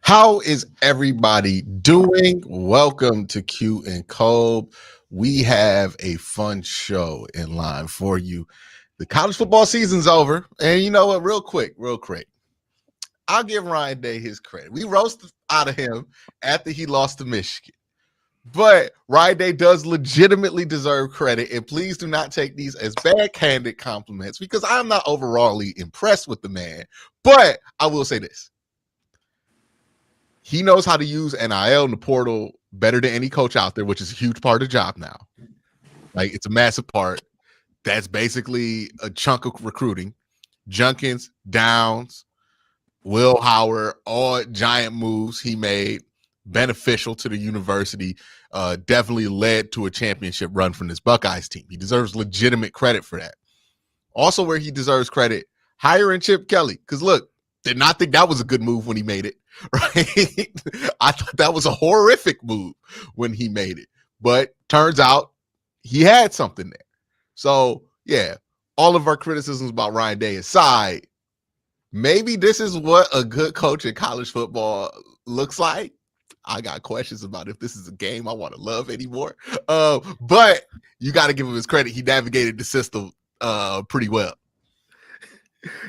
How is everybody doing? Welcome to Q and Colb. We have a fun show in line for you. The college football season's over, and you know what? Real quick, I'll give Ryan Day his credit. We roasted out of him after he lost to Michigan. But Ryan Day does legitimately deserve credit, and please do not take these as backhanded compliments because I'm not overallly impressed with the man. But I will say this. He knows how to use NIL and the portal better than any coach out there, which is a huge part of the job now. Like, it's a massive part. That's basically a chunk of recruiting. Junkins, Downs, Will Howard, all giant moves he made, beneficial to the university, definitely led to a championship run from this Buckeyes team. He deserves legitimate credit for that. Also, where he deserves credit, hiring Chip Kelly. Because look, did not think that was a good move when he made it. Right? I thought that was a horrific move when he made it. But turns out he had something there. So, yeah, all of our criticisms about Ryan Day aside, maybe this is what a good coach in college football looks like. I got questions about if this is a game I want to love anymore. But you got to give him his credit. He navigated the system pretty well.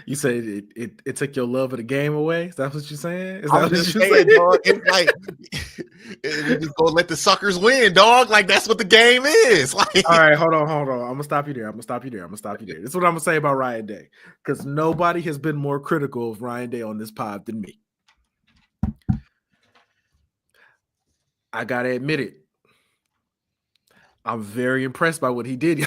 You say it took your love of the game away? Is that what you're saying? Is that what you're saying, dog? It's like we just gonna let the suckers win, dog. Like, that's what the game is. Like, all right, hold on. I'm gonna stop you there. This is what I'm gonna say about Ryan Day, because nobody has been more critical of Ryan Day on this pod than me. I gotta admit it. I'm very impressed by what he did.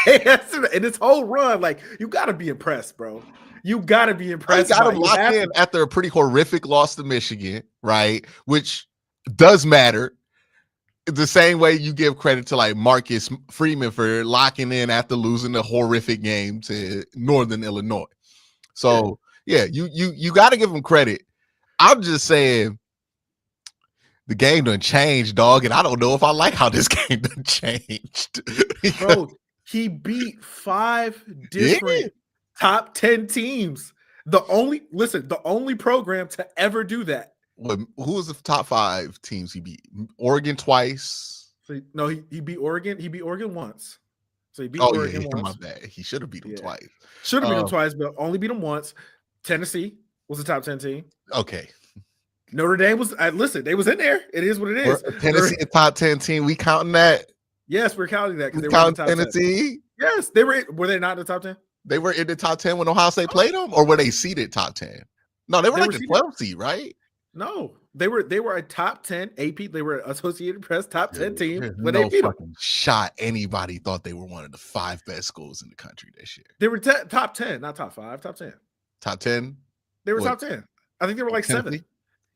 And this whole run, like, you gotta be impressed, bro. You gotta be impressed. You got him locked in after a pretty horrific loss to Michigan, right? Which does matter. The same way you give credit to like Marcus Freeman for locking in after losing the horrific game to Northern Illinois. So yeah, you got to give him credit. I'm just saying the game done changed, dog, and I don't know if I like how this game done changed. Bro, he beat 5 different top 10 teams. The only program to ever do that. Who was the top 5 teams he beat? Oregon twice. So, no, he beat Oregon. He beat Oregon once. So he beat Oregon once. My bad. He should have beat them twice. Should have beat them twice, but only beat them once. Tennessee was a top 10 team. Okay. Notre Dame was. Listen, they was in there. It is what it is. Tennessee, a top 10 team. We counting that? Yes, we're counting that because they were in the top Tennessee. 10. Yes, they were. Were they not in the top 10? They were in the top 10 when Ohio State played them, or were they seeded top 10? No, they were like the 12 seed, right? No, they were a top 10 AP. They were Associated Press top 10 team when no they beat fucking shot. Anybody thought they were one of the 5 best schools in the country this year. They were top 10, not top 5, top 10. Top 10? They were top 10. I think they were like Tennessee? 7.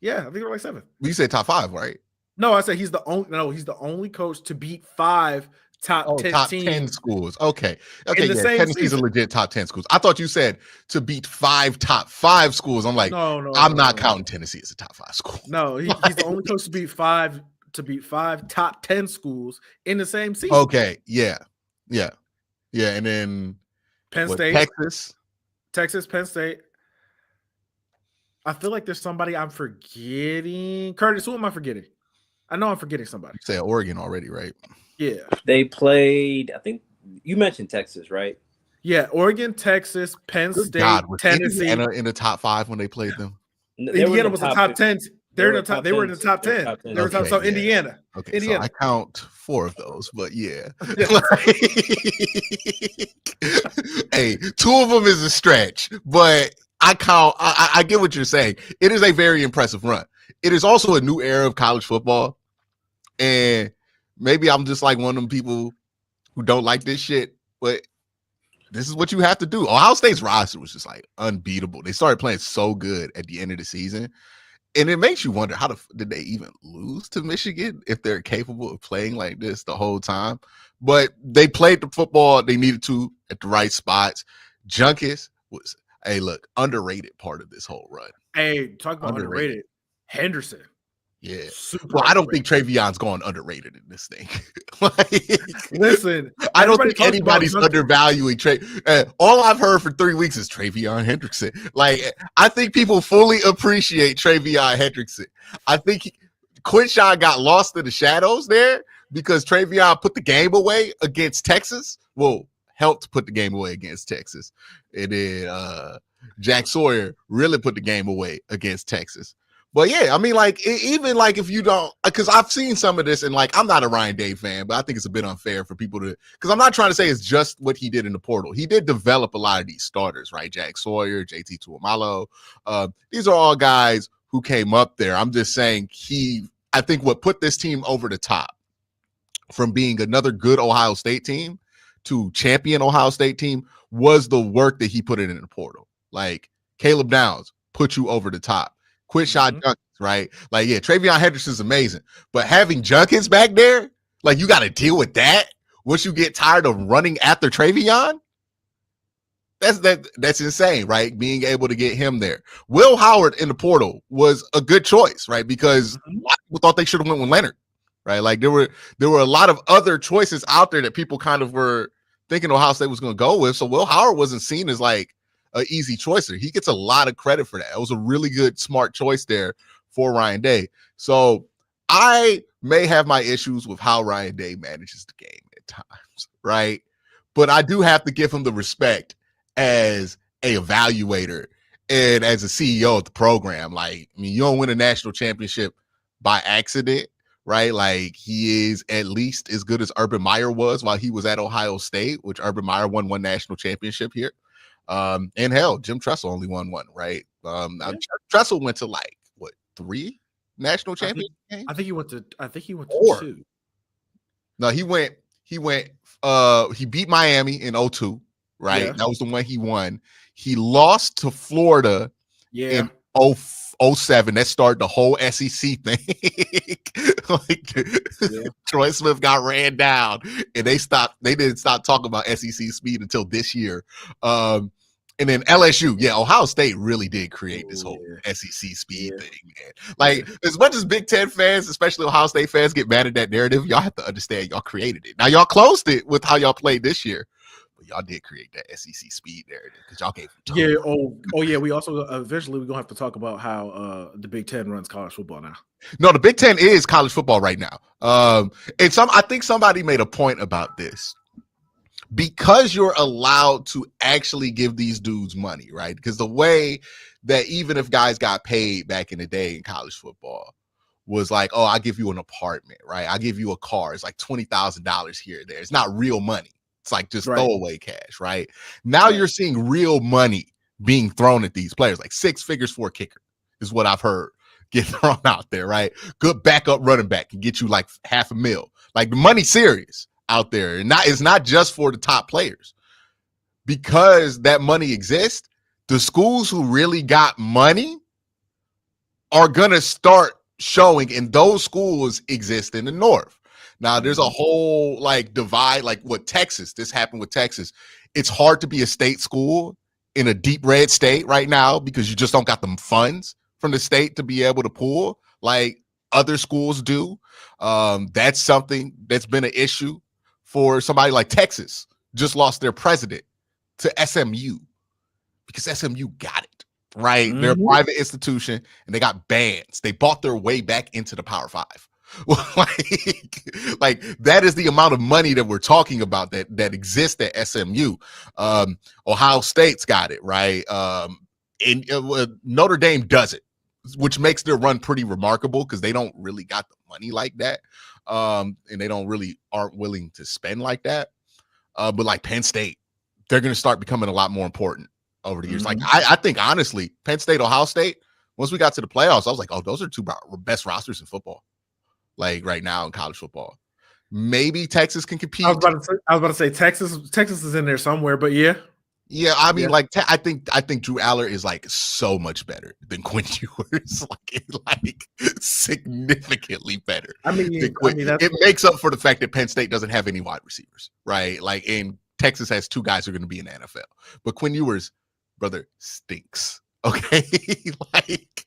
Yeah, I think they were like 7. You say top 5, right? No, I said he's the only coach to beat 5 top 10 teams. 10 schools. Okay. Yeah, Tennessee's a legit top 10 schools. I thought you said to beat 5 top 5 schools. I'm like, I'm not counting Tennessee as a top 5 school. No, he's the only coach to beat 5 top 10 schools in the same season. Okay, yeah. And then Penn State, Texas, Penn State. I feel like there's somebody I'm forgetting. Curtis, who am I forgetting? I know I'm forgetting somebody. You say Oregon already, right? Yeah. They played, I think you mentioned Texas, right? Yeah, Oregon, Texas, Penn State, Tennessee. Indiana in the top 5 when they played them? Indiana was the top 10. They were in the top 10. They were top 10. So Indiana. Okay, Indiana. So I count 4 of those, but yeah. Hey, 2 of them is a stretch, but I get what you're saying. It is a very impressive run. It is also a new era of college football. And maybe I'm just like one of them people who don't like this shit, but this is what you have to do. Ohio State's roster was just like unbeatable. They started playing so good at the end of the season. And it makes you wonder, did they even lose to Michigan if they're capable of playing like this the whole time? But they played the football they needed to at the right spots. Junkins was, underrated part of this whole run. Hey, talk about underrated. Henderson. Yeah. Super Well, I don't underrated. think Travion's going underrated in this thing. Like, Listen, I don't everybody think talks about anybody's Duncan. undervaluing Trey. All I've heard for 3 weeks is Travion Hendrickson. Like, I think people fully appreciate Travion Hendrickson. I think Quinshon got lost in the shadows there because Travion put the game away against Texas. Well, helped put the game away against Texas. And then Jack Sawyer really put the game away against Texas. But yeah, I mean, like, even like if you don't, because I've seen some of this, and like, I'm not a Ryan Day fan, but I think it's a bit unfair for people to, because I'm not trying to say it's just what he did in the portal. He did develop a lot of these starters, right? Jack Sawyer, JT Tuamalo. These are all guys who came up there. I'm just saying I think what put this team over the top from being another good Ohio State team to champion Ohio State team was the work that he put in the portal. Like, Caleb Downs put you over the top. Quinshon Junkins, right? Like, yeah, Travion Henderson's amazing, but having Junkins back there, like, you got to deal with that once you get tired of running after Travion. That's insane, right? Being able to get him there. Will Howard in the portal was a good choice, right? Because a lot of people thought they should have went with Leonard, right? Like, there were a lot of other choices out there that people kind of were thinking Ohio State was going to go with. So Will Howard wasn't seen as like an easy choice there. He gets a lot of credit for that. It was a really good, smart choice there for Ryan Day. So I may have my issues with how Ryan Day manages the game at times, right? But I do have to give him the respect as a evaluator and as a CEO of the program. Like, I mean, you don't win a national championship by accident, right? Like, he is at least as good as Urban Meyer was while he was at Ohio State, which Urban Meyer won one national championship here. And hell, Jim Tressel only won one, right? Tressel went to like what, 3 national championship games? I think he went to 2. No, he beat Miami in 02, right? Yeah. That was the one he won. He lost to Florida in 07. That started the whole SEC thing. Troy Smith got ran down, and they didn't stop talking about SEC speed until this year. And then LSU, Ohio State really did create this whole SEC speed thing, man. Like, as much as Big Ten fans, especially Ohio State fans, get mad at that narrative, y'all have to understand y'all created it. Now, y'all closed it with how y'all played this year, but y'all did create that SEC speed narrative because y'all gave them time. Yeah. We also eventually we're gonna have to talk about how the Big Ten runs college football now. No, the Big Ten is college football right now. And I think somebody made a point about this. Because you're allowed to actually give these dudes money, right? Because the way that even if guys got paid back in the day in college football was like, oh, I'll give you an apartment, right? I'll give you a car. It's like $20,000 here or there. It's not real money. It's like just throwaway cash, right? Now you're seeing real money being thrown at these players, like 6 figures for a kicker is what I've heard get thrown out there, right? Good backup running back can get you like $500,000. Like, the money's serious out there, and it's not just for the top players. Because that money exists, the schools who really got money are gonna start showing, and those schools exist in the North. Now, there's a whole like divide, like what Texas, this happened with Texas. It's hard to be a state school in a deep red state right now because you just don't got the funds from the state to be able to pull like other schools do. That's something that's been an issue for somebody like Texas. Just lost their president to SMU because SMU got it, right? They're a private institution and they got bans. They bought their way back into the Power 5. like that is the amount of money that we're talking about that exists at SMU. Ohio State's got it, right? And Notre Dame does it, which makes their run pretty remarkable because they don't really got the money like that. And they aren't willing to spend like that. But like Penn State, they're going to start becoming a lot more important over the years. Like, I think, honestly, Penn State, Ohio State, once we got to the playoffs, I was like, oh, those are 2 best rosters in football, like right now in college football. Maybe Texas can compete. I was about to say Texas is in there somewhere, but yeah. Yeah, I mean, like, I think Drew Aller is like so much better than Quinn Ewers, like significantly better. I mean, it makes up for the fact that Penn State doesn't have any wide receivers, right? Like, and Texas has 2 guys who are going to be in the NFL, but Quinn Ewers, brother, stinks. Okay, like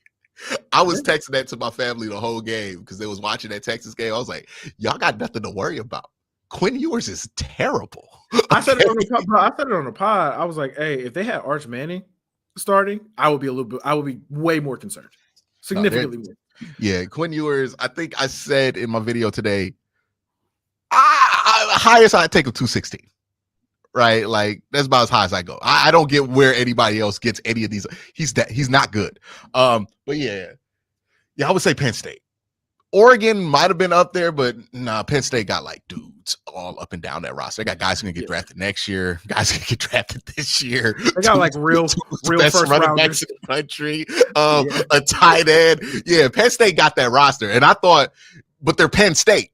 I was texting that to my family the whole game because they was watching that Texas game. I was like, y'all got nothing to worry about. Quinn Ewers is terrible. I said it on the pod, bro. I said it on the pod. I was like, hey, if they had Arch Manning starting, I would be way more concerned. Significantly more. Yeah, Quinn Ewers, I think I said in my video today, highest I'd take him 216. Right, like that's about as high as I go. I don't get where anybody else gets any of these. He's not good. But yeah, I would say Penn State. Oregon might have been up there, but nah, Penn State got like dudes all up and down that roster. They got guys who are gonna get drafted next year, guys who get drafted this year. They got like real best running backs in the country. A tight end. Yeah, Penn State got that roster, and I thought, but they're Penn State.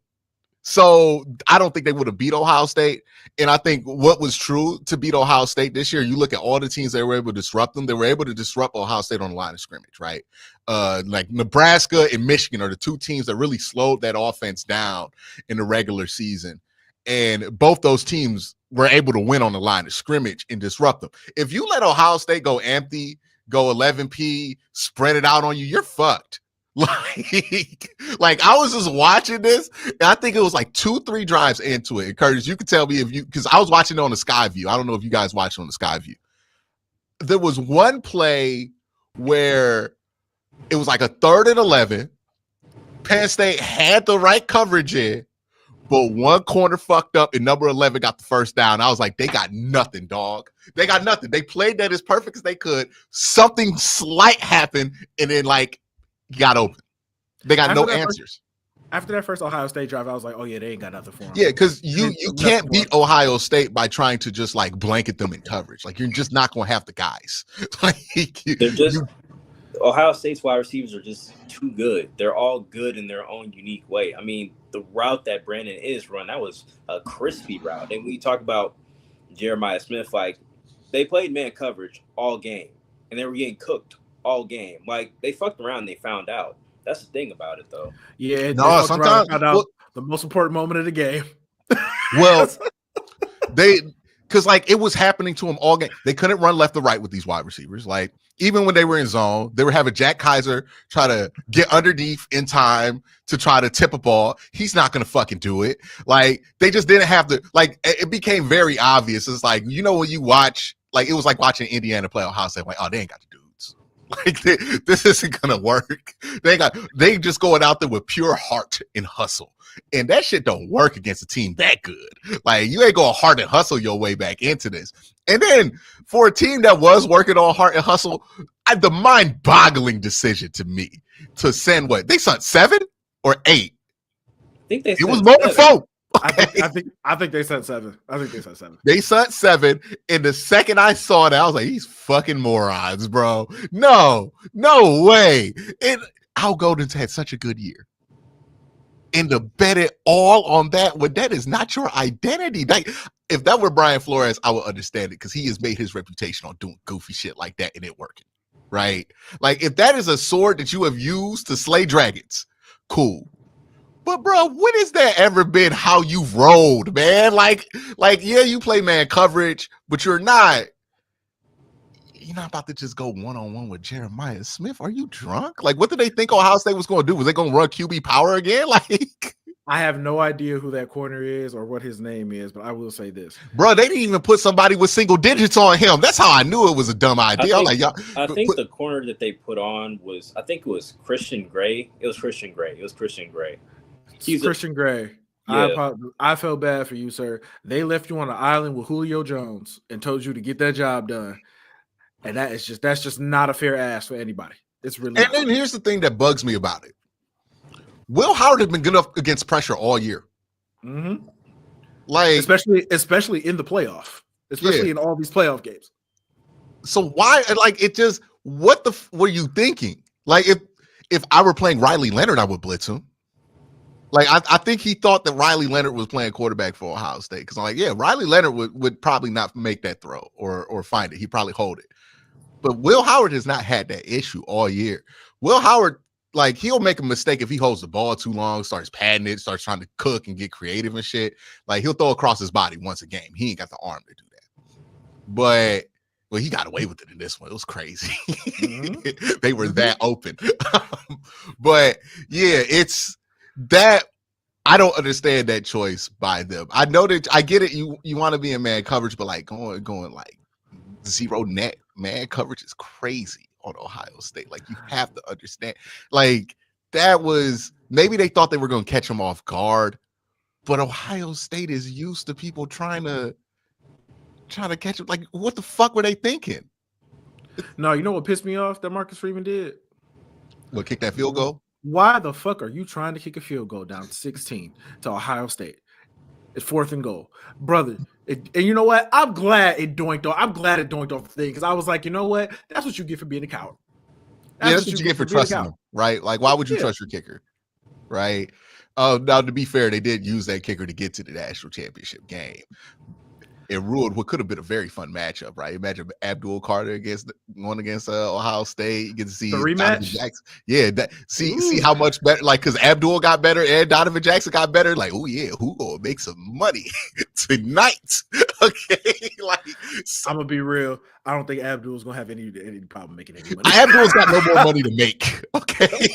So I don't think they would have beat Ohio State. And I think what was true to beat Ohio State this year, you look at all the teams that were able to disrupt them. They were able to disrupt Ohio State on the line of scrimmage, right? Like Nebraska and Michigan are the two teams that really slowed that offense down in the regular season. And both those teams were able to win on the line of scrimmage and disrupt them. If you let Ohio State go empty, go 11P, spread it out on you, you're fucked. Like I was just watching this, and I think it was like 2-3 drives into it. And Curtis, you could tell me because I was watching it on the Skyview. I don't know if you guys watched it on the Skyview. There was one play where it was like a 3rd and 11. Penn State had the right coverage in, but one corner fucked up, and number 11 got the first down. I was like, they got nothing, dog. They got nothing. They played that as perfect as they could. Something slight happened, and then like got open. They got no answers. After that first Ohio State drive, I was like, oh yeah, they ain't got nothing for them. Yeah, because you can't beat Ohio State by trying to just like blanket them in coverage. Like you're just not going to have the guys. They're just Ohio State's wide receivers are just too good. They're all good in their own unique way. I mean, the route that Brandon is run, that was a crispy route. And we talk about Jeremiah Smith, like they played man coverage all game, and they were getting cooked all game. Like they fucked around and they found out. That's the thing about it though. Yeah, no, sometimes the most important moment of the game. Well, because like it was happening to them all game. They couldn't run left or right with these wide receivers. Like even when they were in zone, they were having Jack Kaiser try to get underneath in time to try to tip a ball. He's not going to fucking do it. Like they just didn't have to. Like it became very obvious. It's like, you know, when you watch, like it was like watching Indiana play Ohio State. Like, oh, they ain't got the dudes. Like this isn't gonna work. They just going out there with pure heart and hustle, and that shit don't work against a team that good. Like you ain't gonna heart and hustle your way back into this. And then for a team that was working on heart and hustle, the mind-boggling decision to me to send what they sent 7 or 8. I think it was more than 4. Okay. I think they sent 7. I think they sent 7. They sent 7. And the second I saw that, I was like, these fucking morons, bro. No way. And Al Golden's had such a good year. And to bet it all on that, when that is not your identity. Like, if that were Brian Flores, I would understand it because he has made his reputation on doing goofy shit like that and it working. Right? Like, if that is a sword that you have used to slay dragons, cool. But bro, when has that ever been how you've rolled, man? Like, yeah, you play man coverage, but you're not about to just go one-on-one with Jeremiah Smith. Are you drunk? Like, what did they think Ohio State was going to do? Was they going to run QB power again? Like, I have no idea who that corner is or what his name is, but I will say this, bro. They didn't even put somebody with single digits on him. That's how I knew it was a dumb idea. I think the corner that they put on was, I think it was Christian Gray. It was Christian Gray. Christian Gray. Yeah. I felt bad for you, sir. They left you on an island with Julio Jones and told you to get that job done. And that's just not a fair ask for anybody. It's really. And then here's the thing that bugs me about it. Will Howard has been good enough against pressure all year. Mm-hmm. Like especially in the playoff, in all these playoff games. So why, like, it just, what were you thinking? Like, if I were playing Riley Leonard, I would blitz him. Like, I think he thought that Riley Leonard was playing quarterback for Ohio State. Because I'm like, yeah, Riley Leonard would probably not make that throw or find it. He'd probably hold it. But Will Howard has not had that issue all year. Will Howard, like, he'll make a mistake if he holds the ball too long, starts padding it, starts trying to cook and get creative and shit. Like, he'll throw across his body once a game. He ain't got the arm to do that. But Well, he got away with it in this one. It was crazy. Mm-hmm. They were that open. But yeah, it's that. I don't understand that choice by them. I know that I get it. You want to be in man coverage, but like going like zero net man coverage is crazy on Ohio State. Like you have to understand. Like that was maybe they thought they were going to catch him off guard, but Ohio State is used to people trying to catch him. Like what the fuck were they thinking? No, you know what pissed me off that Marcus Freeman did? What, kick that field goal? Why the fuck are you trying to kick a field goal down 16 to Ohio State? It's 4th and goal, brother. And you know what? I'm glad it doinked off. I'm glad it doinked off the thing because I was like, you know what? That's what you get for being a coward. That's what you get for trusting them, right? Like, why would you trust your kicker, right? Now, to be fair, they did use that kicker to get to the national championship game. It ruled what could have been a very fun matchup, right? Imagine Abdul Carter going against Ohio State. You get to see the rematch. Yeah, see how much better, like, because Abdul got better and Donovan Jackson got better. Like, oh yeah, who gonna make some money tonight? Okay, like I'm gonna be real. I don't think Abdul's gonna have any problem making any money. Abdul's got no more money to make. Okay,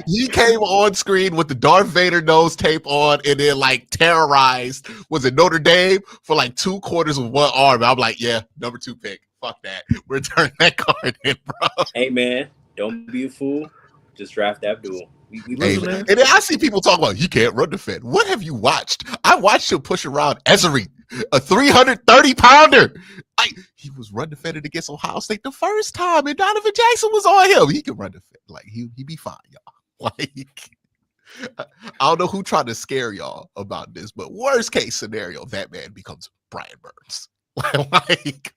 he came on screen with the Darth Vader nose tape on, and then like terrorized. Was it Notre Dame for like 2 quarters with one arm? I'm like, yeah, number 2 pick. Fuck that. We're turning that card in, bro. Hey man, don't be a fool. Just draft Abdul. Hey, and then I see people talk about he can't run defend. What have you watched? I watched him push around Ezeri, a 330-pounder. He was run defended against Ohio State the first time, and Donovan Jackson was on him. He can run defend. Like he be fine, y'all. Like I don't know who tried to scare y'all about this, but worst case scenario, that man becomes Brian Burns. Like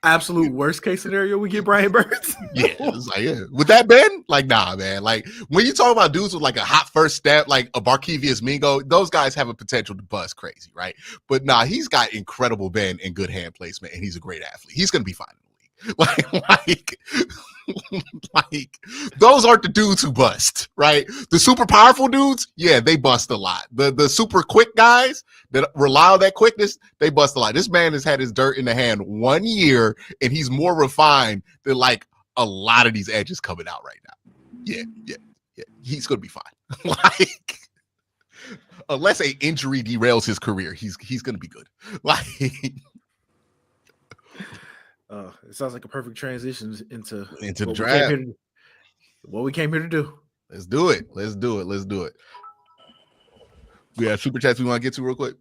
absolute worst case scenario, we get Brian Burns. Yeah, it's like, yeah. With that Ben, like, nah, man. Like when you talk about dudes with like a hot first step, like a Barkevius Mingo, those guys have a potential to bust crazy, right? But nah, he's got incredible bend and good hand placement, and he's a great athlete. He's gonna be fine in the league. Like those aren't the dudes who bust, right? The super powerful dudes, yeah, they bust a lot. The super quick guys that rely on that quickness, they bust a lot. This man has had his dirt in the hand 1 year, and he's more refined than like a lot of these edges coming out right now. Yeah. He's gonna be fine. Like unless an injury derails his career, he's gonna be good. Like it sounds like a perfect transition into the draft. What we came here to do. Let's do it. We have super chats we want to get to real quick.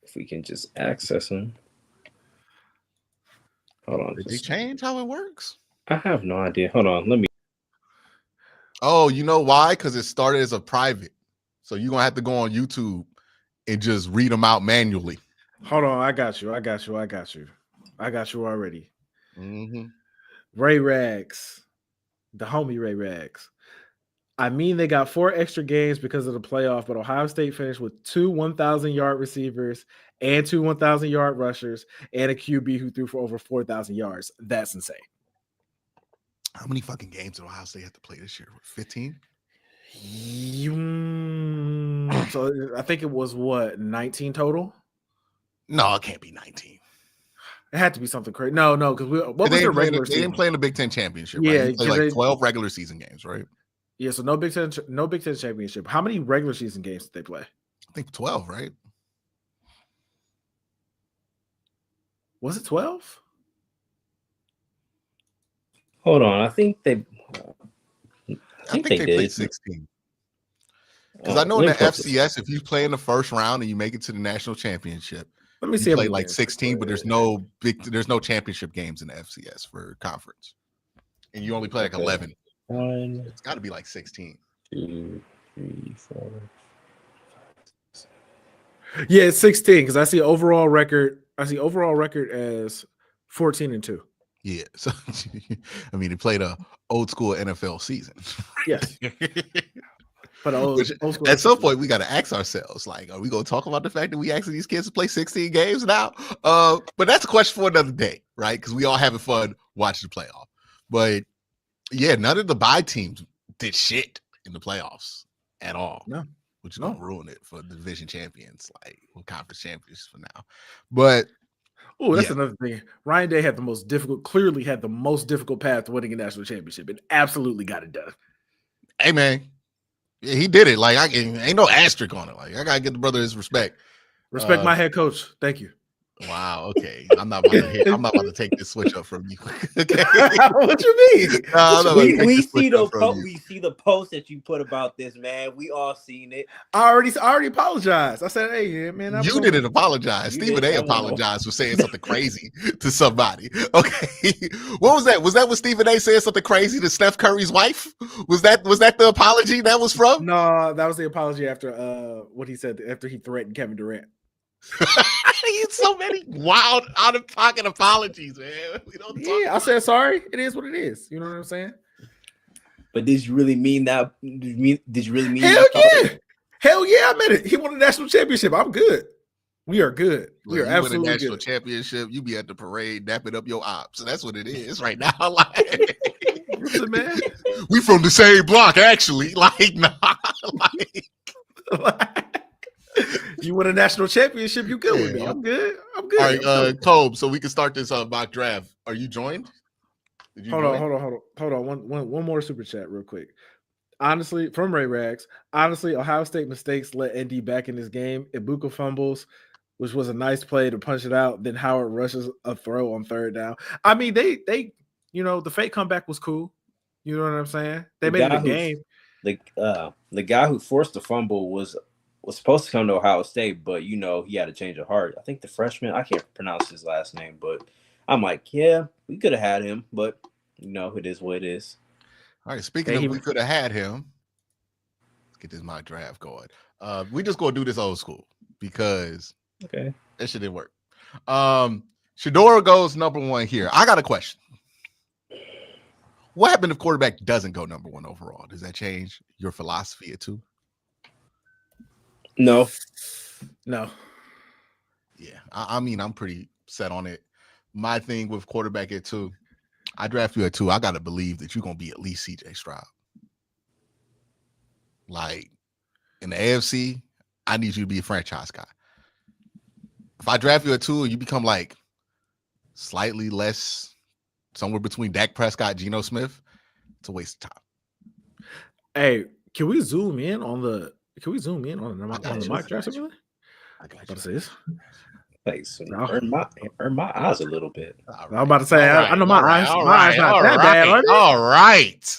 If we can just access them. Hold on. Did they change how it works? I have no idea. Hold on. Let me. Oh, you know why? Because it started as a private. So you're going to have to go on YouTube and just read them out manually. Hold on. I got you already. Mm-hmm. Ray Rags. The homie Ray Rags. I mean, they got 4 extra games because of the playoff, but Ohio State finished with 2 1,000-yard receivers and 2 1,000-yard rushers and a QB who threw for over 4,000 yards. That's insane. How many fucking games did Ohio State have to play this year? 15? So I think it was 19 total? No, it can't be 19. It had to be something crazy. No, because what was their regular season? They didn't play in the Big Ten championship, yeah, right? They played like 12 regular season games, right? Yeah, so no Big Ten championship. How many regular season games did they play? I think 12, right? Was it 12? Hold on. I think they played 16. Because I know in the FCS, if you play in the first round and you make it to the national championship, let me see. You play like 16, but there's no championship games in the FCS for conference, and you only play like 11. It's got to be like 16. 2, 3, 4. Yeah, it's 16 because I see overall record as 14-2. Yeah, so I mean, they played a old school NFL season. Yes. But at some point, we got to ask ourselves, like, are we going to talk about the fact that we asking these kids to play 16 games now? But that's a question for another day, right? Because we all having fun watching the playoff. But yeah, none of the bye teams did shit in the playoffs at all. No. which is gonna ruin it for the division champions, like conference champions for now. But oh, that's another thing. Ryan Day had clearly had the most difficult path to winning a national championship, and absolutely got it done. Hey man, yeah, he did it. Like ain't no asterisk on it. Like I gotta give the brother his respect. Respect my head coach. Thank you. Wow. Okay. I'm not about to take this switch up from you. Okay. What you mean? We see the post that you put about this, man. We all seen it. I already apologized. I said, hey, man. You didn't apologize. Stephen A apologized for saying something crazy to somebody. Okay. What was that? Was that when Stephen A said something crazy to Steph Curry's wife? Was that the apology that was from? No, that was the apology after what he said after he threatened Kevin Durant. So many wild out of pocket apologies, man. I said sorry. It is what it is. You know what I'm saying? But did you really mean that? Did you really mean? Hell yeah, I meant it. He won a national championship. I'm good. We are good. We are absolutely win a national championship. You be at the parade, napping up your ops. So that's what it is right now. Like, listen, man, we from the same block, actually. Like, nah, you win a national championship, you good with me. I'm good. I'm good. All right, Colb, so we can start this mock draft. Are you joined? Hold on. One more super chat real quick. Honestly, from Ray Rags, Ohio State mistakes let ND back in this game. Ibuka fumbles, which was a nice play to punch it out. Then Howard rushes a throw on third down. I mean, they the fake comeback was cool. You know what I'm saying? They made it a game. The guy who forced the fumble was supposed to come to Ohio State, but he had a change of heart. I think the freshman, I can't pronounce his last name, but I'm like, yeah, we could have had him, but it is what it is. All right, speaking of we could have had him, let's get this mock draft going. We just gonna do this old school because that shit didn't work. Shedora goes number 1 here. I got a question. What happened if quarterback doesn't go number 1 overall? Does that change your philosophy at 2? No. Yeah, I mean, I'm pretty set on it. My thing with quarterback at 2, I draft you at 2. I got to believe that you're going to be at least CJ Stroud. Like, in the AFC, I need you to be a franchise guy. If I draft you at 2 and you become like slightly less, somewhere between Dak Prescott, Geno Smith, it's a waste of time. Hey, can we zoom in on the mock draft? I got you. Say this. Thanks. Earn my eyes a little bit. Right. I'm about to say, I know my eyes. My eyes not that bad. All right.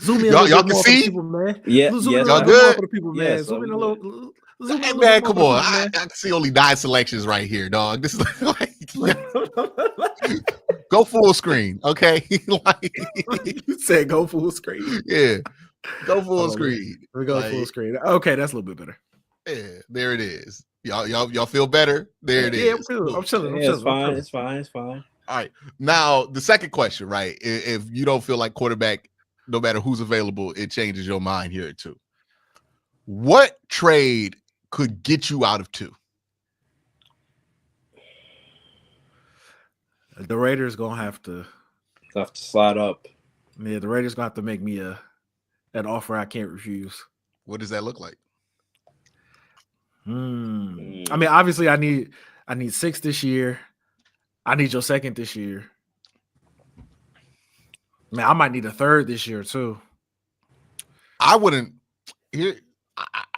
Zoom in. Y'all can see? People, man. Yeah. Y'all good? For the people, man. Yes, zoom in a little. Hey, man, come on. I can see only 9 selections right here, dog. This is like go full screen, okay? Like, you said go full screen. Yeah. Go full screen. We go full screen. Okay, that's a little bit better. Yeah, there it is. Y'all feel better? There it is. Yeah, I'm chilling. It's fine. All right. Now, the second question, right? If you don't feel like quarterback, no matter who's available, it changes your mind here too. What trade could get you out of 2? The Raiders gonna have to slide up. Yeah, the Raiders gonna have to make me an offer I can't refuse. What does that look like? I mean, obviously, I need 6 this year. I need your second this year. Man, I might need a third this year too. I wouldn't. Here,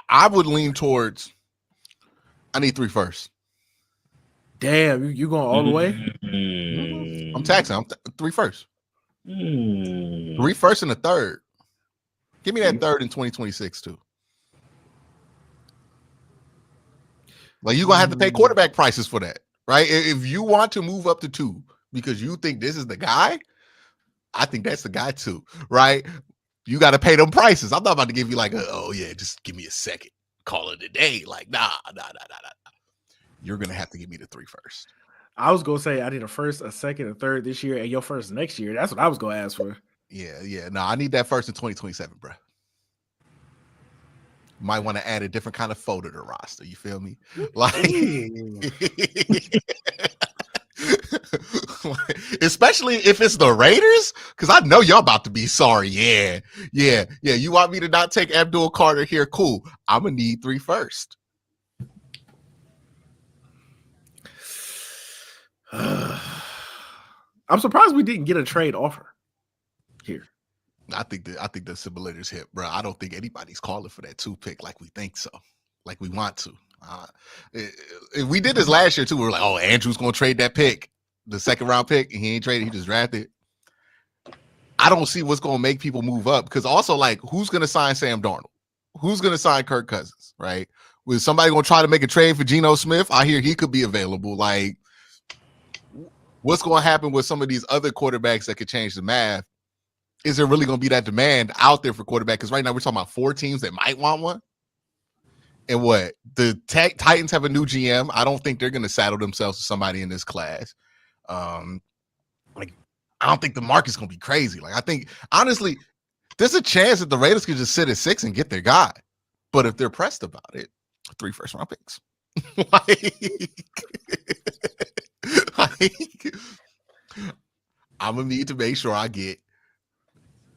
I would lean towards. I need 3 firsts. Damn, you going all the way? I'm taxing. I'm 3 firsts. 3 firsts and a third. Give me that third in 2026 too. Like, you're gonna have to pay quarterback prices for that, right? If you want to move up to 2 because you think this is the guy, I think that's the guy too, right? You got to pay them prices. I'm not about to give you like, just give me a second, call it a day. Like, nah. You're gonna have to give me the 3 first. I was gonna say I need a first, a second, a third this year, and your first next year. That's what I was gonna ask for. Yeah. No, I need that first in 2027, bro. Might want to add a different kind of photo to the roster. You feel me? Like, Especially if it's the Raiders, because I know y'all about to be sorry. Yeah. You want me to not take Abdul Carter here? Cool. I'm gonna need 3 first. I'm surprised we didn't get a trade offer here. I think the simulators hit, bro. I don't think anybody's calling for that 2 pick like we think so, like we want to. We did this last year too. We were like, oh, Andrew's gonna trade that pick, the 2nd round pick, and he ain't traded. He just drafted. I don't see what's gonna make people move up, because also, like, who's gonna sign Sam Darnold? Who's gonna sign Kirk Cousins? Right? Was somebody gonna try to make a trade for Geno Smith? I hear he could be available. Like, what's gonna happen with some of these other quarterbacks that could change the math? Is there really gonna be that demand out there for quarterback? Because right now we're talking about 4 teams that might want one. And what? The Titans have a new GM. I don't think they're going to saddle themselves with somebody in this class. Like, I don't think the market's going to be crazy. Like, I think, honestly, there's a chance that the Raiders could just sit at 6 and get their guy. But if they're pressed about it, 3 first-round picks. I'm going to need to make sure I get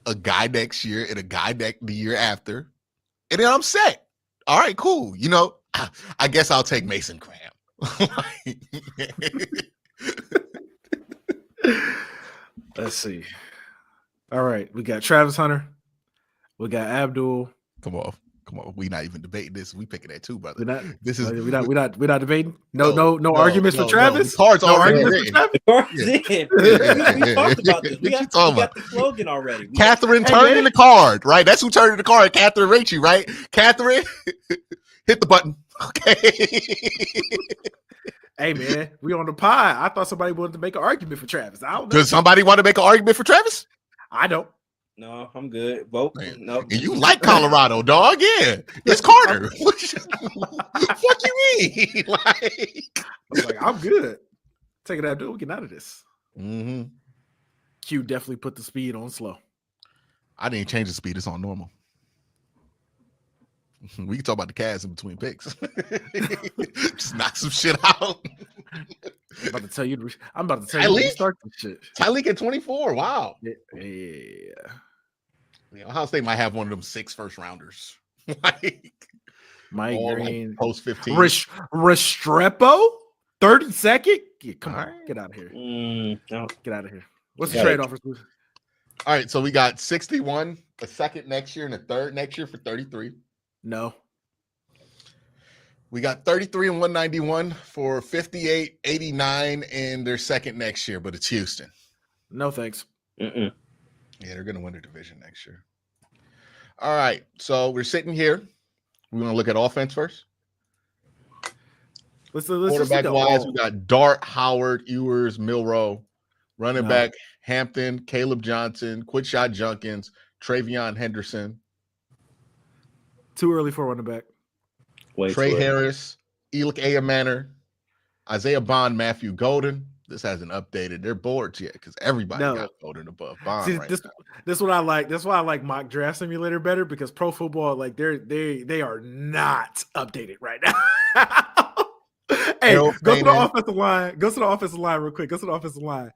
a guy next year and a guy the year after. And then I'm set. All right, cool. You know, I guess I'll take Mason Graham. Let's see. All right, we got Travis Hunter. We got Abdul. Come on. We not even debating this. We picking that too, brother. We're not debating. No arguments for Travis. The cards already written. We talked about this. We got the slogan already. Catherine turned in the card, right? That's who turned in the card. Catherine Ricci, right? Catherine, hit the button. Okay. Hey man, we on the pod. I thought somebody wanted to make an argument for Travis. I don't know. Does somebody want to make an argument for Travis? I don't. No, I'm good. Vote. No. And you like Colorado, dog? Yeah, it's Carter. What you mean? I'm good. Take it out, dude. We're getting out of this. Mm-hmm. Q definitely put the speed on slow. I didn't change the speed. It's on normal. We can talk about the Cavs in between picks. Just knock some shit out. I'm about to tell you. To start this shit. Tyleek at 24. Wow. Yeah. Ohio State might have one of them 6 first rounders. Like, Mike Green, like post 15. Restrepo, 32nd. Yeah, come on, get out of here. No. Get out of here. What's the trade offer? All right, so we got 61, a 2nd next year, and a 3rd next year for 33. No. We got 33 and 191 for 58, 89 in their 2nd next year, but it's Houston. No thanks. Mm-mm. Yeah, they're going to win the division next year. All right, so we're sitting here. We want to look at offense first. Let's Quarterback-wise, we got Dart, Howard, Ewers, Milroe. Running back, Hampton, Caleb Johnson, Quinshot Junkins, Travion Henderson. Too early for running back. Trey Harris, Elik Manor, Isaiah Bond, Matthew Golden. This hasn't updated their boards yet because everybody got Golden above Bond. See, this what I like. That's why I like Mock Draft Simulator better, because Pro Football, like they are not updated right now. Hey, go to the offensive line. Go to the offensive line real quick. Go to the offensive line.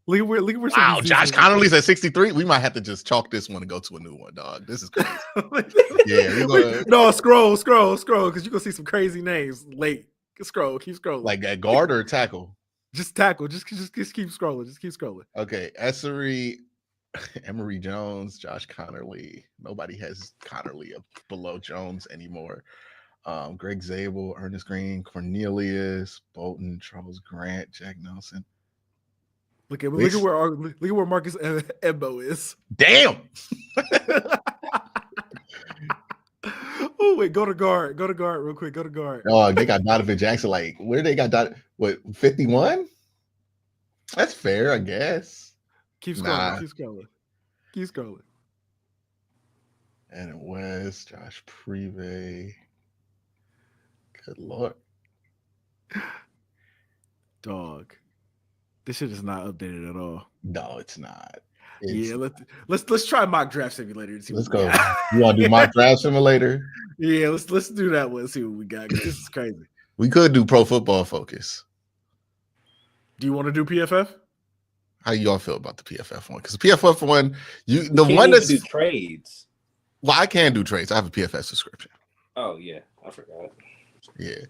Look at where. Wow, Josh Connolly's at 63. We might have to just chalk this one and go to a new one, dog. This is crazy. No, scroll, because you're gonna see some crazy names late. Scroll, keep scrolling. Like at guard or tackle? Just tackle. Just keep scrolling. Just keep scrolling. Okay, Essery, Emory Jones, Josh Connerly. Nobody has Connerly below Jones anymore. Greg Zabel, Ernest Green, Cornelius, Bolton, Charles Grant, Jack Nelson. Look at where Marcus Ebbo is. Damn. Oh wait, go to guard real quick. Go to guard. Oh, they got Donovan Jackson. Like, where they got what 51? That's fair, I guess. Keep scrolling. Keep scrolling. And it was Josh Prive. Good Lord. Dog. This shit is not updated at all. No, it's not. Let's try Mock Draft Simulator and see. Let's go. You want to do Mock Draft Simulator? Yeah, let's do that one. See what we got. This is crazy. We could do Pro Football Focus. Do you want to do PFF? How y'all feel about the PFF one? Because the PFF one, the can't one even that's do trades. well, I can do trades. I have a PFF subscription. Oh yeah, I forgot. Yeah,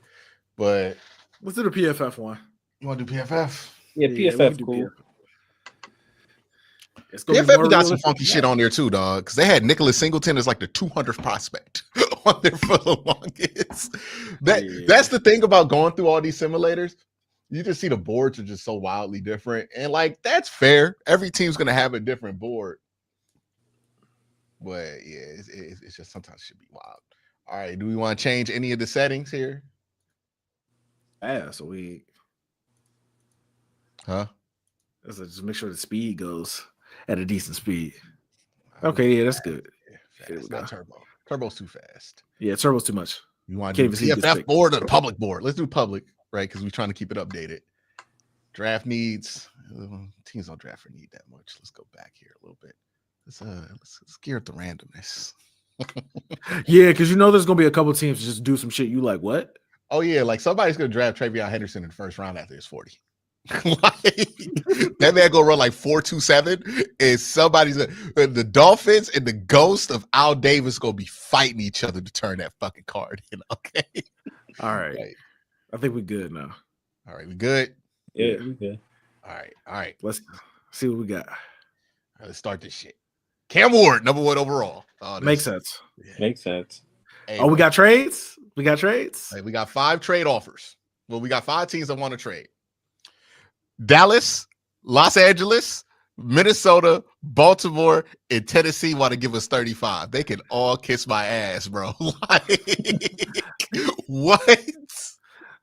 but let's do the PFF one. You want to do PFF? Yeah, we PFF can do cool. It's gonna be PFF more got some realistic funky than shit that. on there too, dog. Because they had Nicholas Singleton as like the 200th prospect on there for the longest. That's the thing about going through all these simulators. You just see the boards are just so wildly different, and like that's fair. Every team's gonna have a different board, but yeah, it's just sometimes it should be wild. All right, do we want to change any of the settings here? Yeah, so we let's just make sure the speed goes at a decent speed. Okay, yeah, that's good. Yeah, it's not turbo. Turbo's too fast. Yeah, turbo's too much. You want to do PFF board or the public board? Let's do public, right? Because we're trying to keep it updated. Draft needs. Teams don't draft for need that much. Let's go back here a little bit. Let's gear up the randomness. Yeah, because you know there's gonna be a couple teams to just do some shit. You like what? Oh yeah, like somebody's gonna draft Travion Henderson in the first round after his 40. Like, that man gonna run like 4.27, and somebody's the Dolphins and the ghost of Al Davis gonna be fighting each other to turn that fucking card in. Okay. All right. I think we're good now. All right, we good? Yeah, we good. All right. Let's see what we got. All right, let's start this shit. Cam Ward, number 1 overall. Makes sense. Yeah. Makes sense. Hey, we got trades? We got trades? Hey, we got 5 trade offers. Well, we got 5 teams that want to trade. Dallas, Los Angeles, Minnesota, Baltimore, and Tennessee want to give us 35. They can all kiss my ass, bro. Like, what?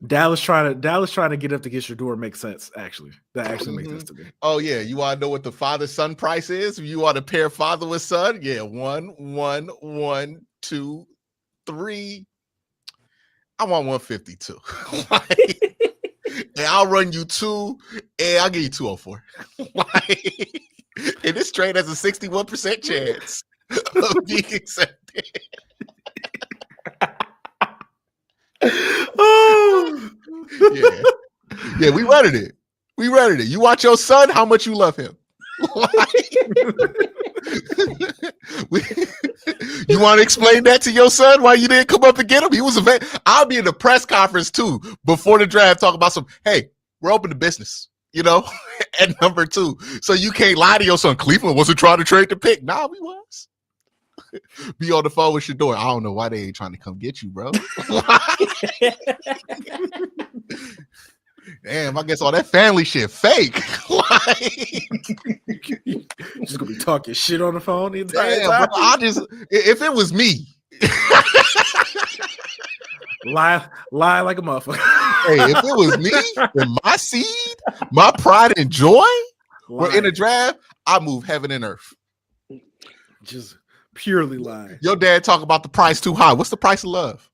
Dallas trying to get up to get Shador makes sense. Actually, that actually makes sense to me. Oh yeah, you want to know what the father-son price is? You want to pair father with son? Yeah, 1, 2, 3. I want 152. Like, and I'll run you 2, and I'll give you 204. Like, and this trade has a 61% chance of being accepted. Oh yeah, we running it. You watch your son, how much you love him. You want to explain that to your son why you didn't come up and get him? He was I'll be in the press conference too before the draft talking about hey, we're open to business, at number 2. So you can't lie to your son. Cleveland wasn't trying to trade the pick. Nah, we was. Be on the phone with Shador. I don't know why they ain't trying to come get you, bro. Damn, I guess all that family shit fake. Just gonna be talking shit on the phone the entire time. Bro, if it was me, lie like a motherfucker. Hey, if it was me and my seed, my pride and joy were in a draft, I move heaven and earth. Just purely lying. Your dad talk about the price too high. What's the price of love?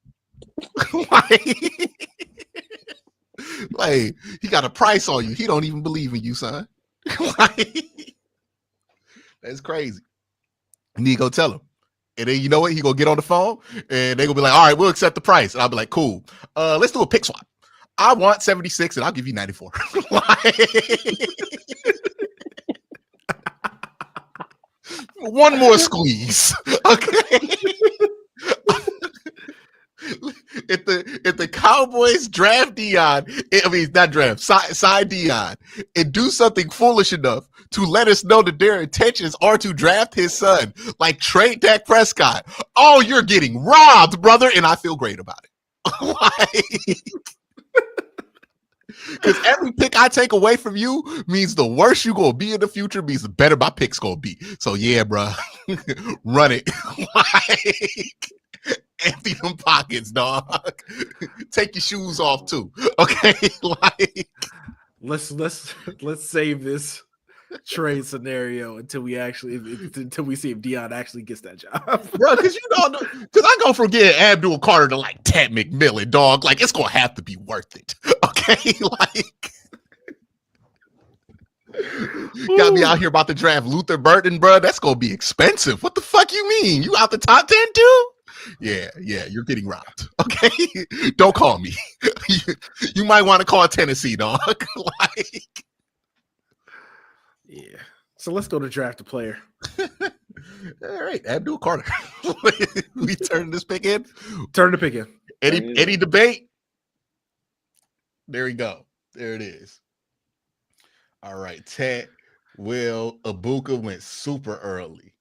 Like, he got a price on you. He don't even believe in you, son. That's crazy. And you go tell him. And then you know what? He gonna get on the phone and they gonna be like, all right, we'll accept the price. And I'll be like, cool. Let's do a pick swap. I want 76 and I'll give you 94. One more squeeze. Okay. If the Cowboys draft Dion, not draft, sign Dion, and do something foolish enough to let us know that their intentions are to draft his son, like trade Dak Prescott, oh, you're getting robbed, brother, and I feel great about it. Because every pick I take away from you means the worse you're going to be in the future means the better my pick's going to be. So, yeah, bro, run it. Empty them pockets, dog. Take your shoes off too. Okay, like let's save this trade scenario until we see if Dion actually gets that job, bro. Because I go from getting Abdul Carter to like Ted McMillan, dog. Like it's gonna have to be worth it. Okay, like got me out here about to draft Luther Burton, bro. That's gonna be expensive. What the fuck you mean? You out the top 10 too? Yeah, you're getting robbed. Okay, don't call me. You might want to call Tennessee, dog. Like, So let's go to draft a player. All right, Abdul Carter. We turn this pick in. Turn the pick in. Any debate? There we go. There it is. All right, Ted Will Ibuka went super early.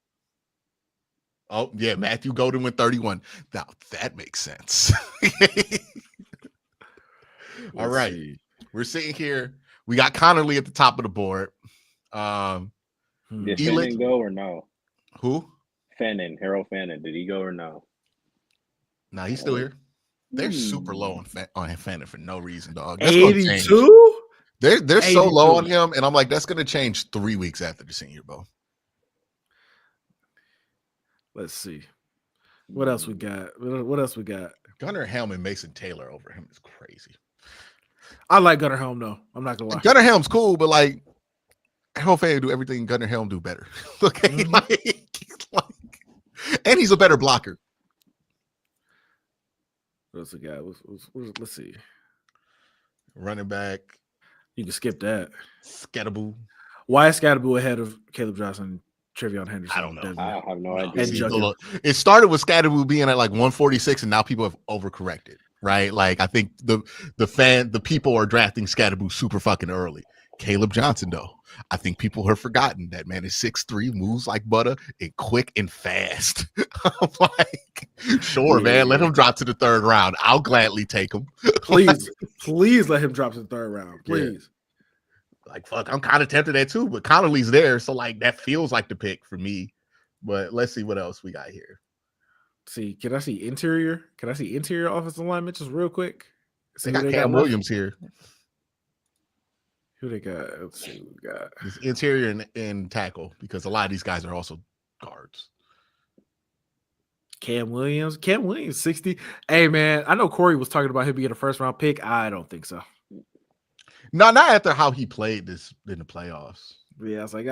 Oh, yeah, Matthew Golden went 31. Now that makes sense. All right. See. We're sitting here. We got Connerly at the top of the board. Did Fannin go or no? Who? Fannin, Harold Fannin. Did he go or no? No, he's still here. They're super low on Fannin for no reason, dog. 82? They're 82. so low on him, and I'm like, that's going to change 3 weeks after the Senior Bowl. Let's see. What else we got? What else we got? Gunnar Helm and Mason Taylor over him is crazy. I like Gunnar Helm, though. I'm not going to lie. Gunnar Helm's cool, but like, Harold Fannin do everything Gunnar Helm do better. Okay? And he's a better blocker. What else we got? Let's see. Running back. You can skip that. Scatterboo. Why is Scatterboo ahead of Caleb Johnson, Trevion Henderson? I don't know. I have no idea. It started with Scatterboo being at like 146, and now people have overcorrected, right? Like, I think the people are drafting Scatterboo super fucking early. Caleb Johnson, though, I think people have forgotten that man is 6'3", moves like butter, and quick and fast. I'm like, sure, man, let him drop to the 3rd round. I'll gladly take him. Please let him drop to the 3rd round, please. Yeah. Like, fuck, I'm kind of tempted at too, but Connerly's there, so like that feels like the pick for me. But let's see what else we got here. See, can I see interior? Can I see interior offensive alignment just real quick? They got Cam Williams here. Who they got? Let's see what we got. It's interior and tackle, because a lot of these guys are also guards. Cam Williams, 60. Hey, man, I know Corey was talking about him being a 1st-round pick. I don't think so. No, not after how he played this in the playoffs. Yeah, I was like,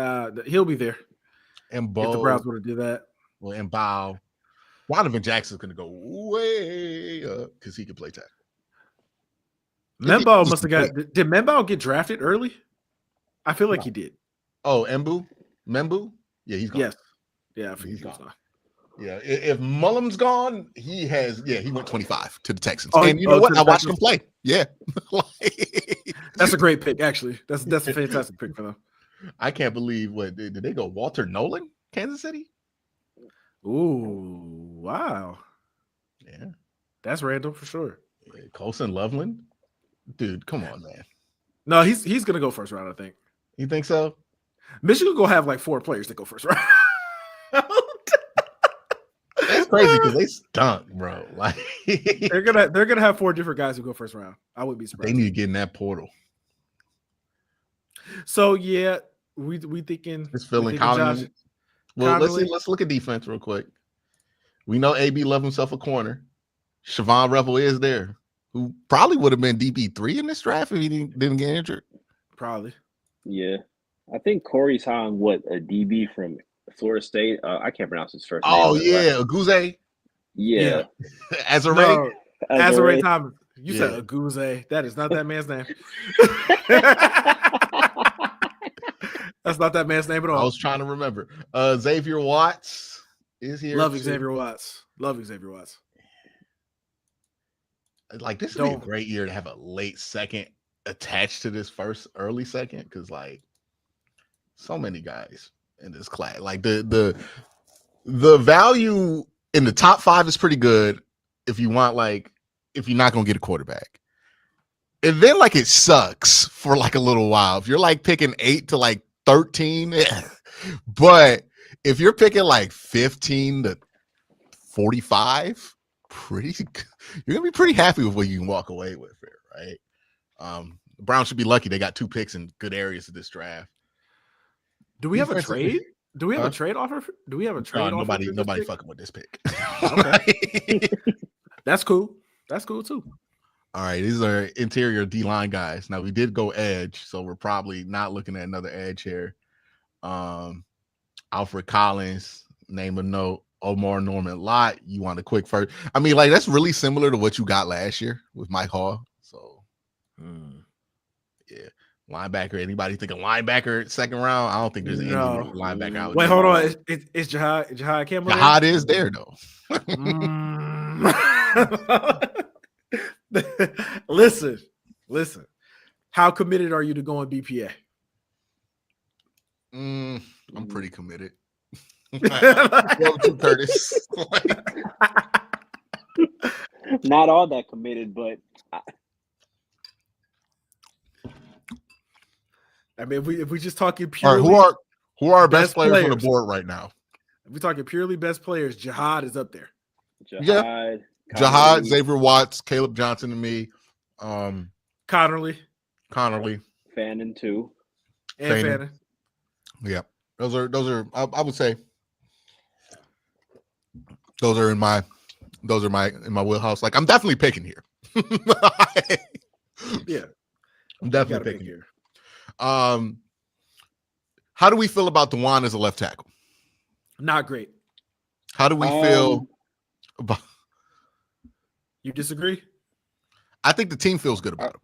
he'll be there. And Bo, if the Browns want to do that. Well, and Bow. Donovan Jackson's going to go way up because he can play tackle. Membo must have got. Did Membo get drafted early? I feel like he did. Oh, Membu? Yeah, he's gone. Yes. Yeah, he's gone. Yeah, if Mullum's gone, he went 25 to the Texans. Oh, and you know what? I watched him play. Yeah. That's a great pick, actually. That's a fantastic pick for them. I can't believe did they go Walter Nolan, Kansas City? Ooh, wow. Yeah. That's random for sure. Yeah, Colson Loveland. Dude, come on, man. No, he's gonna go 1st round, I think. You think so? Michigan gonna have like 4 players that go 1st round. That's crazy because they stunk, bro. Like they're gonna have 4 different guys who go 1st round. I wouldn't be surprised. They need to get in that portal. So yeah, we thinking it's filling Collins. Well, let's look at defense real quick. We know AB love himself a corner. Siobhan Revel is there, who probably would have been DB3 in this draft if he didn't get injured. Probably. Yeah. I think Corey's on a DB from Florida State. I can't pronounce his first name. Oh, yeah. Aguze? Yeah. Azare? Azare Thomas. You said Aguze. That is not that man's name. That's not that man's name at all. I was trying to remember. Xavier Watts is here. Love Xavier Watts. Like, this would be a great year to have a late second attached to this first early second, because like so many guys in this class. Like the value in the top 5 is pretty good if you want, like, if you're not gonna get a quarterback. And then like it sucks for like a little while. If you're like picking 8 to like 13, but if you're picking like 15 to 45, you're gonna be pretty happy with what you can walk away with here, right? The Browns should be lucky they got 2 picks in good areas of this draft. Do we have a trade? Do we have a trade offer? Do we have a trade offer? Nobody fucking with this pick. Okay. That's cool. That's cool too. All right, these are interior D-line guys. Now, we did go edge, so we're probably not looking at another edge here. Alfred Collins, name a note. Omar Norman Lott. You want a quick first? I mean, like, that's really similar to what you got last year with Mike Hall. So, yeah. Linebacker. Anybody think a linebacker second round? I don't think there's any No. linebacker out. Wait, hold on. Is Jihad Campbell there? Jihad is there though. Listen. How committed are you to going BPA? I'm pretty committed. Welcome to Curtis. Not all that committed, but I mean, if we just talking All purely, right, who are our best players on the board right now? If we're talking purely best players, Jihad is up there. Jihad, Xavier Watts, Caleb Johnson, and me. Connerly, Fannin too, and Fannin. Yeah, those are. I would say those are in my wheelhouse. Like I'm definitely picking here. Yeah, I'm definitely picking here. How do we feel about Dewan as a left tackle? Not great. How do we feel about? You disagree? I think the team feels good about him.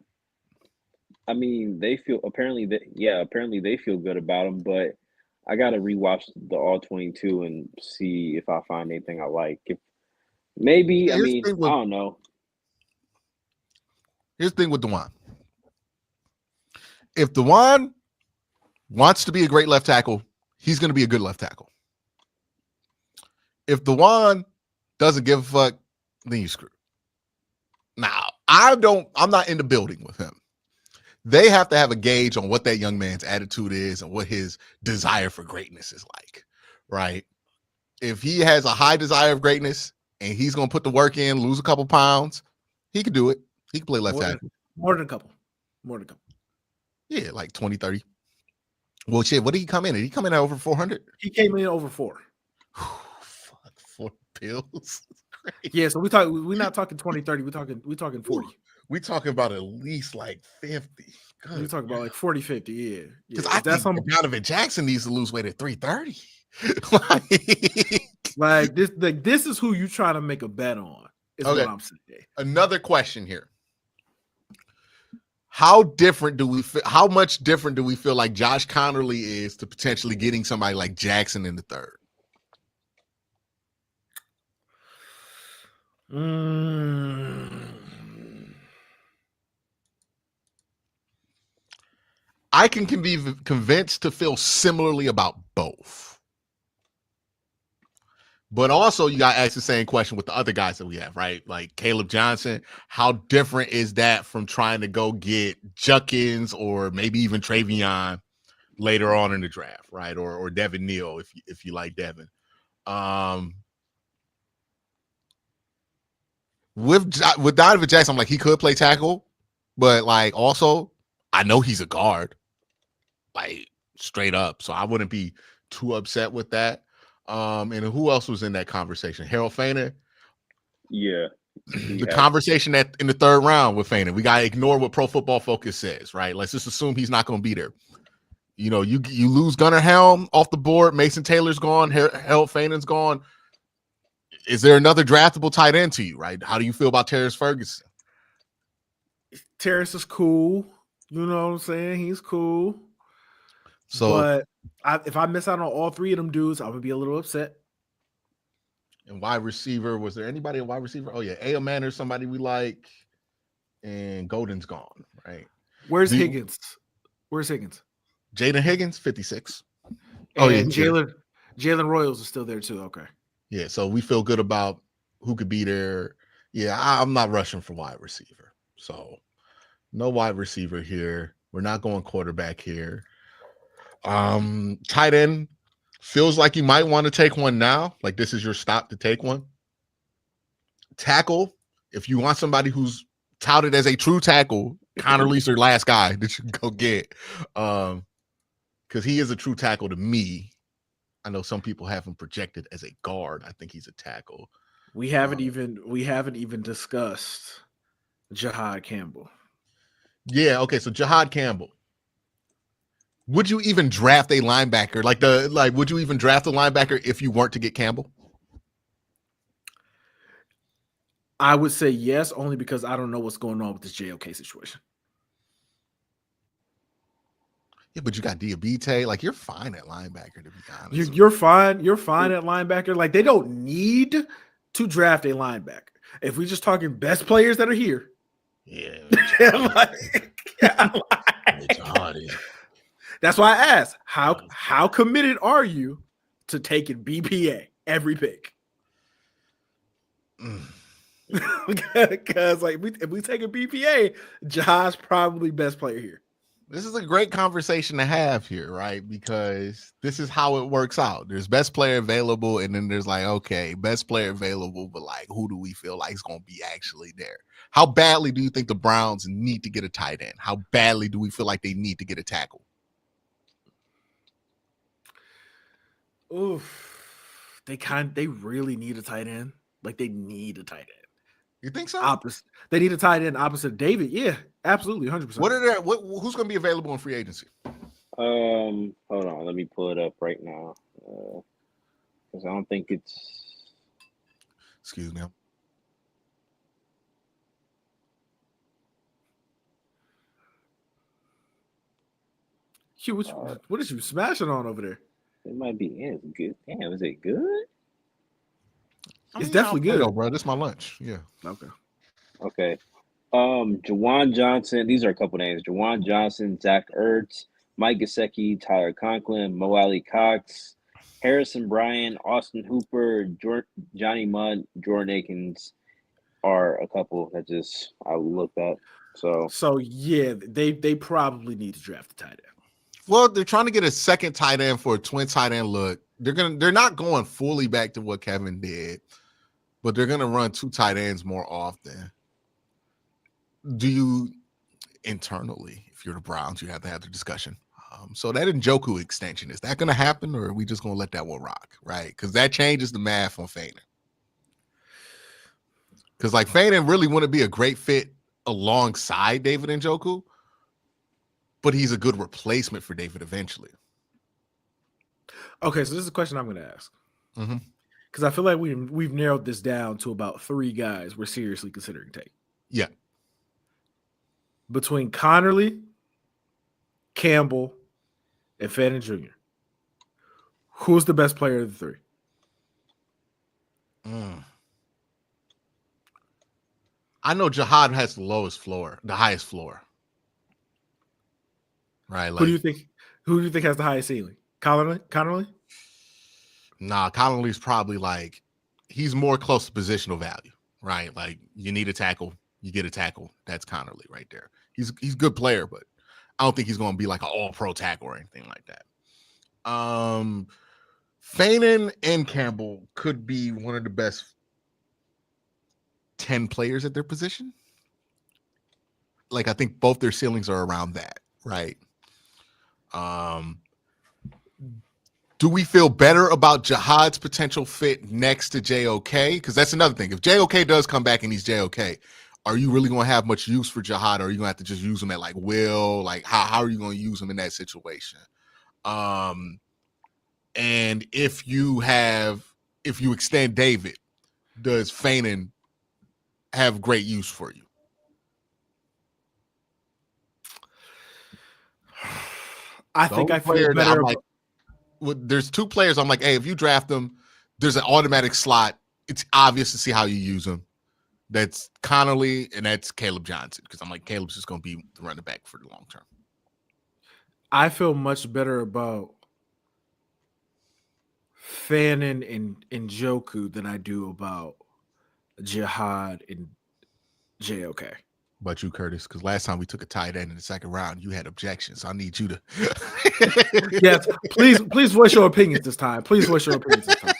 I mean, they feel apparently they feel good about him, but I gotta rewatch the All 22 and see if I find anything I like. I don't know. Here's the thing with Dewan. If Dewan wants to be a great left tackle, he's going to be a good left tackle. If Dewan doesn't give a fuck, then you screw. Now, I'm not in the building with him. They have to have a gauge on what that young man's attitude is and what his desire for greatness is like, right? If he has a high desire of greatness and he's going to put the work in, lose a couple pounds, he can do it. He can play left tackle. More than a couple. Yeah, like 20, 30. Well, shit, what did he come in at? He come in at over 400? He came in over 4. Fuck, 4 pills. Yeah, so we're not talking 20, 30. We're talking 40. We talking about at least like 50. We're talking about like 40, 50. Yeah. Because I think Donovan Jackson needs to lose weight at 330. like this is who you trying to make a bet on. Is what I'm saying. Another question here. How much different do we feel like Josh Connerly is to potentially getting somebody like Jackson in the third? I can be convinced to feel similarly about both. But also, you got to ask the same question with the other guys that we have, right? Like Caleb Johnson. How different is that from trying to go get Juckins or maybe even Travion later on in the draft, right? Or Devin Neal, if you like Devin. With Donovan Jackson, I'm like, he could play tackle, but like also, I know he's a guard, like straight up. So I wouldn't be too upset with that. And who else was in that conversation? Harold Fainer. Yeah. The conversation in the third round with Fainer. We gotta ignore what Pro Football Focus says, right? Let's just assume he's not going to be there. You know, you lose Gunnar Helm off the board. Mason Taylor's gone. Harold Fainer's gone. Is there another draftable tight end to you, right? How do you feel about Terrence Ferguson? Terrence is cool. You know what I'm saying? He's cool. So, but if I miss out on all 3 of them dudes, I would be a little upset. And wide receiver, was there anybody in wide receiver? Oh yeah, A.M. Manor, somebody we like, and Golden's gone, right? Where's Higgins? Jaden Higgins, 56. And Jalen Royals is still there too. Okay. Yeah, so we feel good about who could be there. Yeah, I'm not rushing for wide receiver. So no wide receiver here. We're not going quarterback here. Tight end feels like you might want to take one now. Like this is your stop to take one. Tackle, if you want somebody who's touted as a true tackle, Connerly's your last guy that you can go get. Because he is a true tackle to me. I know some people have him projected as a guard. I think he's a tackle. We haven't even discussed Jihad Campbell. Yeah, okay. So Jihad Campbell. Would you even draft a linebacker? Would you even draft a linebacker if you weren't to get Campbell? I would say yes, only because I don't know what's going on with this JOK situation. Yeah, but you got Diabite. Like, you're fine at linebacker, to be honest. You're fine. You're fine at linebacker. Like, they don't need to draft a linebacker. If we just talking best players that are here. Yeah. That's why I asked, how committed are you to taking BPA every pick? Because like if we take a BPA, Josh probably best player here. This is a great conversation to have here, right? Because this is how it works out. There's best player available, and then there's like, okay, best player available, but like, who do we feel like is going to be actually there? How badly do you think the Browns need to get a tight end? How badly do we feel like they need to get a tackle? Oof. They really need a tight end. Like, they need a tight end. You think so? They need a tight end opposite David. Yeah, absolutely, 100%. Who's going to be available in free agency? Hold on, let me pull it up right now. Because I don't think it's. Excuse me. Hugh, what is you smashing on over there? It might be. Yeah, it's good. Damn, is it good? It's definitely good, bro. This is my lunch. Yeah. Okay. Jawan Johnson. These are a couple names: Jawan Johnson, Zach Ertz, Mike Gesicki, Tyler Conklin, Mo Ali Cox, Harrison Bryant, Austin Hooper, Johnny Mudd, Jordan Akins are a couple that just I looked at. So yeah, they probably need to draft a tight end. Well, they're trying to get a second tight end for a twin tight end look. They're not going fully back to what Kevin did, but they're gonna run two tight ends more often. Do you internally, if you're the Browns, you have to have the discussion. So that Njoku extension, is that going to happen, or are we just going to let that one rock, right? Because that changes the math on Faden. Because like Faden really wouldn't be a great fit alongside David Njoku, but he's a good replacement for David eventually. Okay, so this is a question I'm going to ask. Because I feel like we've narrowed this down to about 3 guys we're seriously considering taking. Yeah. Between Connerly, Campbell, and Fannin Jr., who's the best player of the 3? I know Jihad has the highest floor. Right. Like, who do you think has the highest ceiling? Connerly? Nah, Connerly's probably like, he's more close to positional value, right? Like, you need a tackle, you get a tackle. That's Connerly right there. He's a good player, but I don't think he's going to be like an all-pro tackle or anything like that. Fanon and Campbell could be one of the best 10 players at their position. Like, I think both their ceilings are around that, right? Do we feel better about Jihad's potential fit next to JOK? Because that's another thing. If JOK does come back and he's JOK, are you really going to have much use for Jihad, or are you going to have to just use him at like will? Like, how are you going to use him in that situation? And if you extend David, does Fanon have great use for you? I think I feel better. There's 2 players. I'm like, hey, if you draft them, there's an automatic slot. It's obvious to see how you use them. That's Connerly and that's Caleb Johnson, because I'm like, Caleb's just going to be the running back for the long term. I feel much better about Fanon and Njoku than I do about Jihad and JOK. But you, Curtis, because last time we took a tight end in the second round, you had objections. I need you to. Yes, please voice your opinions this time. Please voice your opinions this time.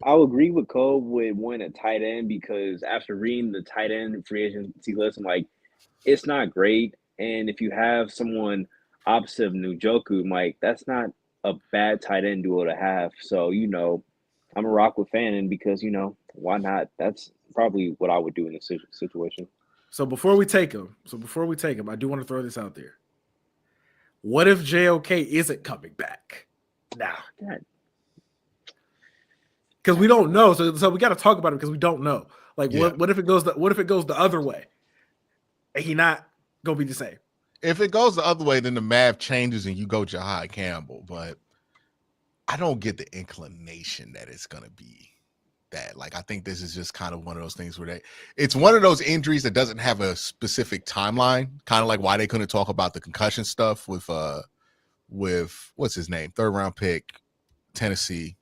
I'll agree with Cole with wanting a tight end, because after reading the tight end free agency list, I'm like, it's not great. And if you have someone opposite of Njoku, I'm like, that's not a bad tight end duo to have. So, I'm a rock with Fanon because, why not? That's probably what I would do in this situation. So before we take him, I do want to throw this out there. What if JOK isn't coming back now? Because we don't know. So we got to talk about it because we don't know. Like, what if it goes the other way? And he not gonna be the same. If it goes the other way, then the math changes and you go Jahad Campbell. But I don't get the inclination that it's going to be that. Like, I think this is just kind of one of those things where it's one of those injuries that doesn't have a specific timeline, kind of like why they couldn't talk about the concussion stuff with what's his name, 3rd round pick, Tennessee.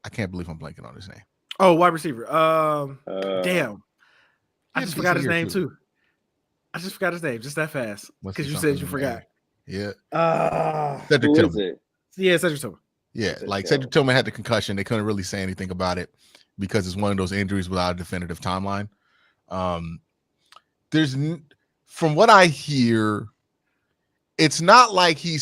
I can't believe I'm blanking on his name. Oh, wide receiver. Damn. I just forgot his name too. I just forgot his name just that fast because you said you forgot. Yeah. Cedric Tillman. Yeah, Cedric Tillman. Yeah, like Cedric Tillman had the concussion. They couldn't really say anything about it because it's one of those injuries without a definitive timeline. From what I hear, it's not like he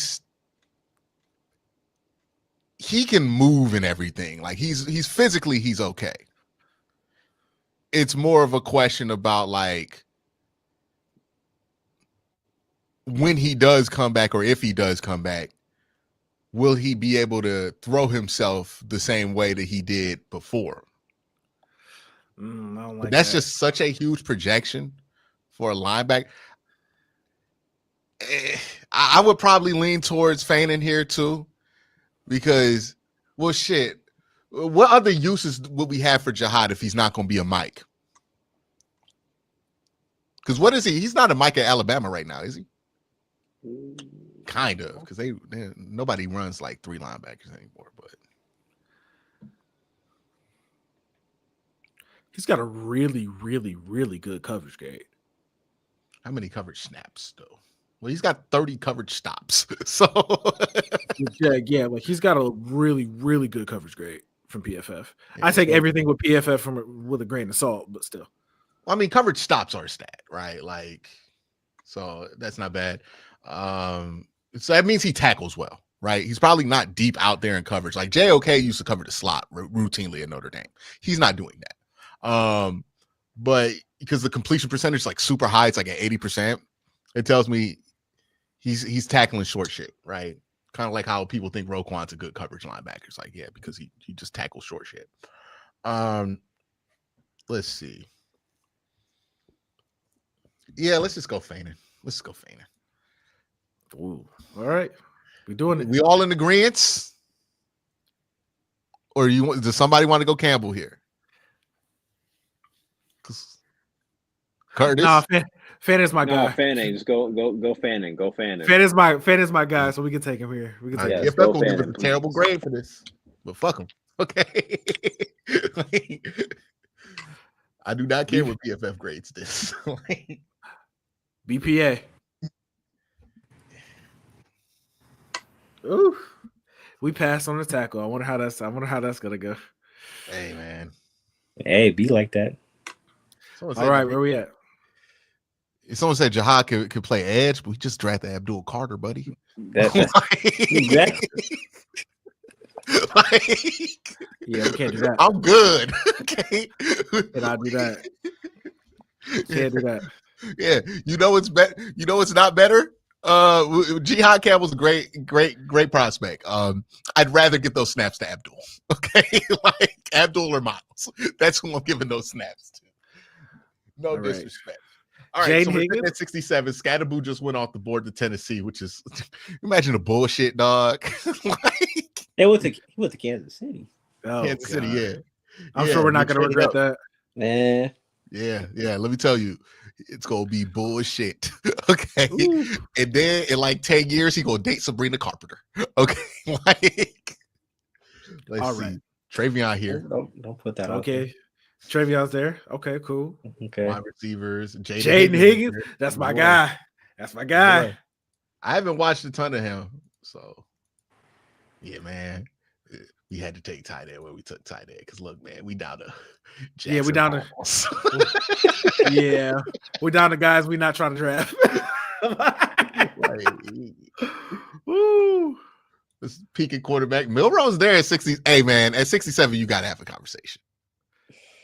can move and everything. Like he's physically he's okay. It's more of a question about like when he does come back or if he does come back, will he be able to throw himself the same way that he did before? I don't like that's just such a huge projection for a linebacker. I would probably lean towards feigning here too, because, well, shit. What other uses would we have for Jahad if he's not going to be a Mike? Because what is he? He's not a Mike at Alabama right now, is he? Kind of, because nobody runs like 3 linebackers anymore. But he's got a really, really, really good coverage grade. How many coverage snaps though? Well, he's got 30 coverage stops. So yeah, like he's got a really, really good coverage grade from PFF. I take everything with PFF with a grain of salt, but still. I mean, coverage stops are a stat, right? Like, so that's not bad. So that means he tackles well, right? He's probably not deep out there in coverage. Like JOK used to cover the slot routinely at Notre Dame. He's not doing that. But because the completion percentage is like super high, it's like at 80%. It tells me he's tackling short shit, right? Kind of like how people think Roquan's a good coverage linebacker. It's like, yeah, because he just tackles short shit. Let's see. Yeah, let's just go feigning. Ooh, all right. We're doing it. We all in agreement? Or does somebody want to go Campbell here? Curtis? Nah, Fan is my guy. No, Fanning. Just go Fanning. Go Fanning. Fan is my guy, so we can take him here. We can take him. If they'll give it a terrible grade for this. But fuck him. Okay. I do not care what PFF grades this. BPA. Ooh, we passed on the tackle. I wonder how that's gonna go. Hey man. Hey, be like that. All right, where we at? Someone said Jahad could play edge, but we just drafted Abdul Carter, buddy. Exactly. Yeah, we can't do that. I'm good. Okay. Cannot do that. Can't do that. Yeah, you know it's better. You know it's not better. Jahad Campbell's a great prospect. I'd rather get those snaps to Abdul. Okay, like Abdul or Miles. That's who I'm giving those snaps to. No All right. disrespect. All right, Jane so Higgins? we're at 67. Scatterboo just went off the board to Tennessee, which is imagine the bullshit, dog. Like, He went to Kansas City. Oh, Kansas City, yeah. I'm sure we're not going to regret that. Man. Yeah. Let me tell you, it's gonna be bullshit. Okay. Ooh. And then in like 10 years, he gonna date Sabrina Carpenter. Okay. Like, let's All see. right. Travion here. Don't put that Okay. Travion's there. Okay, cool. Okay. Wide receivers. Jaden Higgins. That's my guy. That's my guy. Yeah. I haven't watched a ton of him. So yeah, man. We had to take tight end where we took tight end. Because look, man, we down to Yeah, we down to yeah. We're down to guys we not trying to draft. Woo. This peaking quarterback. Milrose's there at 60. Hey, man, at 67, you got to have a conversation.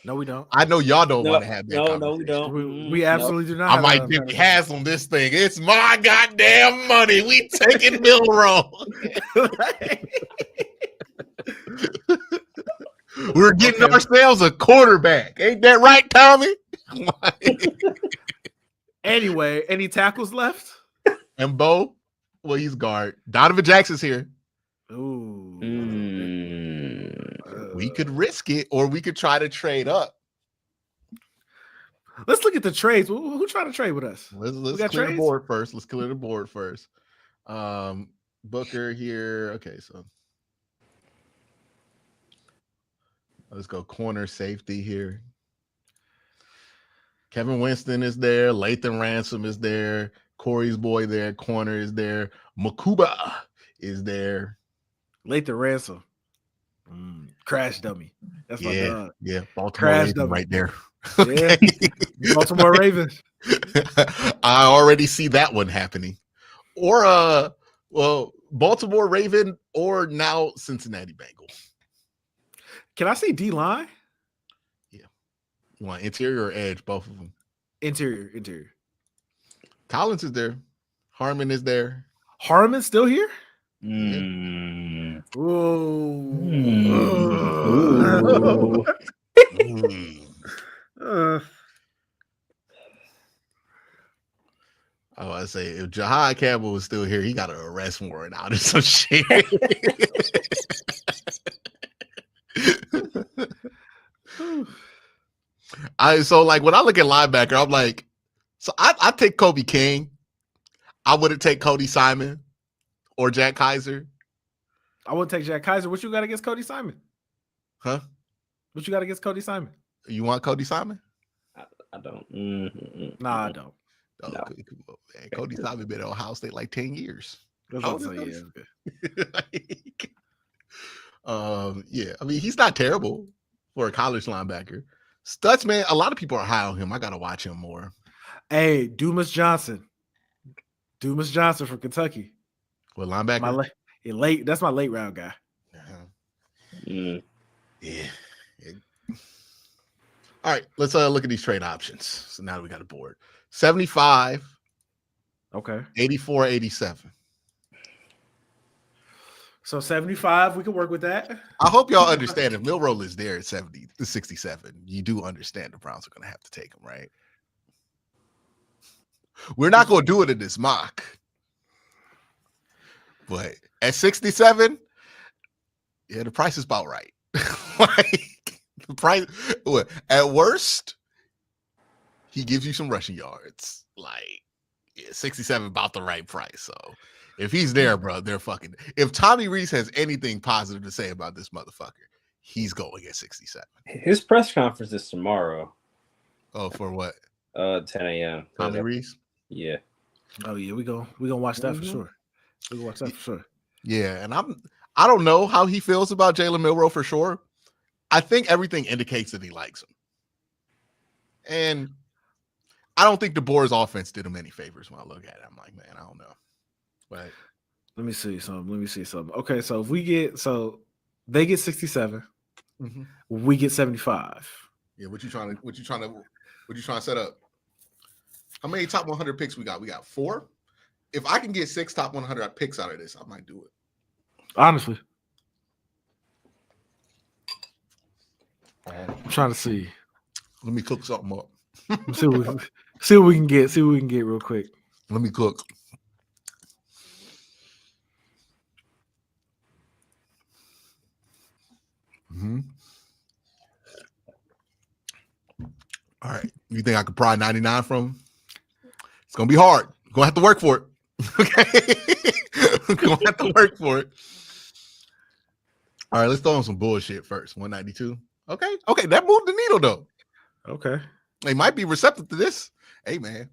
No, we don't. I know y'all don't want to have that conversation. No, we don't. We absolutely do not. I might Jimmy Haslam this thing. It's my goddamn money. We taking Milrose. We're getting ourselves a quarterback. Ain't that right, Tommy? Anyway, any tackles left? And Bo, well, he's guard. Donovan Jackson's here. Ooh. We could risk it, or we could try to trade up. Let's look at the trades. Who trying to trade with us? Let's clear the board first. Let's clear the board first. Booker here. Okay, so let's go corner safety here. Kevin Winston is there. Lathan Ransom is there. Corey's boy there. Corner is there. Makuba is there. Lathan Ransom. Crash dummy. That's my dog. Yeah, Baltimore Crash Ravens dummy right there. Yeah, Baltimore Ravens. I already see that one happening. Or well, Baltimore Raven or now Cincinnati Bengal. Can I say D line? Yeah. You want interior or edge? Both of them. Interior. Collins is there. Harmon is there. Harmon's still here? Yeah. Ooh. I say if Jahad Campbell was still here, he got an arrest warrant out or some shit. So like when I look at linebacker, I'm like, so I take Kobe King. I wouldn't take Cody Simon or Jack Kaiser. I wouldn't take Jack Kaiser. What you got against Cody Simon? Huh? What you got against Cody Simon? You want Cody Simon? I don't. Nah, I don't. Oh, no. Man, Cody Simon been at Ohio State like 10 years. That's what I'm saying. Yeah. I mean, he's not terrible for a college linebacker. Stutzman, a lot of people are high on him. I gotta watch him more. Hey, Dumas Johnson from Kentucky. What linebacker? Late. That's my late round guy. Yeah. All right, let's look at these trade options. So now that we got a board. 75. Okay. 84, 87. So 75, we can work with that. I hope y'all understand if Milroe is there at 67, you do understand the Browns are going to have to take him, right? We're not going to do it in this mock. But at 67, yeah, the price is about right. Like the price, at worst, he gives you some rushing yards. Like, yeah, 67 about the right price. So if he's there, bro, they're fucking. If Tommy Reese has anything positive to say about this motherfucker, he's going at 67. His press conference is tomorrow. Oh, for what? 10 a.m. Tommy Reese? Yeah. Oh yeah, we gonna watch that for sure. We gonna watch that for sure. Yeah, and I don't know how he feels about Jalen Milroe for sure. I think everything indicates that he likes him. And I don't think DeBoer's offense did him any favors when I look at it. I'm like, man, I don't know. But let me see something. Okay, so if we get they get 67, we get 75. Yeah, what you trying to set up? How many top 100 picks we got? We got 4. If I can get 6 top 100 picks out of this, I might do it. Honestly, I'm trying to see. Let me cook something up. see what we can get. See what we can get real quick. Let me cook. All right. You think I could pry 99 from him? It's gonna be hard. I'm gonna have to work for it. Okay. I'm gonna have to work for it. All right, let's throw on some bullshit first. 192. Okay. That moved the needle though. Okay. They might be receptive to this. Hey man,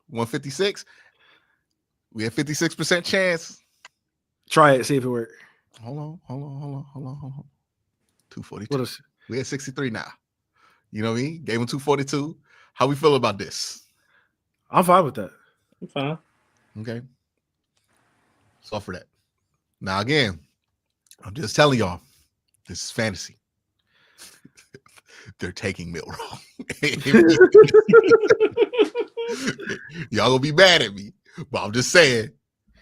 156. We have 56% chance. Try it, see if it works. Hold on. 242. What is? We at 63 now. You know what I mean? Gave him 242. How we feel about this? I'm fine with that. I'm fine. Okay. So for that. Now again, I'm just telling y'all, this is fantasy. They're taking Milroe. Y'all gonna be mad at me, but I'm just saying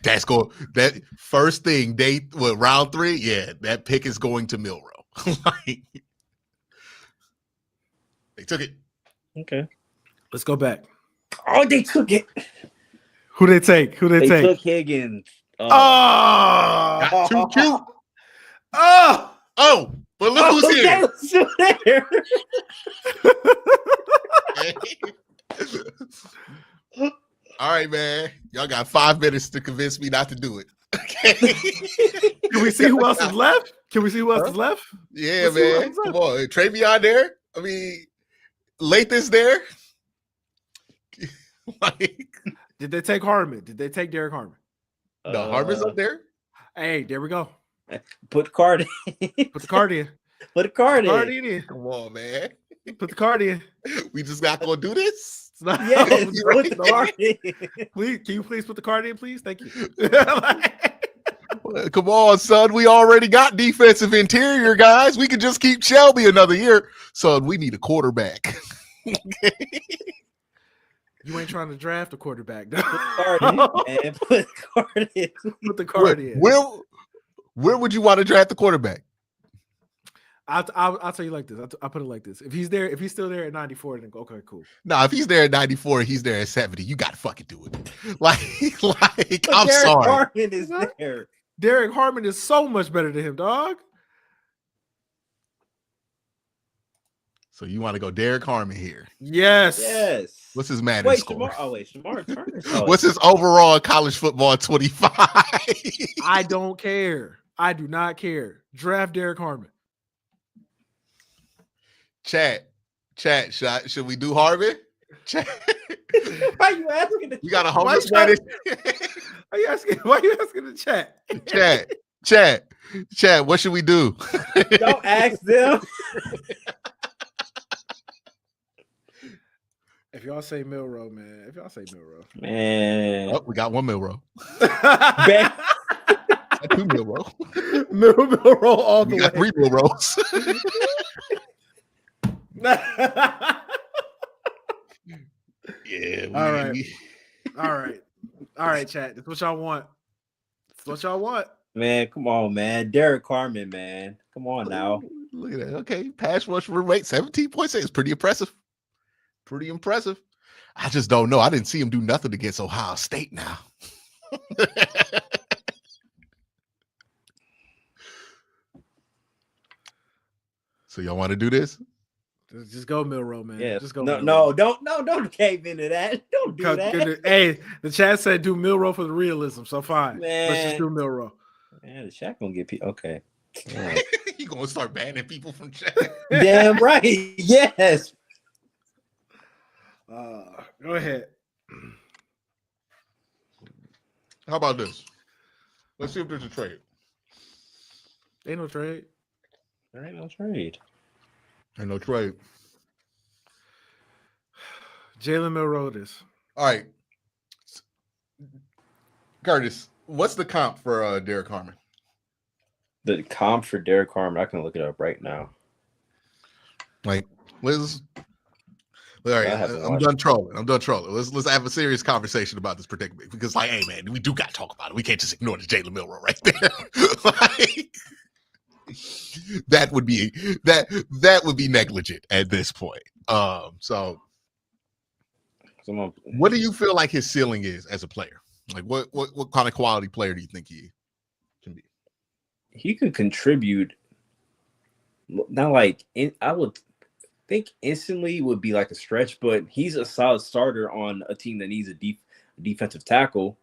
that first thing round 3, yeah, that pick is going to Milroe. Like, they took it. Okay. Let's go back. Oh, they took it. Who they take? Who they take? Took Higgins. Oh, Got too cute. Oh, but look who's here. Still there. All right, man. Y'all got 5 minutes to convince me not to do it. Okay. Can we see who else is left? Can we see who else is left? Yeah, man. Come on. Travion there. I mean, Lathan's there. Like, did they take Harmon? Did they take Derek Harmon? No, Harmon's up there. Hey, there we go. Put the card in. Put the card in. Put the card in. Come on, man. Put the card in. We just not gonna do this. Yes, put the card in. Please, can you please put the card in, please? Thank you. Come on, son. We already got defensive interior guys. We can just keep Shelby another year. Son, we need a quarterback. You ain't trying to draft a quarterback. No. Put the card in, man. Put the card in. Put the card in. Where would you want to draft the quarterback? I'll tell you like this. I'll put it like this. If he's still there at 94, then okay, cool. No, if he's there at 94, he's there at 70. You got to fucking do it. Like I'm Derek sorry. Harmon is there. Derek Harmon is so much better than him, dog. So you want to go Derek Harmon here? Yes. Yes. What's his Madden score? Shamar Turner. What's his overall college football 25? I don't care. I do not care. Draft Derek Harmon. Chat, should we do Harmon? Chat. Why are you asking? We got a homeless man. Why you asking the chat? Chat. What should we do? Don't ask them. If y'all say Milrow, man. Man. Oh, we got 1 Milrow. 2 Milrow. Milrow all the we way. got 3 Milrows. Yeah. All right, chat. That's what y'all want. Man, come on, man. Derek Harmon, man. Come on now. Look at that. Okay. Pass rush rate 17.6 is pretty impressive. I just don't know. I didn't see him do nothing against Ohio State now. So y'all want to do this? Just go Milrow, man. Yeah. Just go. No, don't cave into that. Don't do that. Hey, the chat said do Milrow for the realism, so fine. Man. Let's just do Milrow. Man, the chat gonna get people. Okay. He gonna start banning people from chat. Damn right. Yes. Go ahead. How about this? Let's see if there's a trade. Ain't no trade. There ain't no trade. Ain't no trade. Jalen Milrow it is. All right. Curtis, what's the comp for Derek Harmon? The comp for Derek Harmon, I can look it up right now. Like, Liz. All right, I'm done trolling. Let's have a serious conversation about this predicament because, like, hey, man, we do got to talk about it. We can't just ignore the Jalen Milrow right there. Like, that would be negligent at this point. So, what do you feel like his ceiling is as a player? Like, what kind of quality player do you think he can be? He could contribute. Not like I would think instantly would be like a stretch, but he's a solid starter on a team that needs a defensive tackle.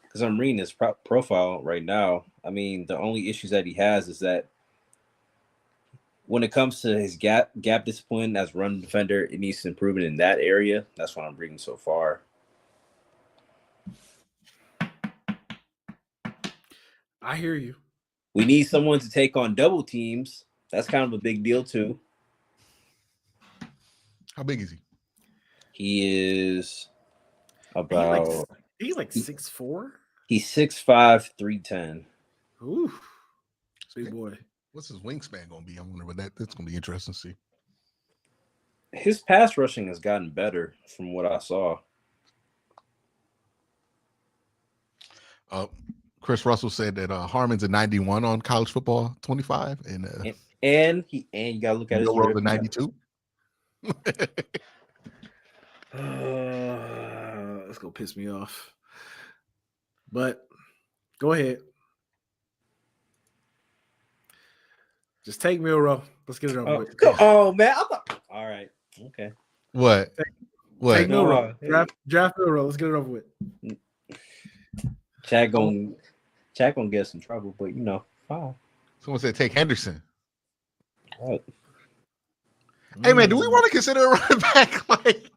Because I'm reading his profile right now. I mean, the only issues that he has is that when it comes to his gap discipline as run defender, it needs to improve in that area. That's what I'm reading so far. I hear you. We need someone to take on double teams. That's kind of a big deal too. How big is he? He is about he's like 6'4". He's 6'5", 310. Ooh, big boy. What's his wingspan gonna be? I wonder what that's gonna be interesting to see. His pass rushing has gotten better from what I saw. Chris Russell said that Harmon's a 91 on college football 25, and you gotta look at his the 92. That's gonna piss me off. But go ahead. Just take Milrow. Let's get it over with. Oh man. All right. Okay. What? Take Milrow. Draft Milrow. Let's get it over with. Chad gonna get some trouble, but fine. Someone said take Henderson. Right. Hey man, do we want to consider a running back? Like,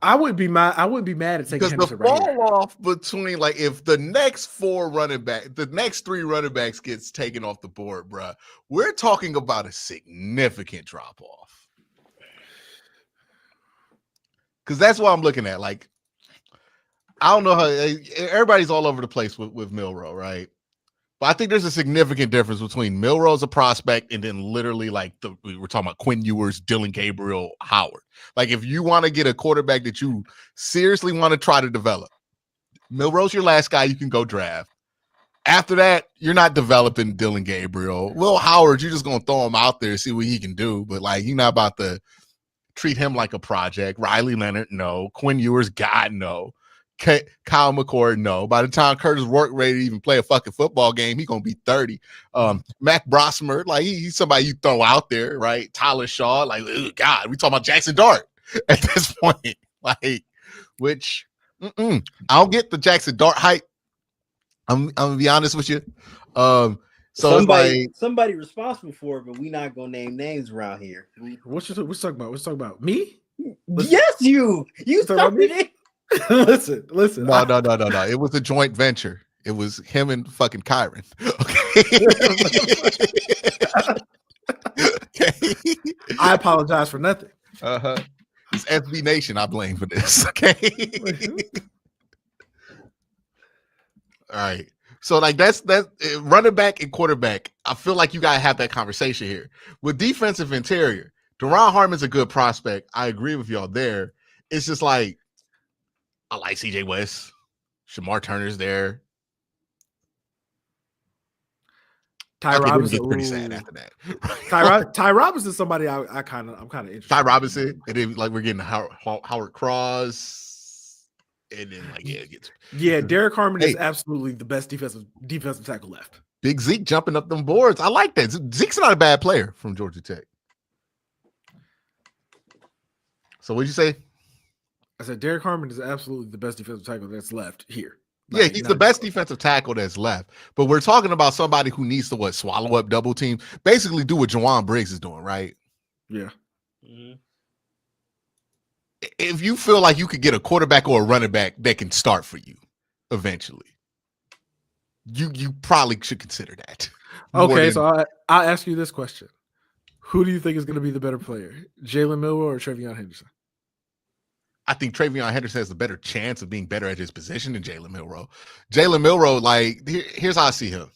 I would be mad at taking because Henderson the right fall here. off between, like, if the next three running backs gets taken off the board, bruh, we're talking about a significant drop off. Because that's what I'm looking at. Like, I don't know how everybody's all over the place with Milrow, right? But I think there's a significant difference between Milrow as a prospect and then literally like we're talking about Quinn Ewers, Dylan Gabriel, Howard. Like, if you want to get a quarterback that you seriously want to try to develop, Milrow's your last guy you can go draft. After that, you're not developing Dylan Gabriel. Will Howard, you're just going to throw him out there and see what he can do. But, like, you're not about to treat him like a project. Riley Leonard, no. Quinn Ewers, God, no. Kyle McCord, no. By the time Curtis Rourke ready to even play a fucking football game, he's gonna be 30. Mac Brosmer, like he's somebody you throw out there, right? Tyler Shaw, like, God, we talking about Jackson Dart at this point, like, which I don't get the Jackson Dart hype. I'm gonna be honest with you. So somebody responsible for it, but we not gonna name names around here. What you talking about? What you talking about? Me? Yes, you started it. listen. No. It was a joint venture. It was him and fucking Kyron. Okay. I apologize for nothing. It's SB Nation I blame for this. Okay. All right. So, like, that's running back and quarterback. I feel like you gotta have that conversation here. With defensive interior, Deron Harmon's a good prospect. I agree with y'all there. It's just like, I like CJ West. Shamar Turner's there. Ty Robinson. Get pretty sad after that. Ty Robinson is somebody I'm kind of interested. Ty Robinson, and then like we're getting Howard Cross, and then like Derek Harmon is absolutely the best defensive tackle left. Big Zeke jumping up them boards. I like that. Zeke's not a bad player from Georgia Tech. So what'd you say? I said Derek Harmon is absolutely the best defensive tackle that's left here. Yeah, he's the best defensive tackle that's left. But we're talking about somebody who needs to swallow up double team, basically do what Jawan Briggs is doing, right? Yeah. Mm-hmm. If you feel like you could get a quarterback or a running back that can start for you eventually, you probably should consider that. Okay, so I'll ask you this question. Who do you think is going to be the better player, Jalen Milrow or Trevion Henderson? I think Trevion Henderson has a better chance of being better at his position than Jalen Milrow. Jalen Milrow, like, here's how I see him.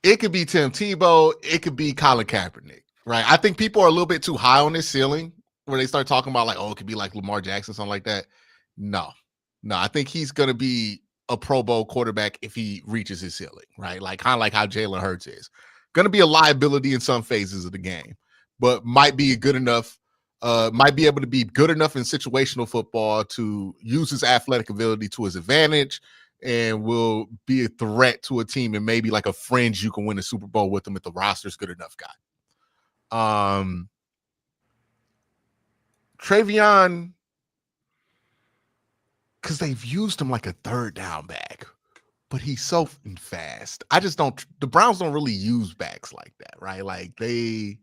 It could be Tim Tebow. It could be Colin Kaepernick, right? I think people are a little bit too high on this ceiling where they start talking about, like, oh, it could be like Lamar Jackson, something like that. No, I think he's going to be a Pro Bowl quarterback if he reaches his ceiling, right? Like, kind of like how Jalen Hurts is. Going to be a liability in some phases of the game, but might be good enough. Might be able to be good enough in situational football to use his athletic ability to his advantage, and will be a threat to a team and maybe like a fringe you can win a Super Bowl with him if the roster's good enough guy. Trevion, because they've used him like a third down back, but he's so fast. The Browns don't really use backs like that, right? Like they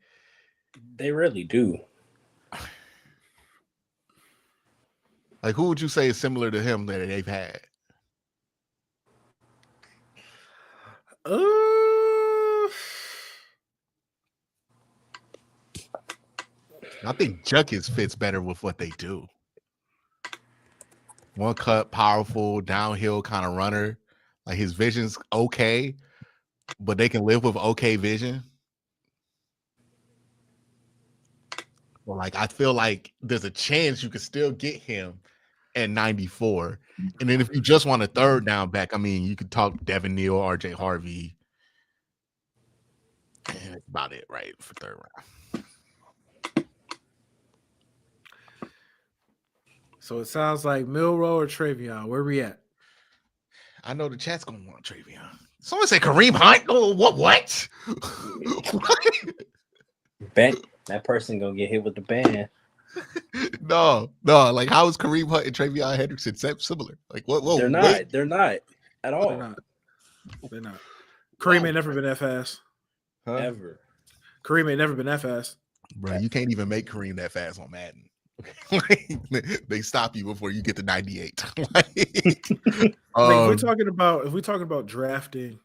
really do. Like, who would you say is similar to him that they've had? I think Junkins fits better with what they do. One cut, powerful, downhill kind of runner. Like, his vision's okay, but they can live with okay vision. Well, like, I feel like there's a chance you could still get him at 94. And then if you just want a third down back, I mean, you could talk Devin Neal, RJ Harvey. And that's about it, right, for third round. So it sounds like Milroe or Travion. Where we at? I know the chat's gonna want Travion. Someone say Kareem Hunt. Oh, what? Bet that person gonna get hit with the ban. No. Like, how is Kareem Hunt and Travion Hendrickson similar? Like, what? Whoa, They're not. They're not at all. They're not. Kareem ain't never been that fast. Ever. Kareem ain't never been that fast. Bro, you can't even make Kareem that fast on Madden. They stop you before you get to 98. If we're talking about drafting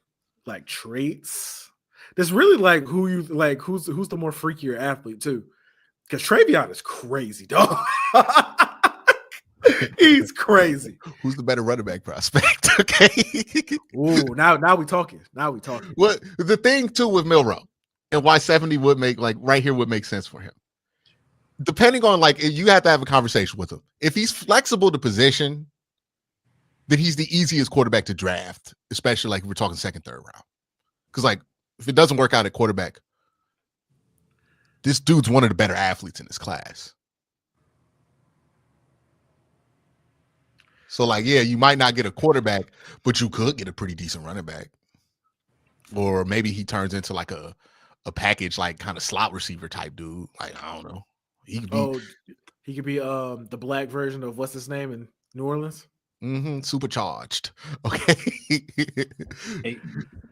like traits, there's really like who's the more freakier athlete too. Because Travion is crazy, dog. He's crazy. Who's the better running back prospect? Okay. Ooh, now we talking. What the thing too with Milroe and why 70 would make right here would make sense for him. Depending on you have to have a conversation with him. If he's flexible to position, then he's the easiest quarterback to draft, especially if we're talking second, third round. Because if it doesn't work out at quarterback, this dude's one of the better athletes in this class. So you might not get a quarterback, but you could get a pretty decent running back. Or maybe he turns into a package, kind of slot receiver type dude. I don't know. He could be the black version of what's his name in New Orleans. Supercharged. Okay.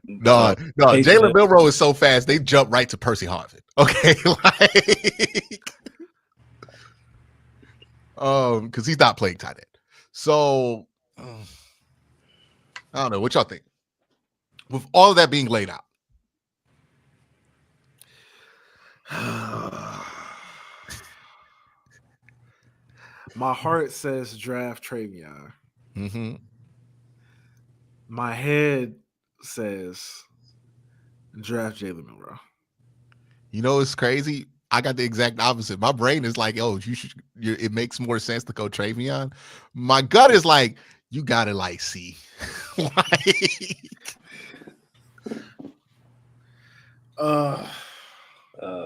No. Jalen Milroe is so fast they jump right to Percy Harvin. Okay, because he's not playing tight end. So I don't know what y'all think. With all of that being laid out. My heart says draft Travion. Mm-hmm. My head says draft Jalen Milroe. You know, it's crazy. I got the exact opposite. My brain is like, oh, it makes more sense to go Travion. My gut is like, you gotta see.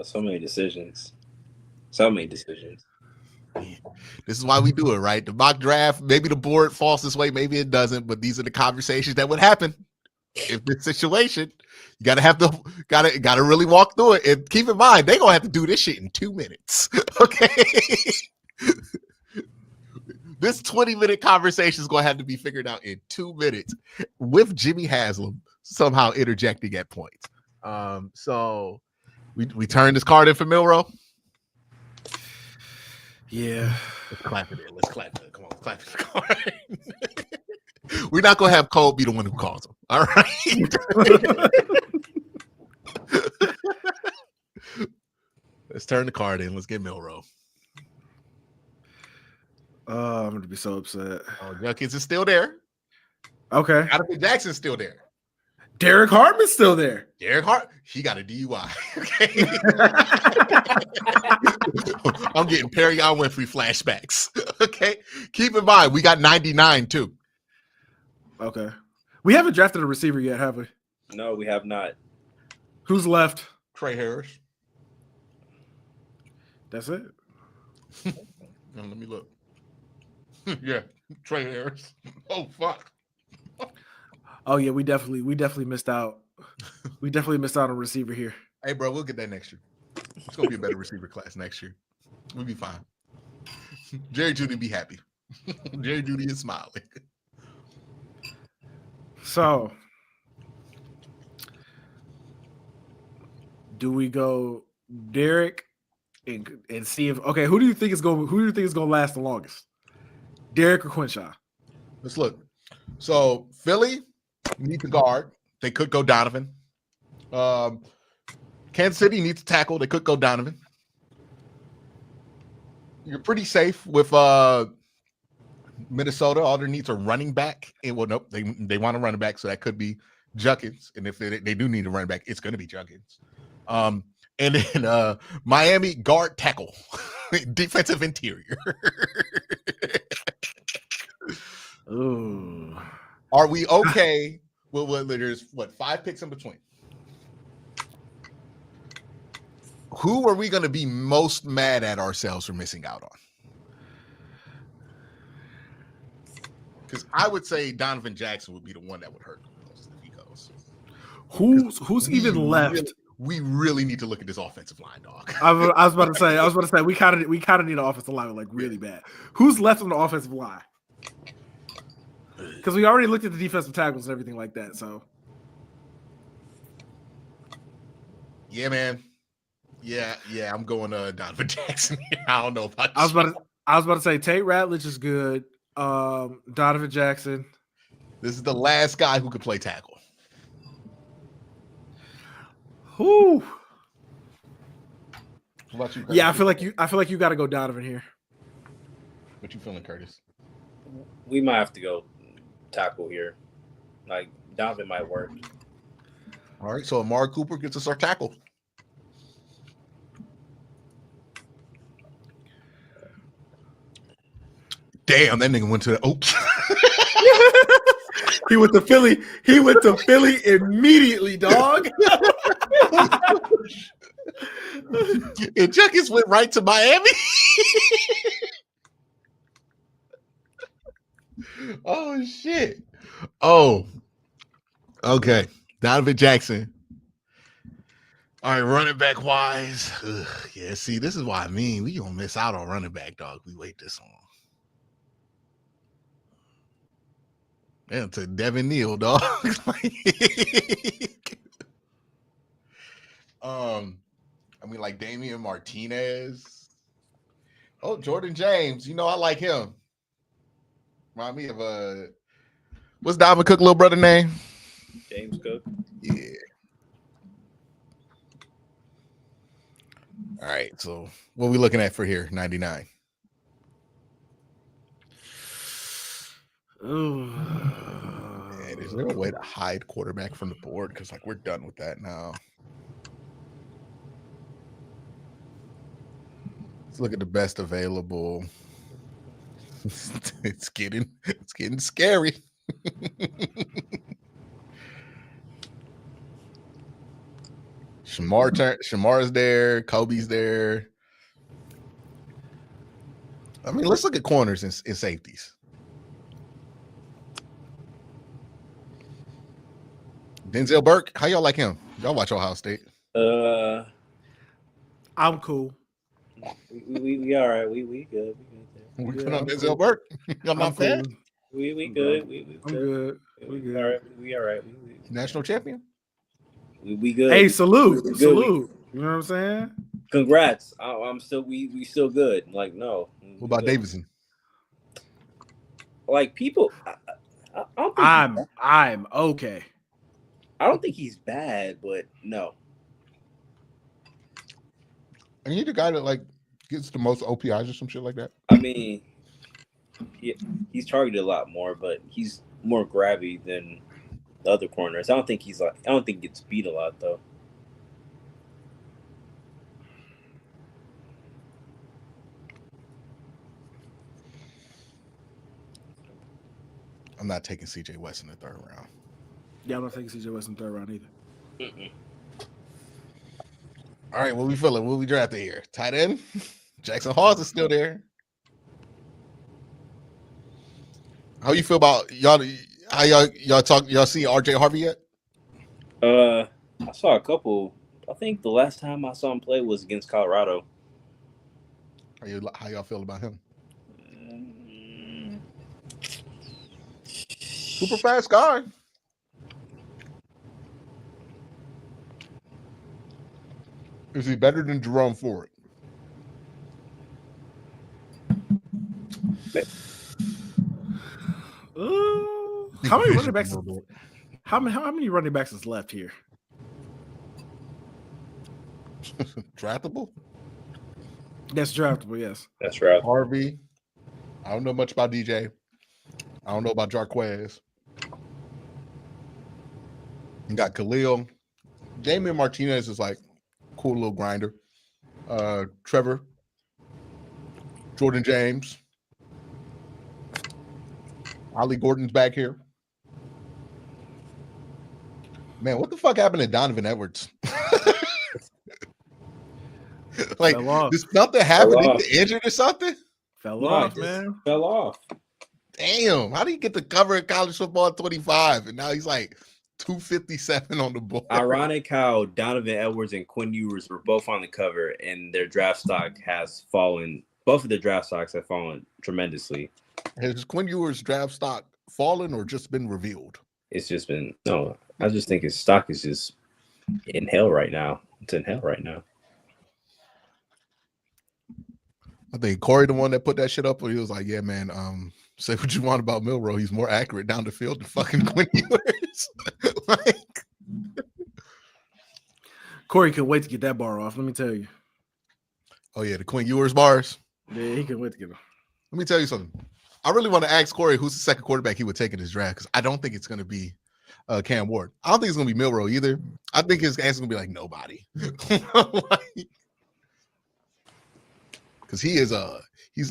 So many decisions. This is why we do it, right? The mock draft, maybe the board falls this way, maybe it doesn't, but these are the conversations that would happen if this situation. You gotta really walk through it. And keep in mind, they're gonna have to do this shit in 2 minutes. Okay. This 20-minute conversation is gonna have to be figured out in 2 minutes with Jimmy Haslam somehow interjecting at points. So we turn this card in for Milroe. Yeah. Let's clap it in. Come on, clap the card. We're not gonna have Cole be the one who calls him. All right. Let's turn the card in. Let's get Milroe. I'm gonna be so upset. Oh, Junkins is still there. Okay. Jonathan Jackson's still there. Derek Hartman's still there. He got a DUI. Okay. I'm getting Perry Winfrey flashbacks. Okay. Keep in mind, we got 99 too. Okay. We haven't drafted a receiver yet, have we? No, we have not. Who's left? Trey Harris. That's it. Let me look. Yeah, Trey Harris. Oh fuck. Oh yeah, we definitely missed out. We definitely missed out on a receiver here. Hey bro, we'll get that next year. It's gonna be a better receiver class next year. We'll be fine. Jerry Jeudy be happy. Jerry Jeudy is smiling. So, do we go Derek and see if who do you think is going to last the longest? Derek or Quinshaw? Let's look. So Philly needs a guard. They could go Donovan. Kansas City needs a tackle. They could go Donovan. You're pretty safe with Minnesota. All their needs are running back. And nope, they want a running back, so that could be Junkins. And if they do need a running back, it's going to be Junkins. And then Miami guard tackle, defensive interior. Ooh. Are we okay? Well, there's 5 picks in between. Who are we going to be most mad at ourselves for missing out Because I would say Donovan Jackson would be the one that would hurt the most if he goes. Who's even left? We really need to look at this offensive line, dog. I was about to say we kind of need an offensive line like really bad. Who's left on the offensive line? Because we already looked at the defensive tackles and everything like that. So yeah, man. Yeah, I'm going to Donovan Jackson here. I don't know about I was about to say Tate Ratledge is good. Donovan Jackson. This is the last guy who could play tackle. Whoo. What about you, Curtis? Yeah, I feel like you got to go Donovan here. What you feeling, Curtis? We might have to go tackle here. Like Donovan might work. All right, so Amari Cooper gets us our tackle. Damn, that nigga went to the Oaks. He went to Philly. He went to Philly immediately, dog. And Junkins went right to Miami. Oh shit. Oh. Okay. Donovan Jackson. All right, running back wise. Ugh, yeah, see, this is why I mean we gonna miss out on running back, dog. We wait this long. Yeah, to Devin Neal, dog. I mean, like Damian Martinez. Oh, Jordan James. You know, I like him. Remind me of what's Dalvin Cook little brother name? James Cook. Yeah. All right. So what are we looking at for here? 99. Man, is there a way to hide quarterback from the board? Because like we're done with that now. Let's look at the best available. It's getting scary. Shamar's there, Kobe's there. I mean, let's look at corners and safeties. Denzel Burke, how y'all like him? Y'all watch Ohio State? I'm cool. We all right. We good. We put on Denzel Burke. Y'all not fan? We good. I'm good. We good. All right. We all right. National champion. We good. Hey, salute. Good. You know what I'm saying? Congrats. I'm still we still good. Like no. What about Davidson? Like people, I don't think I'm okay. I don't think he's bad, but no. Are you the guy that like gets the most OPIs or some shit like that? I mean, he's targeted a lot more, but he's more grabby than the other corners. I don't think he gets beat a lot though. I'm not taking CJ West in the third round. Yeah, I'm not taking CJ West in the third round either. Mm-mm. All right, what we feeling? What we drafted here? Tight end? Jackson Hawes is still there. How you feel about y'all? How y'all talk? Y'all see RJ Harvey yet? I saw a couple. I think the last time I saw him play was against Colorado. How y'all feel about him? Super fast guy. Is he better than Jerome Ford? How many running backs? How many running backs is left here? Draftable? That's draftable, yes. That's right. Harvey. I don't know much about DJ. I don't know about Jarquez. You got Khalil. Damian Martinez is like cool little grinder. Trevor. Jordan James. Ollie Gordon's back here. Man, what the fuck happened to Donovan Edwards? Like, did something happen? Did he get injured or something? Fell off, man. Fell off. Damn, how do you get the cover in college football at 25? And now he's like 257 on the board. Ironic how Donovan Edwards and Quinn Ewers were both on the cover, and their draft stock has fallen. Both of the draft stocks have fallen tremendously. Has Quinn Ewers' draft stock fallen or just been revealed? It's just been no. I just think his stock is just in hell right now. It's in hell right now. I think Corey, the one that put that shit up, where he was like, "Yeah, man, say what you want about Milroe. He's more accurate down the field than fucking Quinn Ewers." Like, Corey can wait to get that bar off. Let me tell you. oh yeah, the Quinn Ewers bars. Yeah, he can wait to get them. Let me tell you something. I really want to ask Corey who's the second quarterback he would take in his draft, because I don't think it's going to be Cam Ward. I don't think it's going to be Milroe either. I think his answer's going to be like nobody. Because he's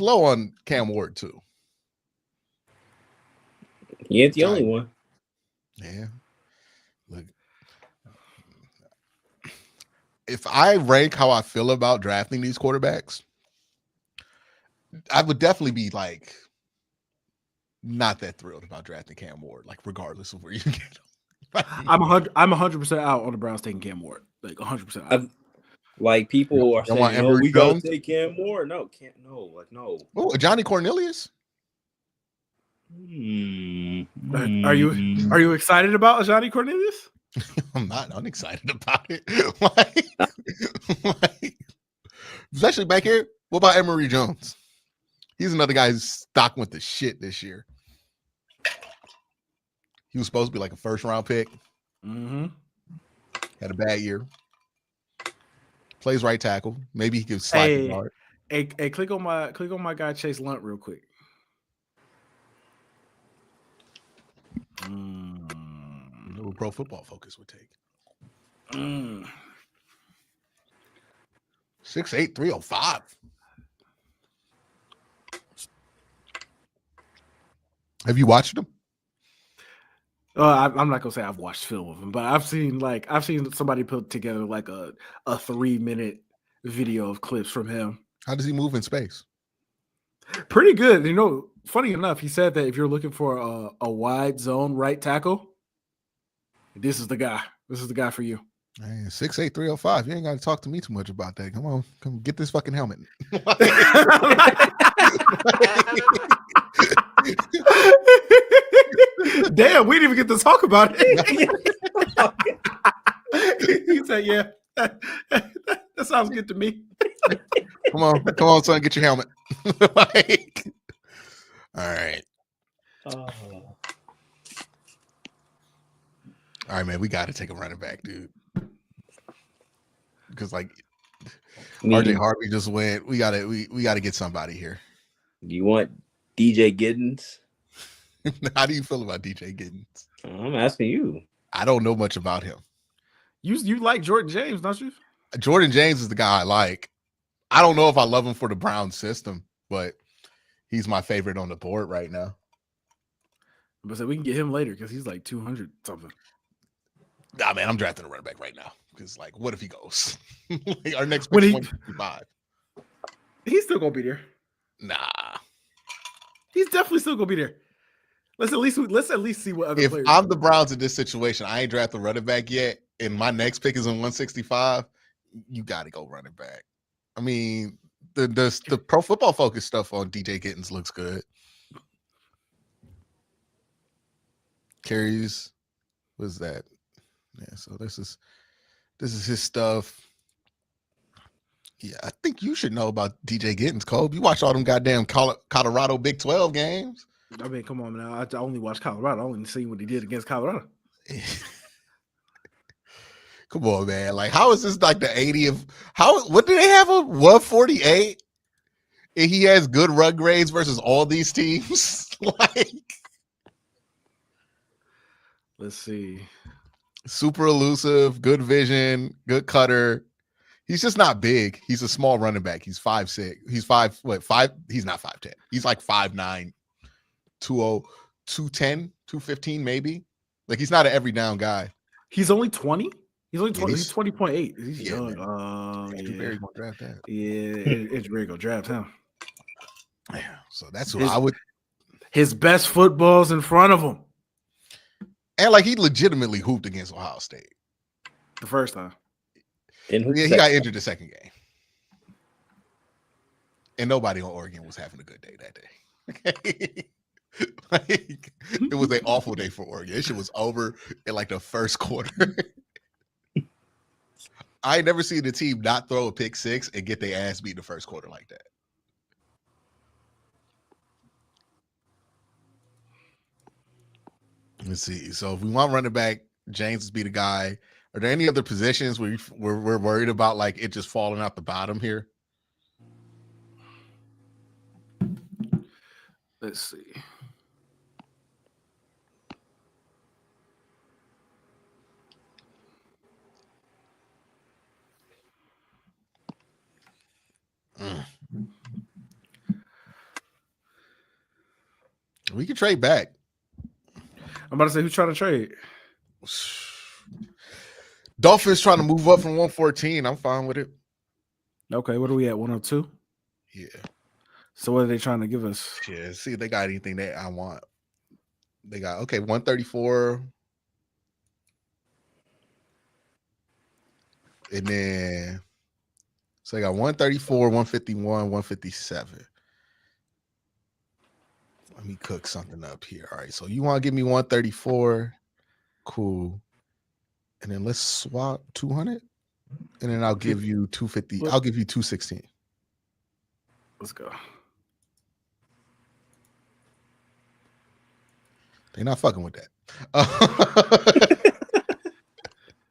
low on Cam Ward too. He ain't the only one. Yeah. Look, if I rank how I feel about drafting these quarterbacks, I would definitely be like not that thrilled about drafting Cam Ward, like regardless of where you get him. I'm 100% out on the Browns taking Cam Ward, like 100% out. Like people are saying, "Oh, we gotta take Cam Ward." No, can't. No, like no. Oh, Johnny Cornelius. Are you excited about Johnny Cornelius? I'm not unexcited about it. like, especially back here. What about Emory Jones? He's another guy who's stock went to shit this year. He was supposed to be like a first round pick. Mm-hmm. Had a bad year. Plays right tackle. Maybe he can slide the guard. Hey, click on my guy Chase Lunt real quick. What Pro Football Focus would take. 6'8", 305. Have you watched him? I'm not gonna say I've watched film of him, but I've seen somebody put together like a 3-minute video of clips from him. How does he move in space? Pretty good. You know, funny enough, he said that if you're looking for a wide zone right tackle, this is the guy. This is the guy for you. Man, 6'8", 305. You ain't got to talk to me too much about that. Come on, come get this fucking helmet. Damn, we didn't even get to talk about it. He said, "Yeah, that sounds good to me." Come on, son, get your helmet. Like, all right. All right, man, we got to take a running back, dude. Because like RJ Harvey just went. We gotta get somebody here. Do you want DJ Giddens? How do you feel about DJ Giddens? I'm asking you. I don't know much about him. You like Jordan James, don't you? Jordan James is the guy I like. I don't know if I love him for the Brown system, but he's my favorite on the board right now. But so we can get him later because he's like 200 something. Nah, man, I'm drafting a running back right now because, like, what if he goes? Like, our next pick is 155. He's still gonna be there. Nah, he's definitely still gonna be there. Let's at least see what other players. If I'm the Browns in this situation, I ain't drafted a running back yet, and my next pick is in 165. You got to go running back. I mean, the Pro Football Focus stuff on DJ Giddens looks good. Carries, what's that? Yeah, so this is his stuff. Yeah, I think you should know about DJ Giddens, Colb. You watch all them goddamn Colorado Big 12 games. I mean, come on now. I only watched Colorado. I only seen what he did against Colorado. Come on, man. Like, how is this like the 80th? What do they have a 148? And he has good run grades versus all these teams. Like, let's see. Super elusive, good vision, good cutter. He's just not big. He's a small running back. He's 5'6". He's 5. He's not 5'10". He's like 5'9", 210, 215 maybe. Like, he's not an every down guy. He's only 20. He's only 20. He's 20.8. He's young. Andrew Berry gonna draft that. Yeah, Andrew Berry gonna draft him. Yeah, so that's what I would. His best football's in front of him. And like he legitimately hooped against Ohio State The first time. Then he got injured the second game. And nobody on Oregon was having a good day that day. Like, it was an awful day for Oregon. This shit was over in like the first quarter. I ain't never seen the team not throw a pick six and get their ass beat in the first quarter like that. Let's see. So if we want running back, James be the guy. Are there any other positions where we're worried about like it just falling out the bottom here? Let's see. We can trade back. I'm about to say, who's trying to trade? Dolphins trying to move up from 114. I'm fine with it. Okay, what are we at? 102? Yeah. So what are they trying to give us? Yeah. See if they got anything that I want. They got 134. And then so they got 134, 151, 157. Let me cook something up here. All right. So you want to give me 134? Cool. And then let's swap 200. And then I'll give you 250. I'll give you 216. Let's go. They're not fucking with that.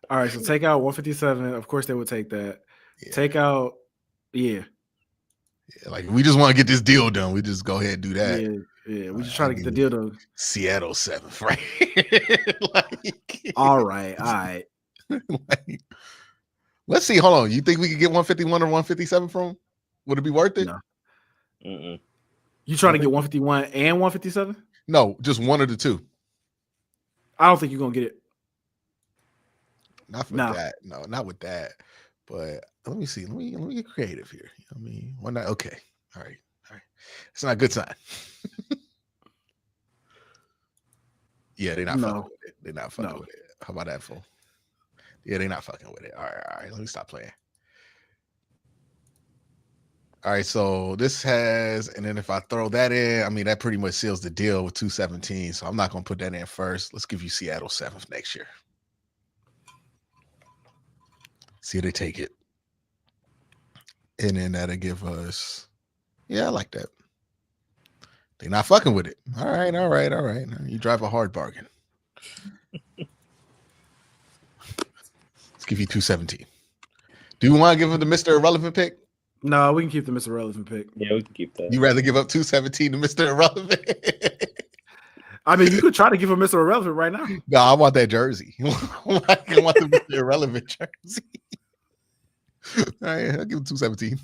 All right, so take out 157. Of course, they would take that. Yeah. Take out, yeah. Like we just want to get this deal done. We just go ahead and do that. Yeah. We just try to get the deal done. Seattle 7th, right? Like, all right. Like, let's see. Hold on. You think we could get 151 or 157 from him? Would it be worth it? No. You trying to get 151 and 157? No, just one of the two. I don't think you're gonna get it. Not for that. No, not with that. But let me see. Let me get creative here. You know what I mean, one night. Okay. All right. It's not a good sign. Yeah, they're not fucking with it. They're not fucking with it. How about that, fool? Yeah, they're not fucking with it. All right. Let me stop playing. All right, so this has, and then if I throw that in, I mean, that pretty much seals the deal with 217. So I'm not going to put that in first. Let's give you Seattle 7th next year. See if they take it. And then that'll give us, yeah, I like that. They're not fucking with it. All right. You drive a hard bargain. Let's give you 217. Do you want to give him the Mr. Irrelevant pick? No, we can keep the Mr. Irrelevant pick. Yeah, we can keep that. You rather give up 217 to Mr. Irrelevant? I mean, you could try to give him Mr. Irrelevant right now. No, I want that jersey. I want the Mr. Irrelevant jersey. All right, I'll give him 217.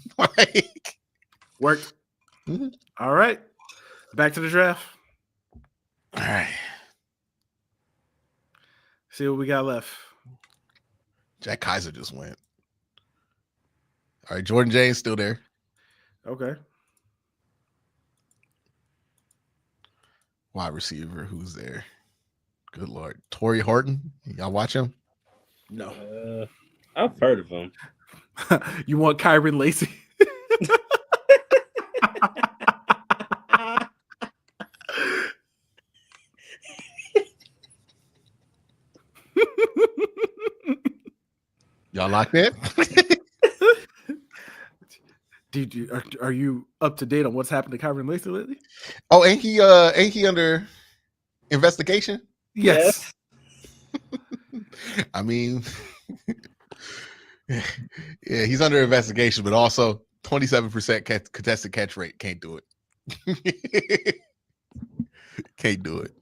Worked. All right. Back to the draft. All right. See what we got left. Jack Kaiser just went. All right, Jordan James still there. Okay. Wide receiver, who's there? Good Lord. Torrey Horton. Y'all watch him? No. I've heard of him. You want Kyron Lacey? Y'all locked in? Are you up to date on what's happened to Kyron Lacey lately? Oh, ain't he under investigation? Yes. I mean, yeah, he's under investigation, but also 27% contested catch rate. Can't do it. Can't do it.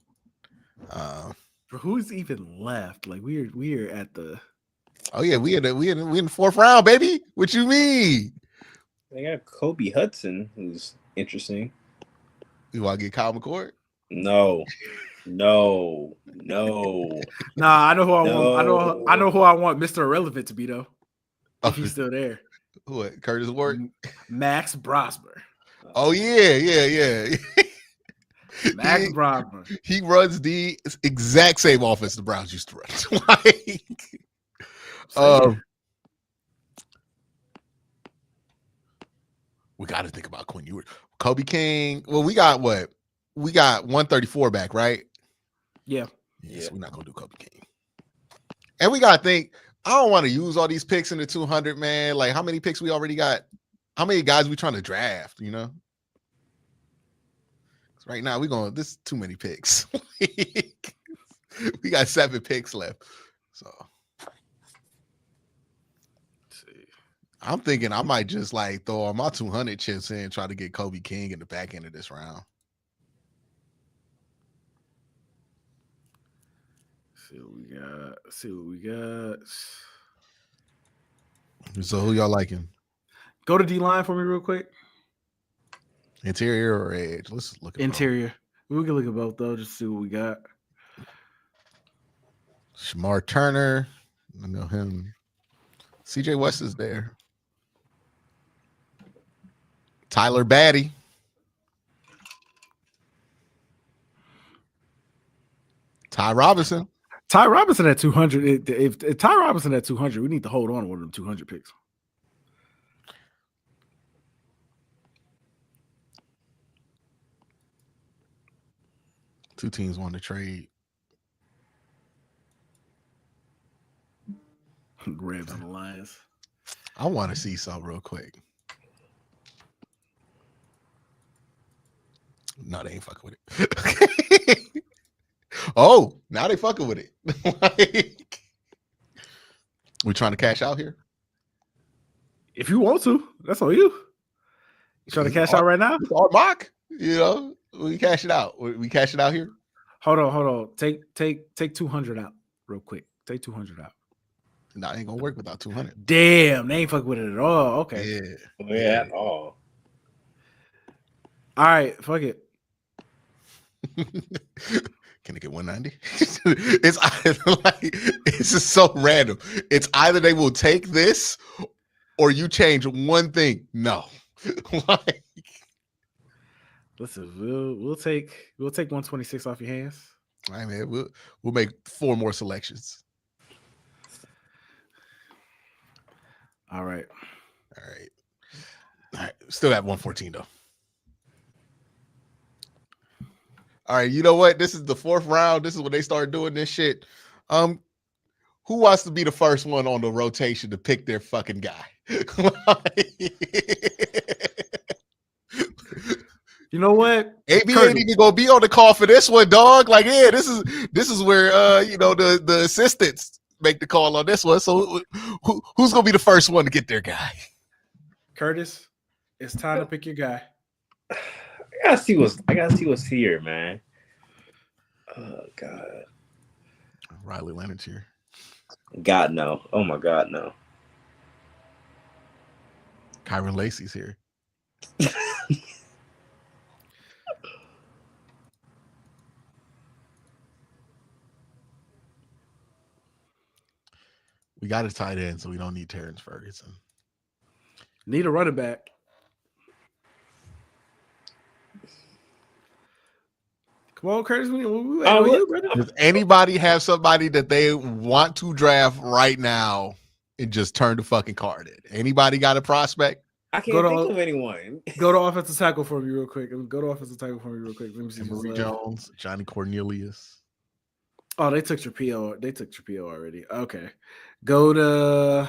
Who's even left? Like we're at the. Oh yeah, we in the 4th round, baby. What you mean? They got Kobe Hudson, who's interesting. You want to get Kyle McCord? No. Nah, I know who I want. I know who I want Mr. Irrelevant to be though. If he's still there. What? Curtis Ward? Max Brosmer. Oh yeah. Max Brogdon. He runs the exact same offense the Browns used to run. We got to think about Quinn Ewers. Kobe King. Well, we got what? We got 134 back, right? Yeah. Yes, we're not going to do Kobe King. And we got to think, I don't want to use all these picks in the 200, man. Like, how many picks we already got? How many guys we trying to draft, you know? Right now, this is too many picks. We got 7 picks left. So, let's see. I'm thinking I might just like throw all my 200 chips in and try to get Kobe King in the back end of this round. See what we got. So who y'all liking? Go to D-line for me real quick. Interior or edge? Let's look at interior. Both. We can look at both though, just see what we got. Shamar Turner. I know him. CJ West is there. Tyler Batty. Ty Robinson. Ty Robinson at 200. If Ty Robinson at 200, we need to hold on to one of them 200 picks. Two teams want to trade. Rams and the Lions. I want to see something real quick. No, they ain't fucking with it. Oh, now they fucking with it. Like, we trying to cash out here? If you want to, that's on you. You trying to cash out right now? It's our mock. You know, we cash it out. We cash it out here. Hold on. Take 200 out real quick. Take 200 out. No, it ain't gonna work without 200. Damn, they ain't fucking with it at all. Okay. Yeah, at all. All right, fuck it. Can it get 190? It's either like, it's just so random. It's either they will take this or you change one thing. No. Like, listen, we'll take 126 off your hands. All right, man. We'll make 4 more selections. All right. Still at 114 though. All right, you know what? This is the 4th round. This is when they start doing this shit. Who wants to be the first one on the rotation to pick their fucking guy? You know what? AB ain't even gonna be on the call for this one, dog. Like, yeah, this is where the assistants make the call on this one. So who's gonna be the first one to get their guy? Curtis, it's time to pick your guy. I gotta see what's here, man. Oh God. Riley Leonard's here. God no. Oh my God, no. Kyron Lacey's here. We got a tight end, so we don't need Terrence Ferguson. Need a running back. Come on, Curtis. Does anybody have somebody that they want to draft right now and just turn the fucking card in? Anybody got a prospect? I can't think of anyone. Go to offensive tackle for me real quick. Let me see. Emory Jones, Johnny Cornelius. Oh, they took your PO. They took your PO already. Okay. Go to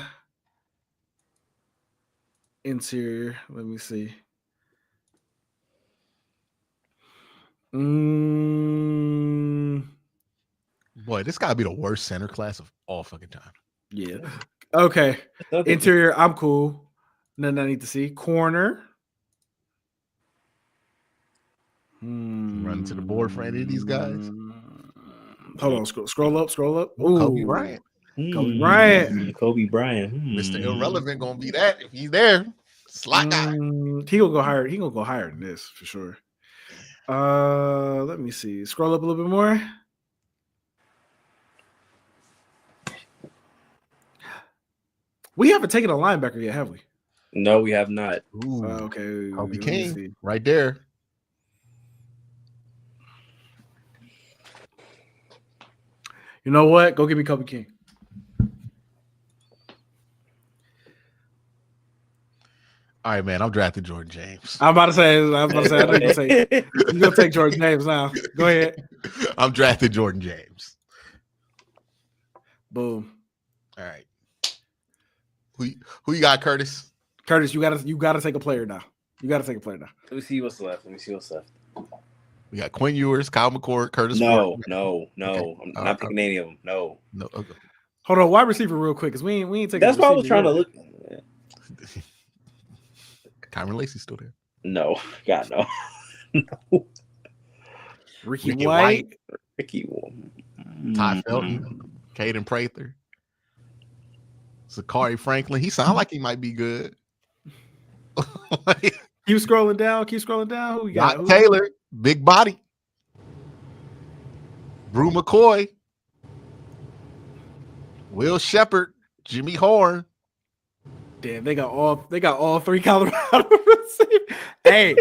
interior. Let me see. Boy, this gotta be the worst center class of all fucking time. Yeah. Okay. Interior, I'm cool. Nothing I need to see. Corner. Run to the board for any of these guys. Hold on. Scroll up. Ooh. Kobe Bryant. Kobe Bryant. Mr. Irrelevant gonna be that if he's there. Slot guy. He gonna go higher. He gonna go higher than this for sure. Let me see. Scroll up a little bit more. We haven't taken a linebacker yet, have we? No, we have not. Okay. Kobe King right there. You know what? Go get me Kobe King. All right, man. I'm drafting Jordan James. I'm about to say. I know you're gonna take Jordan James now. Go ahead. I'm drafting Jordan James. Boom. All right. Who you got, Curtis? Curtis, you gotta take a player now. Let me see what's left. We got Quinn Ewers, Kyle McCord, Curtis. No. Okay. I'm not picking any of them. No. Okay. Hold on, wide receiver real quick, because we ain't taking. That's why I was trying to look. Kyron Lacey's still there. No, God no. No. Ricky White. Ty Felton, Caden Prather, Zachary Franklin. He sounds like he might be good. Keep scrolling down. Who we got? Taylor, big body. Brew McCoy, Will Shepard, Jimmy Horn. Damn, they got all three Colorado receivers. Hey,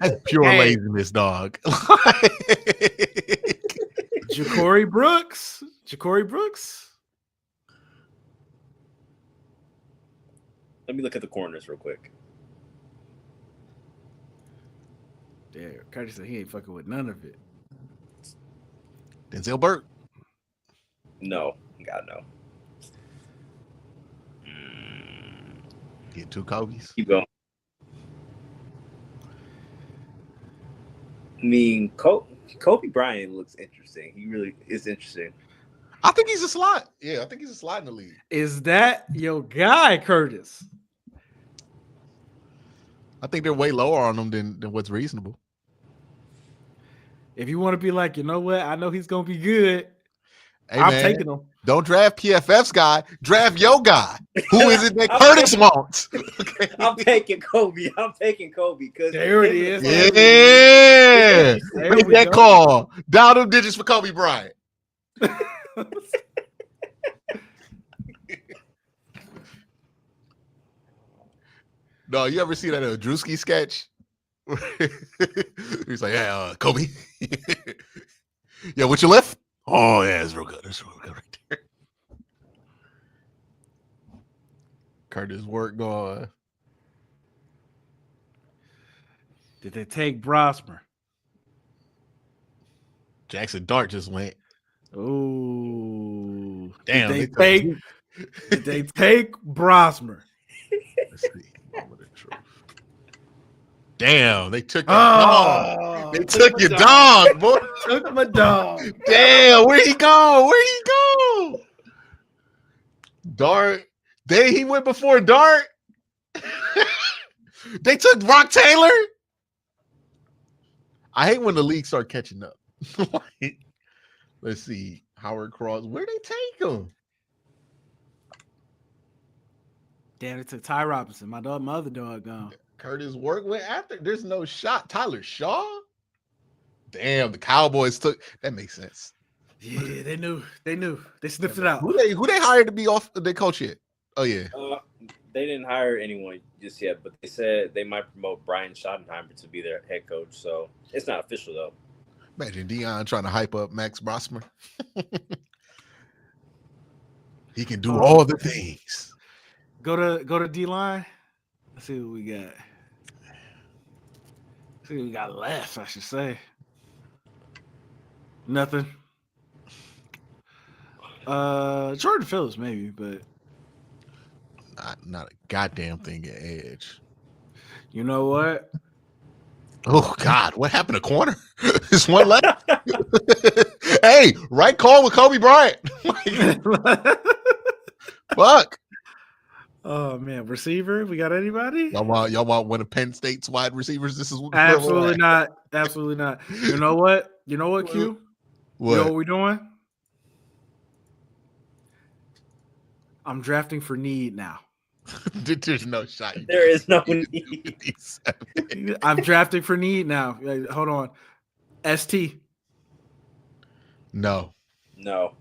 that's pure laziness, dog. Ja'Cory Brooks. Let me look at the corners real quick. Yeah, Curtis said he ain't fucking with none of it. Denzel Burke. No, God no. Get two Kobe's. Keep going. I mean, Kobe Bryant looks interesting. He really is interesting. I think he's a slot. Yeah, I think he's a slot in the league. Is that your guy, Curtis? I think they're way lower on him than what's reasonable. If you want to be like, you know what? I know he's going to be good. Hey, I'm man, taking him. Don't draft PFF's guy. Draft your guy. Who is it that Curtis wants? Okay. I'm taking Kobe. Because there it is. Yeah. Make that call. Down them digits for Kobe Bryant. No, you ever see that Drewski sketch? He's like, yeah, Kobe. Yeah, what's your lift? Oh, yeah, it's real good. It's real good right there. Curtis work going. Did they take Brosmer? Jackson Dart just went. Oh, damn! Did they take Brosmer? Let's see. Damn, they took your dog. They took your dog, boy. Took my dog. Damn, where'd he go? Dart. He went before Dart. They took Brock Taylor. I hate when the league start catching up. Let's see. Howard Cross. Where'd they take him? Damn, it took Ty Robinson. My other dog gone. Curtis Work went after. There's no shot. Tyler Shaw. Damn, the Cowboys took. That makes sense. Yeah, they knew. They sniffed it out. Who they hired to be off their coach yet? Oh yeah. They didn't hire anyone just yet, but they said they might promote Brian Schottenheimer to be their head coach. So it's not official though. Imagine Dion trying to hype up Max Brosmer. He can do all the things. Go to D-line. Let's see what we got. See what we got left, I should say. Nothing. Jordan Phillips maybe, but not a goddamn thing at edge. You know what? Oh God, what happened to corner? There's one left. Hey, right call with Kobe Bryant. Fuck. Oh man, receiver. We got anybody? Y'all want one of Penn State's wide receivers? This is absolutely not. Absolutely not. You know what? Q? What? You know what we're doing? I'm drafting for need now. There's no shot. There is no need. I'm drafting for need now. Hold on. ST. No. I'm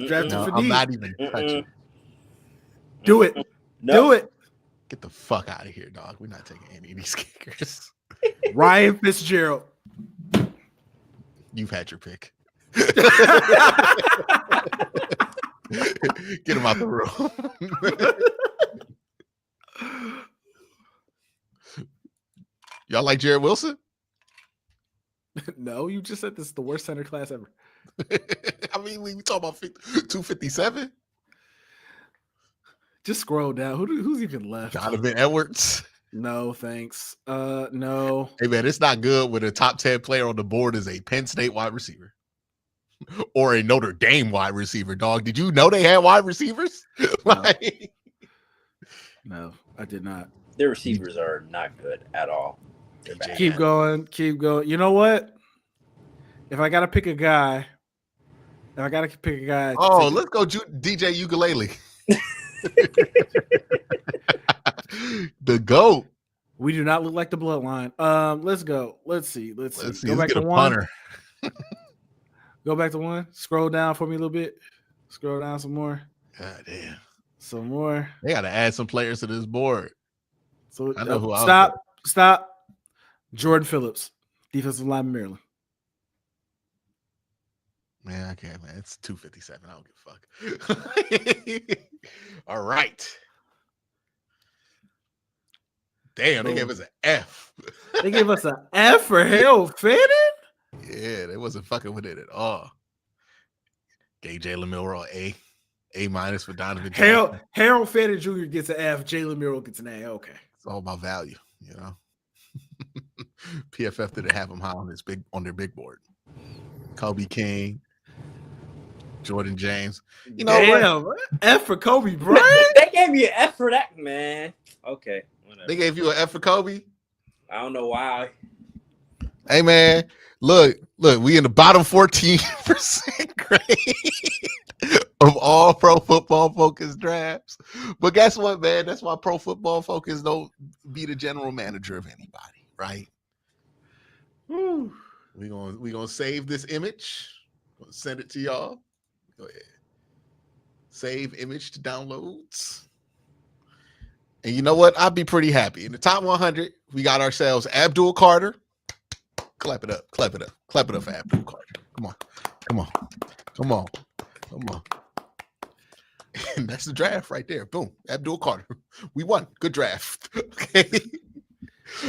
drafting for need. I'm not even touching. Do it. No. Do it. Get the fuck out of here, dog. We're not taking any of these kickers. Ryan Fitzgerald. You've had your pick. Get him out the room. Y'all like Jared Wilson? No, you just said this is the worst center class ever. I mean, we talk about 257. Just scroll down. Who's even left? Donovan Edwards. No, thanks. No. Hey man, it's not good when a top 10 player on the board is a Penn State wide receiver or a Notre Dame wide receiver. Dog, did you know they had wide receivers? No, I did not. Their receivers are not good at all. Keep going. You know what? If I gotta pick a guy, oh, let's go DJ Ukulele. The GOAT. We do not look like the bloodline. Let's go. Let's see. Go back to one. Go back to one. Scroll down for me a little bit. Scroll down some more. God damn. Some more. They got to add some players to this board. So I know who. Stop. Jordan Phillips, defensive lineman, Maryland. Man, I can't, man. It's 257. I don't give a fuck. All right. Damn, they gave us an F. They gave us an F for Harold Fannin? Yeah, they wasn't fucking with it at all. Gave Jalen Milroe A minus for Donovan Jackson. Harold Fannin Jr. gets an F. Jalen Milroe gets an A. Okay. It's all about value, you know. PFF didn't have him high on their big board. Kobe King, Jordan James. You know, damn, what? F for Kobe Bryant? They gave me an F for that, man. Okay. Whatever. They gave you an F for Kobe? I don't know why. Hey man, look, we in the bottom 14% grade of all Pro Football Focus drafts. But guess what, man? That's why Pro Football Focus don't be the general manager of anybody, right? Woo. We gonna save this image. Gonna send it to y'all. Go ahead. Save image to downloads. And you know what? I'd be pretty happy. In the top 100, we got ourselves Abdul Carter. Clap it up. Clap it up. Clap it up for Abdul Carter. Come on. And that's the draft right there. Boom. Abdul Carter. We won. Good draft. Okay.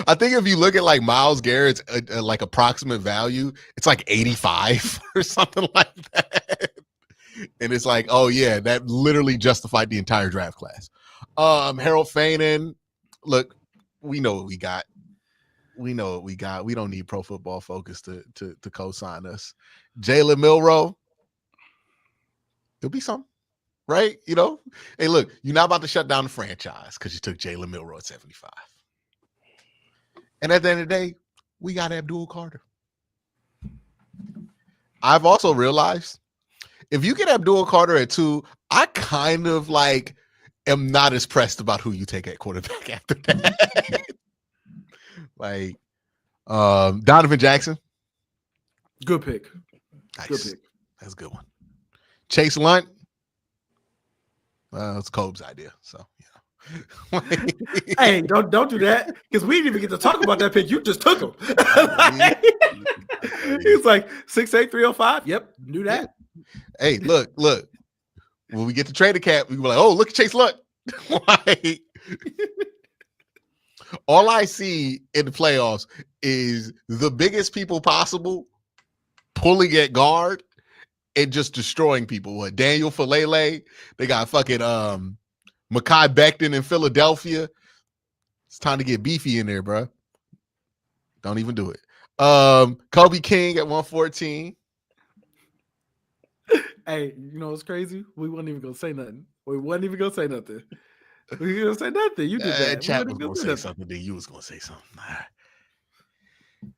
I think if you look at like Myles Garrett's like approximate value, it's like 85 or something like that. And it's like, oh yeah, that literally justified the entire draft class. Harold Fannin, look, we know what we got. We don't need Pro Football Focus to co-sign us. Jalen Milroe, it'll be something, right? You know, hey, look, you're not about to shut down the franchise because you took Jalen Milroe at 75. And at the end of the day, we got Abdul Carter. I've also realized if you get Abdul Carter at 2, I kind of like am not as pressed about who you take at quarterback after that. Like Donovan Jackson. Good pick. Nice. Good pick. That's a good one. Chase Lunt. It's Colb's idea. So yeah. Hey, don't do that because we didn't even get to talk about that pick. You just took him. He's like 6'8", 305. Yep, knew that. Hey, look. When we get to trade the cap, we can be like, oh, look at Chase Lunt. Like, all I see in the playoffs is the biggest people possible pulling at guard and just destroying people. What, Daniel Falele? They got fucking Mekhi Becton in Philadelphia. It's time to get beefy in there, bro. Don't even do it. Kobe King at 114. Hey, you know what's crazy? We wasn't even gonna say nothing. We wasn't even gonna say nothing. We were gonna say nothing. You did that. Chat was gonna say something. Then you was gonna say something.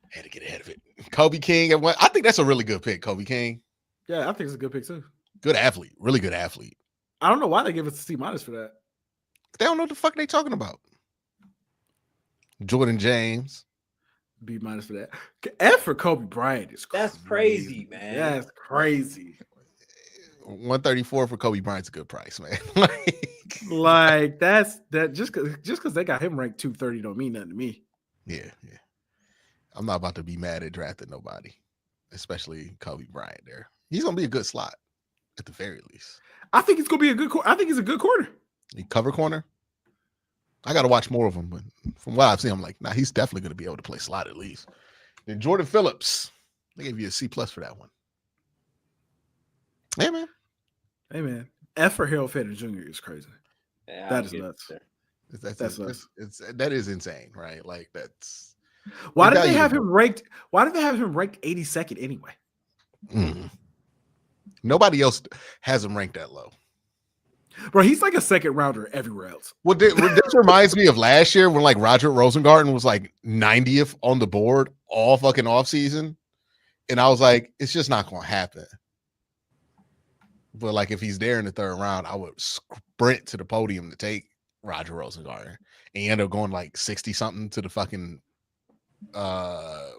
Had to get ahead of it. Kobe King at 1. I think that's a really good pick. Kobe King. Yeah, I think it's a good pick too. Good athlete. Really good athlete. I don't know why they give us a C- for that. They don't know what the fuck they talking about. Jordan James. B- for that. F for Kobe Bryant is crazy. That's crazy, man. That's crazy. 134 for Kobe Bryant's a good price, man. Like that's just because they got him ranked 230 don't mean nothing to me. Yeah. I'm not about to be mad at drafting nobody, especially Kobe Bryant there. He's gonna be a good slot at the very least. I think it's gonna be a good. I think he's a good corner. He cover corner. I got to watch more of him, but from what I've seen, I'm like, nah, he's definitely going to be able to play slot at least. Then Jordan Phillips, they gave you a C+ for that one. Hey man. F for Harold Fannin Jr. is crazy. Yeah, that is nuts. That's nuts. That is insane, right? Like that's. Why did they have him ranked? Why did they have him ranked 82nd anyway? Nobody else has him ranked that low. Bro, he's like a second rounder everywhere else. Well, this reminds me of last year when like Roger Rosengarten was like 90th on the board all fucking off season. And I was like, it's just not going to happen. But like if he's there in the third round, I would sprint to the podium to take Roger Rosengarten. And he ended up going like 60 something to the fucking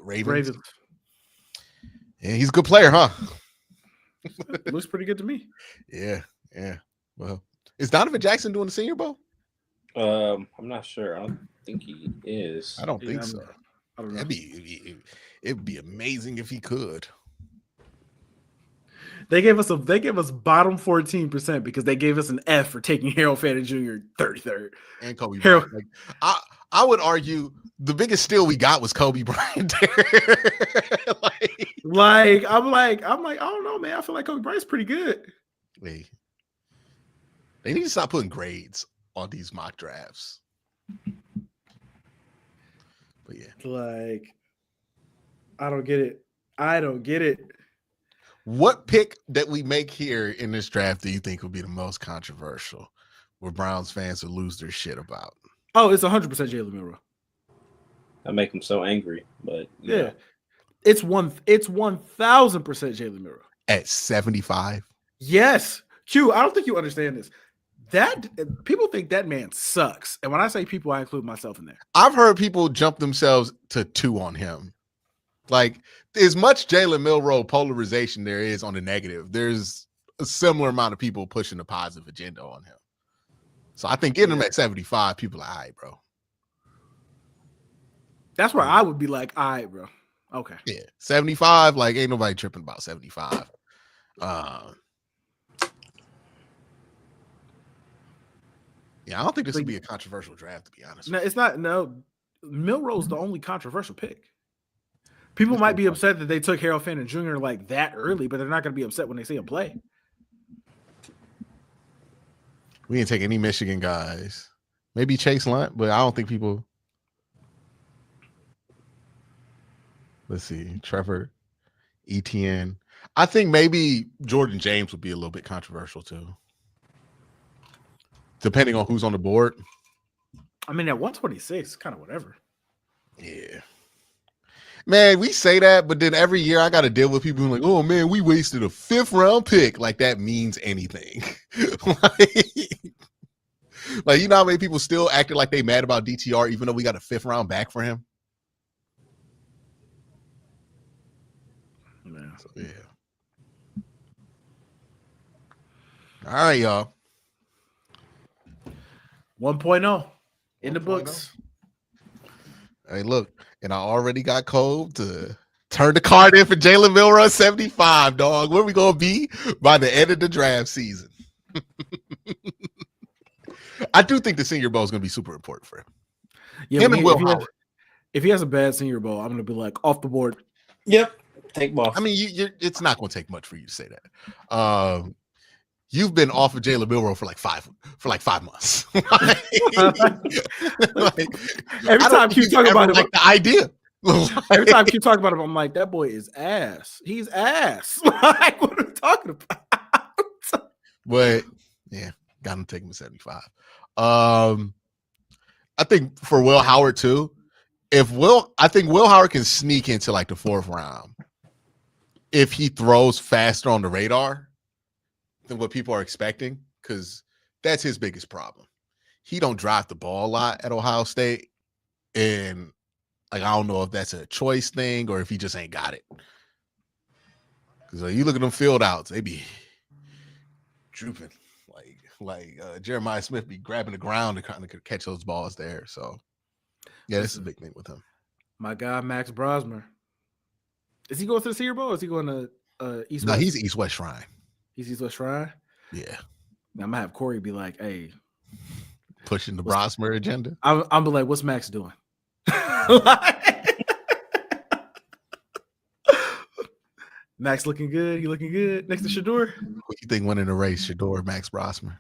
Ravens. Yeah, he's a good player, huh? Looks pretty good to me. Yeah. Well, is Donovan Jackson doing the Senior Bowl? I'm not sure. I don't think he is. I don't think so. I don't know. It'd be amazing if he could. They gave us bottom 14% because they gave us an F for taking Harold Fannin Jr. 33rd. And Kobe Bryant. Like, I would argue the biggest steal we got was Kobe Bryant there. I'm like, I don't know, man. I feel like Kobe Bryant's pretty good. They need to stop putting grades on these mock drafts. But yeah. Like, I don't get it. What pick that we make here in this draft do you think will be the most controversial where Browns fans will lose their shit about? Oh, it's 100% Jalen Milroe. I make him so angry, but yeah. It's 1,000% Jalen Milroe. At 75? Yes. Q, I don't think you understand this. That people think that man sucks. And when I say people, I include myself in there. I've heard people jump themselves to 2 on him. Like, as much Jalen Milroe polarization there is on the negative, there's a similar amount of people pushing the positive agenda on him. So I think getting him at 75, people are all right, bro. That's where I would be like, all right, bro. Okay. Yeah. 75, like, ain't nobody tripping about 75. Yeah, I don't think this would be a controversial draft, to be honest. No, it's not. No, Milroe's the only controversial pick. People might be upset that they took Harold Fannin Jr. like that early, but they're not going to be upset when they see him play. We didn't take any Michigan guys. Maybe Chase Lunt, but I don't think people. Let's see. Trevor Etienne. I think maybe Jordan James would be a little bit controversial too. Depending on who's on the board. I mean, at 126, kind of whatever. Yeah. Man, we say that, but then every year I got to deal with people who are like, oh, man, we wasted a 5th round pick. Like that means anything. Like, you know how many people still acted like they mad about DTR even though we got a 5th round back for him? Man. So, yeah. All right, y'all. 1.0 in the books. Hey, look, and I already got Colb to turn the card in for Jalen Milroe 75, dog. Where we going to be by the end of the draft season? I do think the Senior Bowl is going to be super important for him. Yeah, him and Will Howard. If he has a bad Senior Bowl, I'm going to be like, off the board. Yep. Take him off. I mean, it's not going to take much for you to say that. You've been off of Jalen Milroe for like 5 months. Every time you talk about him, like the idea. Every time you talk about him, I'm like, that boy is ass. He's ass. Like, what are we talking about? But yeah, got him taking him to 75. I think for Will Howard too. I think Will Howard can sneak into like the 4th round if he throws faster on the radar than what people are expecting, because that's his biggest problem. He don't drive the ball a lot at Ohio State, and like I don't know if that's a choice thing or if he just ain't got it. Because you look at them field outs, they be drooping like Jeremiah Smith be grabbing the ground to kind of catch those balls there. So yeah, this is a big thing with him. My guy Max Brosmer, is he going to the Senior Bowl or is he going to East No, West? he's East West Shrine. He's East West Shrine. Yeah, I'm gonna have Corey be like, "Hey, pushing the Brosmer agenda." I'm be like, what's Max doing? Max looking good. You looking good next to Shador? What you think winning the race, Shador, Max Brosmer?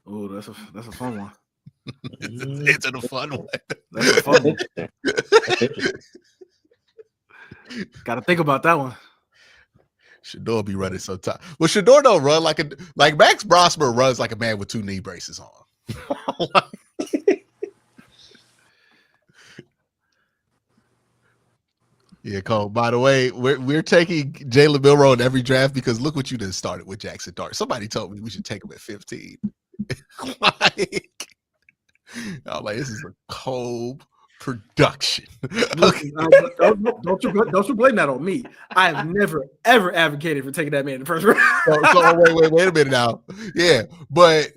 Oh, that's a fun one. It's a fun one. That's a fun one. Got to think about that one. Shador be running so tight. Well, Shador don't run like Max Brosmer runs like a man with 2 knee braces on. Yeah, Cole. By the way, we're taking Jalen Milroe in every draft because look what you done started with Jackson Dart. Somebody told me we should take him at 15. I'm like, this is a Colb production. Okay. Don't you blame that on me. I have never ever advocated for taking that man in the first round. So wait a minute now. Yeah, but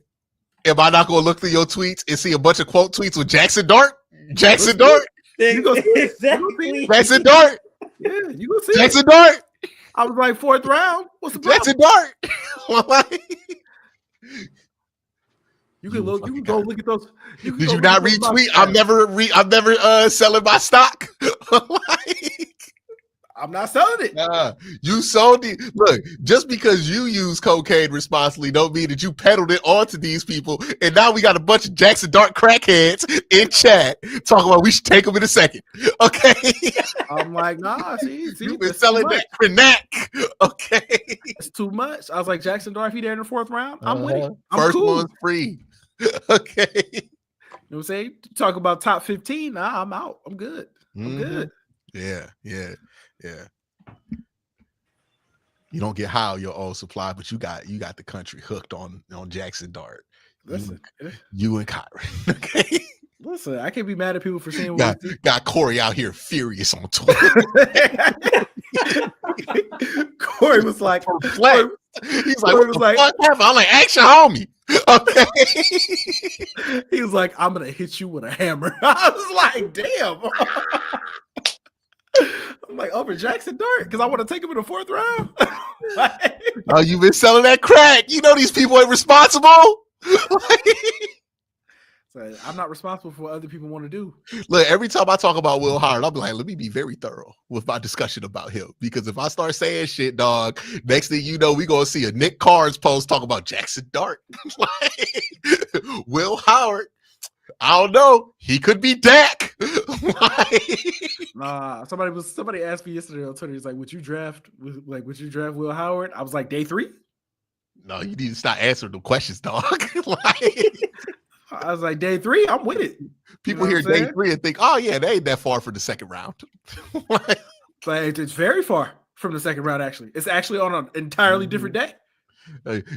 am I not going to look through your tweets and see a bunch of quote tweets with Jackson Dart? Jackson Dart. Exactly. Jackson Dart. Yeah, you gonna see Jackson it. Dart. I was like 4th round. What's the problem? Jackson Dart. You can look. You can go look at those. Did you not retweet? I'm never selling my stock. I'm not selling it. You sold it. Look, just because you use cocaine responsibly don't mean that you peddled it onto these people. And now we got a bunch of Jackson Dart crackheads in chat talking about we should take them in a second. Okay. I'm like, nah, see, you've been selling that crack. Okay. It's too much. I was like, Jackson Dart, if he there in the 4th round, I'm with it. I'm First cool. one's free. Okay. You know what I'm saying? Talk about top 15. Nah, I'm out. I'm good. I'm good. Yeah. You don't get high on your old supply, but you got the country hooked on Jackson Dart. Listen, you and Kyrie. Okay. Listen, I can't be mad at people for saying got Corey out here furious on Twitter. Corey was like, he's like, what the fuck happened? I'm like, action, homie. Okay. He was like, I'm gonna hit you with a hammer. I was like, damn. I'm like, over Jackson Dart because I want to take him in the 4th round. Oh, you've been selling that crack. You know these people ain't responsible. So I'm not responsible for what other people want to do. Look, every time I talk about Will Howard, I'm like, let me be very thorough with my discussion about him. Because if I start saying shit, dog, next thing you know, we gonna see a Nick Carnes post talking about Jackson Dart. Will Howard. I don't know. He could be Dak. Nah, somebody asked me yesterday on Twitter. He's like, would you draft Will Howard? I was like, day 3? No, you need to stop answering the questions, dog. I was like, day 3, I'm with it. People hear day 3 and think, oh yeah, they ain't that far from the 2nd round. But it's very far from the 2nd round, actually. It's actually on an entirely different day.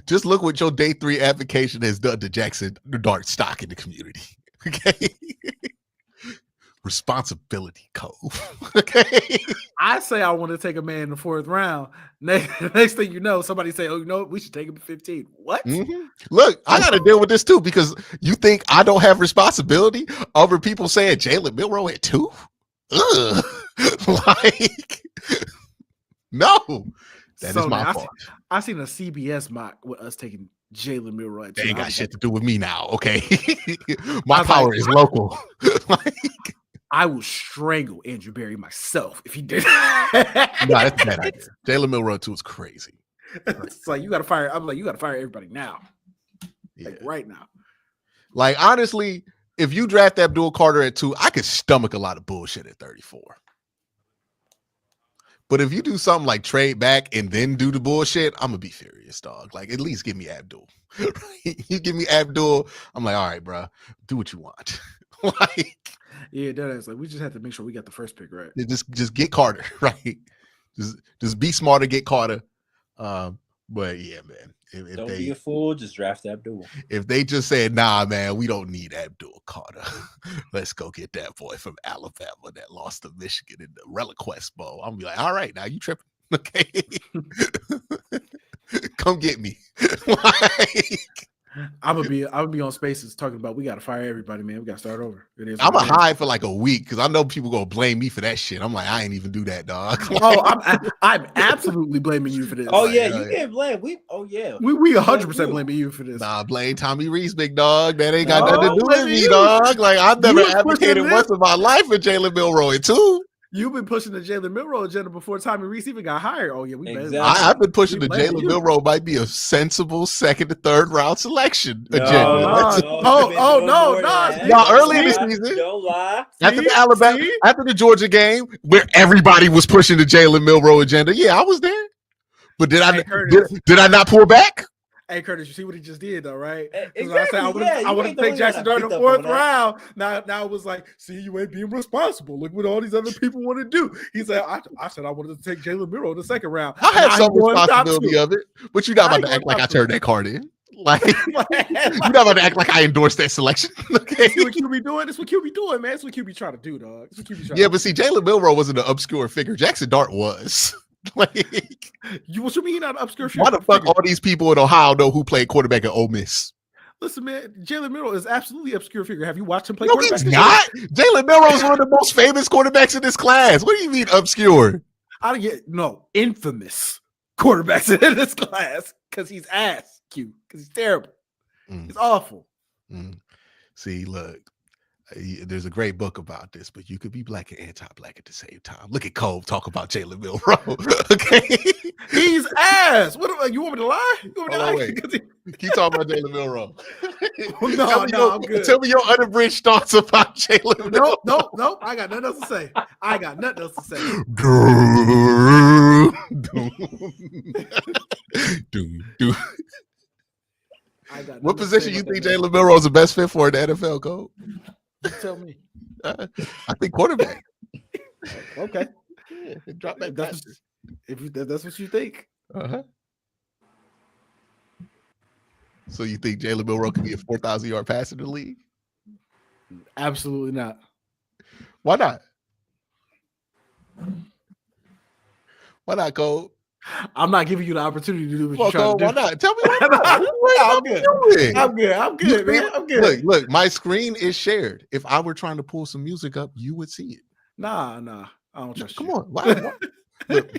Just look what your day 3 application has done to Jackson Dart stock in the community. Okay. Responsibility code. Okay. I say I want to take a man in the 4th round. Next thing you know, somebody say, oh, you know what? We should take him at 15. What? Look, I got to deal with this too because you think I don't have responsibility over people saying Jalen Milroe at 2? Ugh. Like, no. That is my fault. I seen a CBS mock with us taking Jalen Milroe at 2. They ain't got shit to do with me now, okay? My power is local. I will strangle Andrew Berry myself if he did. No, that's a bad idea. Jalen Milroe 2 is crazy. It's like you got to fire. I'm like, you got to fire everybody now, like right now. Like honestly, if you draft Abdul Carter at 2, I could stomach a lot of bullshit at 34. But if you do something like trade back and then do the bullshit, I'm gonna be furious, dog. Like at least give me Abdul. You give me Abdul, I'm like, all right, bro, do what you want. Like, yeah, that is like we just have to make sure we got the first pick right. Just get Carter, right? Just be smarter, get Carter. But yeah, man. If don't be a fool, just draft Abdul. If they just said, nah, man, we don't need Abdul Carter. Let's go get that boy from Alabama that lost to Michigan in the Reliquest Bowl. I'm be like, all right, now you tripping. Okay. Come get me. Like, I'm gonna be on Spaces talking about we gotta fire everybody, man. We gotta start over. It is. I'm a hide for like a week because I know people gonna blame me for that shit. I'm like, I ain't even do that, dog. I'm absolutely blaming you for this. Oh yeah, you can't blame. We 100% blaming you for this. Nah, blame Tommy Reese, big dog. That ain't got nothing to do with me, dog. Like I've never advocated once in my life for Jalen Milroe too. You've been pushing the Jalen Milroe agenda before Tommy Reese even got hired. Oh yeah, I've been pushing the Jalen Milroe might be a sensible 2nd to 3rd round selection agenda. No, early in the season. Don't lie. After the Georgia game, where everybody was pushing the Jalen Milroe agenda. Yeah, I was there. But did I not pull back? Hey Curtis, you see what he just did though, right? Exactly. I would have picked Jackson during the 4th round. Now it was like, see, you ain't being responsible. Look what all these other people want to do. He said, I said I wanted to take Jalen Milroe in the 2nd round. I had some responsibility of it, but you're not about to act like I turned that card in. Like you're not about to act like I endorsed that selection. Okay, what QB be doing? That's what QB doing, man. That's what QB trying to do, dog. But see, Jalen Milroe wasn't an obscure figure. Jackson Dart was. Like, what you mean not an obscure figure? Why the fuck all these people in Ohio know who played quarterback at Ole Miss? Listen, man, Jalen Milroe is absolutely obscure figure. Have you watched him play? No, quarterback? He's not. Jalen Milroe is one of the most famous quarterbacks in this class. What do you mean obscure? Infamous quarterbacks in this class because he's ass cute because he's terrible. He's awful. See, look. There's a great book about this, but you could be black and anti-black at the same time. Look at Colb talk about Jalen Milroe. Okay, he's ass. What you want me to lie? Keep talking about Jalen Milroe. I'm good. Tell me your unabridged thoughts about Jalen Milroe. Nope. I got nothing else to say. What position you think Jalen Milroe is the best fit for in the NFL, Colb? You tell me. I think quarterback. Okay. Yeah, drop back. That's what you think. So you think Jalen Milroe could be a 4,000-yard passer in the league? Absolutely not. Why not? Why not, Colb? I'm not giving you the opportunity to do what you're trying to do. Why not? Tell me why not. I'm good, man. I'm good. Look, my screen is shared. If I were trying to pull some music up, you would see it. Nah. I don't trust you. Come on. Why? Look,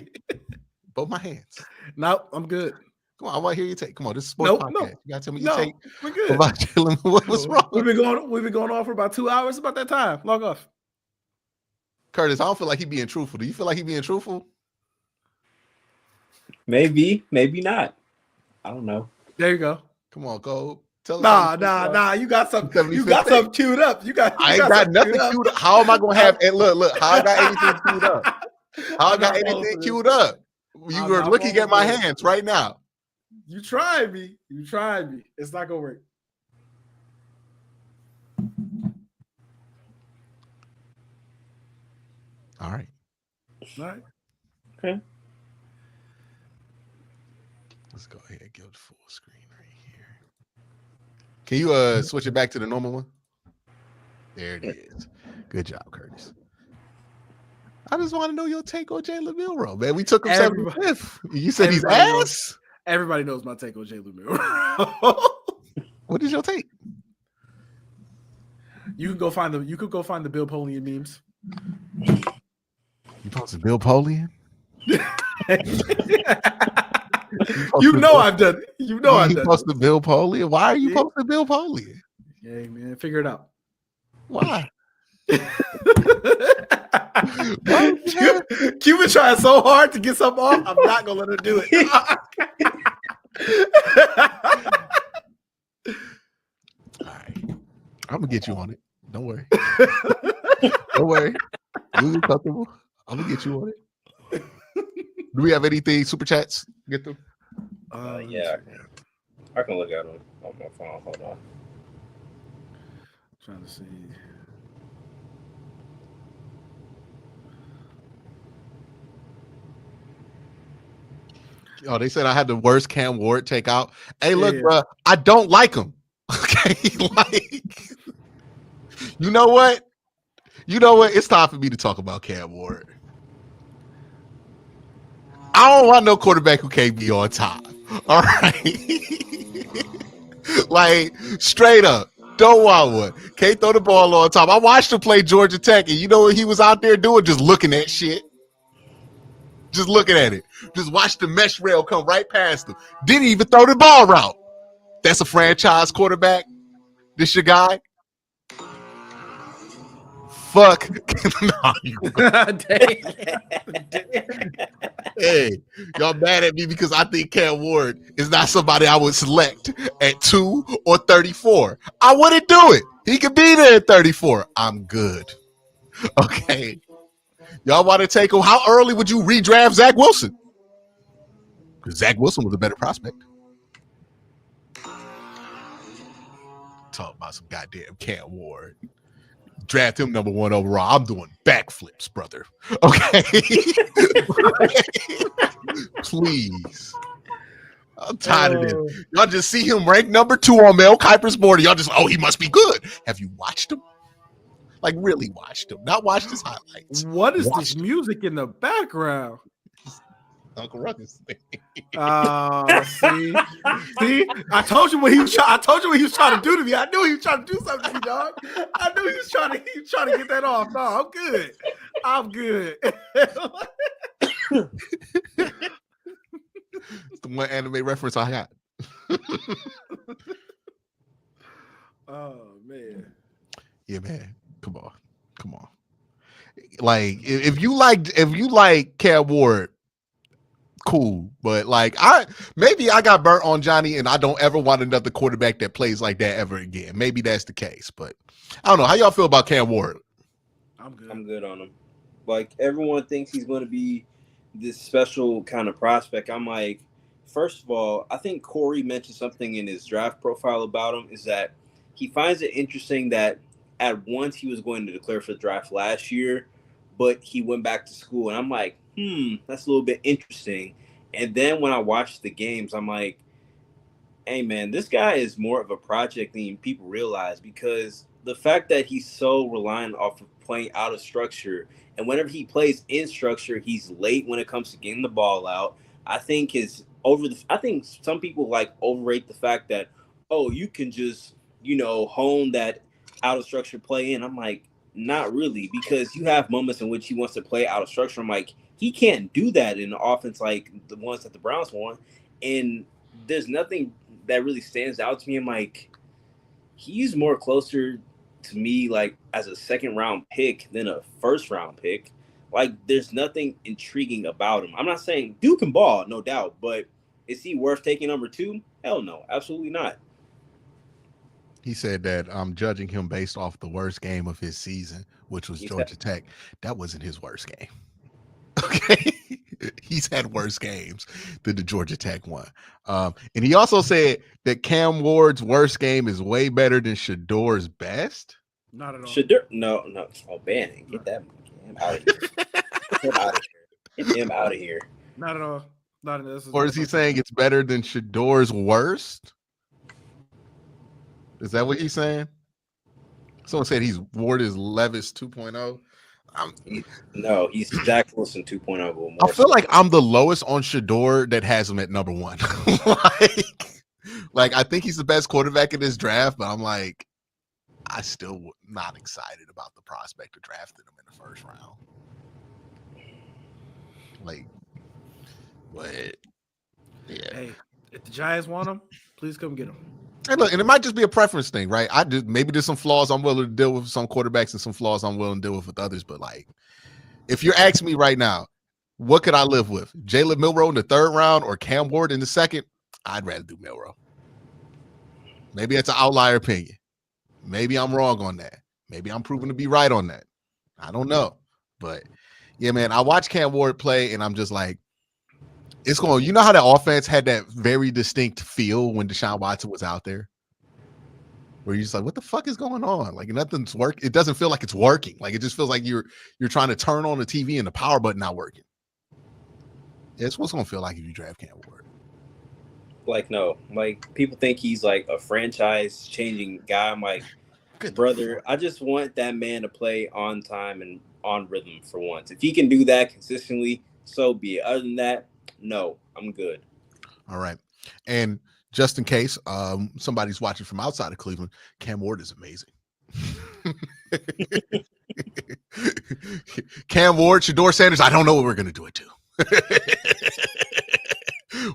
both my hands. Nope, I'm good. Come on, I want to hear you take. Come on, this is sports podcast. You gotta tell me you take. We're good. What's wrong? We've been going on for about 2 hours. About that time. Log off. Curtis, I don't feel like he's being truthful. Do you feel like he's being truthful? Maybe not. I don't know. There you go. Come on, Colb. Nah. You got something. You got something queued up. I ain't got nothing queued up. How am I gonna have? And look. How I got anything queued up? How I got anything queued up? You were looking at my hands right now. You tried me. It's not gonna work. All right. Okay. Let's go ahead and go to full screen right here. Can you switch it back to the normal one? There it is. Good job, Curtis. I just want to know your take on Jalen Milroe, man. We took him 75th. You said he's ass? Everybody knows my take on Jalen Milroe. What is your take? You could go find the Bill Polian memes. You posted Bill Polian? I've done it. You posted Bill Polian. Why are you posting Bill Polian? Hey man, figure it out. Why? Cuban trying so hard to get something off. I'm not gonna let her do it. All right, I'm gonna get you on it. Don't worry. Don't worry. You'll be comfortable. I'm gonna get you on it. Do we have anything super chats? Get them. Yeah, I can look at them on my phone. Hold on. Trying to see. Oh, they said I had the worst Cam Ward take out. Hey, look, bro, I don't like him. Okay, like, you know what? It's time for me to talk about Cam Ward. I don't want no quarterback who can't be on top. All right. Like straight up. Don't want one. Can't throw the ball on top. I watched him play Georgia Tech, and you know what he was out there doing? Just looking at shit. Just looking at it. Just watch the mesh rail come right past him. Didn't even throw the ball route. That's a franchise quarterback. This your guy? Fuck. Nah, hey, y'all mad at me because I think Cam Ward is not somebody I would select at 2 or 34. I wouldn't do it. He could be there at 34. I'm good. Okay. Y'all want to take him? How early would you redraft Zach Wilson? Because Zach Wilson was a better prospect. Talk about some goddamn Cam Ward. Draft him number 1 overall. I'm doing backflips, brother. Okay. Please. I'm tired of this. Y'all just see him ranked number 2 on Mel Kiper's board. Y'all just, he must be good. Have you watched him? Like, really watched him. Not watched his highlights. What is this music in the background? Uncle Ruckus. See, I told you what he was trying. I told you what he was trying to do to me. I knew he was trying to do something to me, dog. I knew he was trying to get that off. No, I'm good. I'm good. It's the one anime reference I got. Oh man. Yeah, man. Come on. Like, if you like Cam Ward, cool, but like I got burnt on Johnny, and I don't ever want another quarterback that plays like that ever again. Maybe that's the case, but I don't know. How y'all feel about Cam Ward? I'm good on him. Like, everyone thinks he's going to be this special kind of prospect. I'm like, first of all, I think Corey mentioned something in his draft profile about him, is that he finds it interesting that at once he was going to declare for the draft last year, but he went back to school, and I'm like, that's a little bit interesting. And then when I watched the games, I'm like, hey man, this guy is more of a project than people realize, because the fact that he's so reliant off of playing out of structure, and whenever he plays in structure, he's late when it comes to getting the ball out. I think I think some people like overrate the fact that, you can just, hone that out of structure play in. I'm like, not really, because you have moments in which he wants to play out of structure. I'm like, he can't do that in an offense like the ones that the Browns won. And there's nothing that really stands out to me. I'm like, he's more closer to me like as a second round pick than a first round pick. Like, there's nothing intriguing about him. I'm not saying Duke can ball, no doubt, but is he worth taking number 2? Hell no, absolutely not. He said that I'm judging him based off the worst game of his season, which was Georgia Tech. That wasn't his worst game. Okay. He's had worse games than the Georgia Tech one. And he also said that Cam Ward's worst game is way better than Shador's best. Not at all. Shador, no. Oh, Bannon, get him out of here. Get him out of here. Not at all. Not in this. Or is he saying it's better than Shador's worst? Is that what he's saying? Someone said Ward is Levis 2.0. No, he's Zach Wilson 2.0. I feel like I'm the lowest on Shador that has him at number 1. like I think he's the best quarterback in this draft, but I'm like, I still not excited about the prospect of drafting him in the first round. Like, but yeah. Hey, if the Giants want him, please come get him. And look, and it might just be a preference thing, right? Maybe there's some flaws I'm willing to deal with some quarterbacks and some flaws I'm willing to deal with others. But like, if you're asking me right now, what could I live with? Jalen Milroe in the 3rd round or Cam Ward in the 2nd? I'd rather do Milroe. Maybe it's an outlier opinion. Maybe I'm wrong on that. Maybe I'm proven to be right on that. I don't know. But yeah, man, I watch Cam Ward play and I'm just like, it's going, you know how the offense had that very distinct feel when Deshaun Watson was out there? Where you're just like, what the fuck is going on? Like, nothing's working. It doesn't feel like it's working. Like, it just feels like you're trying to turn on the TV and the power button not working. It's what's going to feel like if you draft Cam Ward. Like, no. Like, people think he's like a franchise-changing guy. I'm like, brother, I just want that man to play on time and on rhythm for once. If he can do that consistently, so be it. Other than that, no, I'm good. All right. And just in case somebody's watching from outside of Cleveland, Cam Ward is amazing. Cam Ward, Shador Sanders, I don't know what we're going to do it to.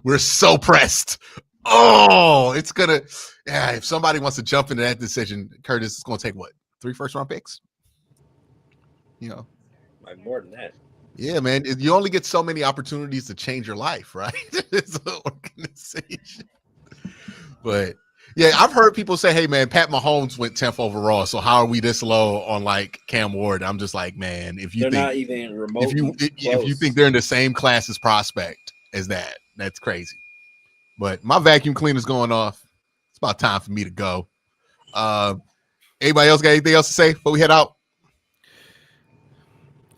We're so pressed. Oh, it's going to, yeah, if somebody wants to jump into that decision, Curtis, it's going to take what? 3 first-round picks? You know? Like more than that. Yeah, man. You only get so many opportunities to change your life, right? It's an organization. But yeah, I've heard people say, hey, man, Pat Mahomes went 10th overall. So how are we this low on like Cam Ward? I'm just like, man, if you they're think not even remotely if you think they're in the same class as prospect as that, that's crazy. But my vacuum cleaner's going off. It's about time for me to go. Anybody else got anything else to say before we head out?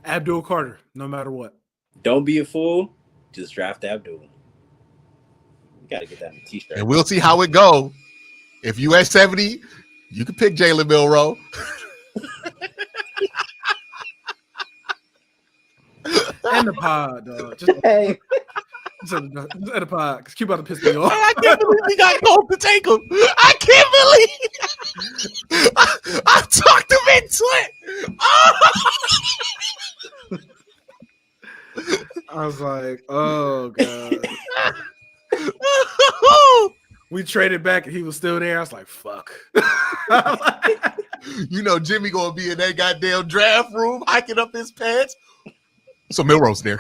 Abdul Carter, no matter what. Don't be a fool. Just draft Abdul. You got to get that in a t-shirt. And we'll see how it go. If you at 70, you can pick Jalen Milroe. And the pod, dog. Just end the pod, because Q about to piss me off. I can't believe we got Colb to take him. I can't believe I talked him into it. I was like, oh, God. We traded back and he was still there. I was like, fuck. You know Jimmy gonna be in that goddamn draft room hiking up his pants. So Milroe's there.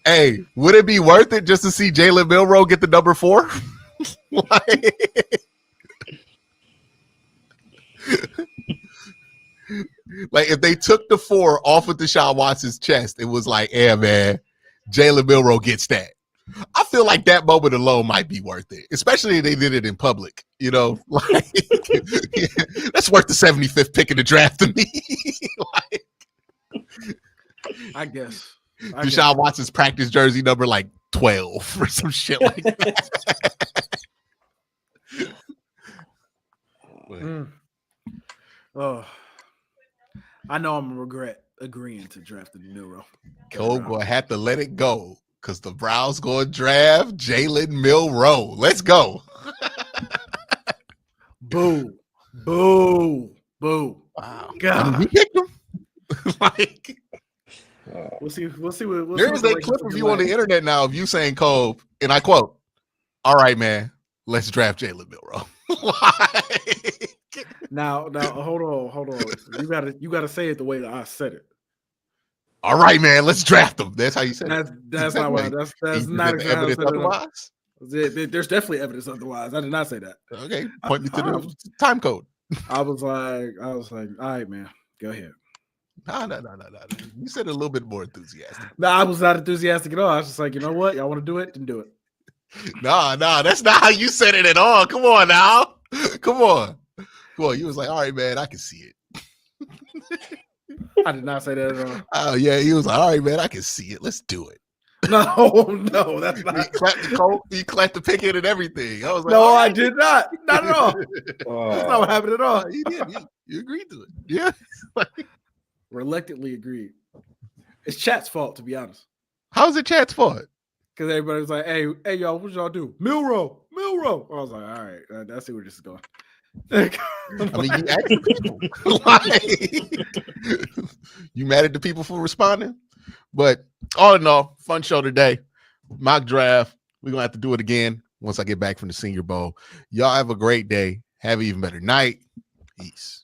Hey, would it be worth it just to see Jalen Milroe get the number 4? Like if they took the 4 off of Deshaun Watson's chest, it was like, yeah, man, Jalen Milroe gets that. I feel like that moment alone might be worth it, especially if they did it in public. You know, like that's worth the 75th pick in the draft to me. Like, I guess. Deshaun Watson's practice jersey number like 12 or some shit like that. Oh, I know I'm gonna regret agreeing to draft the Milroe. Cole gonna have to let it go because the Browns gonna draft Jalen Milroe. Let's go. Boo, boo, boo. Wow. God. I mean, we picked him. Like, we'll see. There's a clip of you on the internet now of you saying, Cole, and I quote, "All right, man, let's draft Jalen Milroe." Now, hold on. You gotta say it the way that I said it. All right, man, let's draft him. That's how you said it. That's not what. That's not exactly evidence otherwise. There's definitely evidence otherwise. I did not say that. Okay, point me to the time code. I was like, all right, man, go ahead. No. You said it a little bit more enthusiastic. No, I was not enthusiastic at all. I was just like, you know what? Y'all want to do it? Then do it. No, that's not how you said it at all. Come on now. Come on. You was like, all right, man, I can see it. I did not say that at all. Oh, yeah. He was like, all right, man, I can see it. Let's do it. No, that's not. He clapped the picket and everything. I was like, no, I did not. Not at all. That's not what happened at all. You did. You agreed to it. Yeah. Reluctantly agreed. It's Chat's fault, to be honest. How's it Chat's fault? Because everybody was like, hey, y'all, what y'all do? Milroe. I was like, all right, I see where this is going. I mean, you asked the people. You mad at the people for responding? But all in all, fun show today. Mock draft. We're going to have to do it again once I get back from the Senior Bowl. Y'all have a great day. Have an even better night. Peace.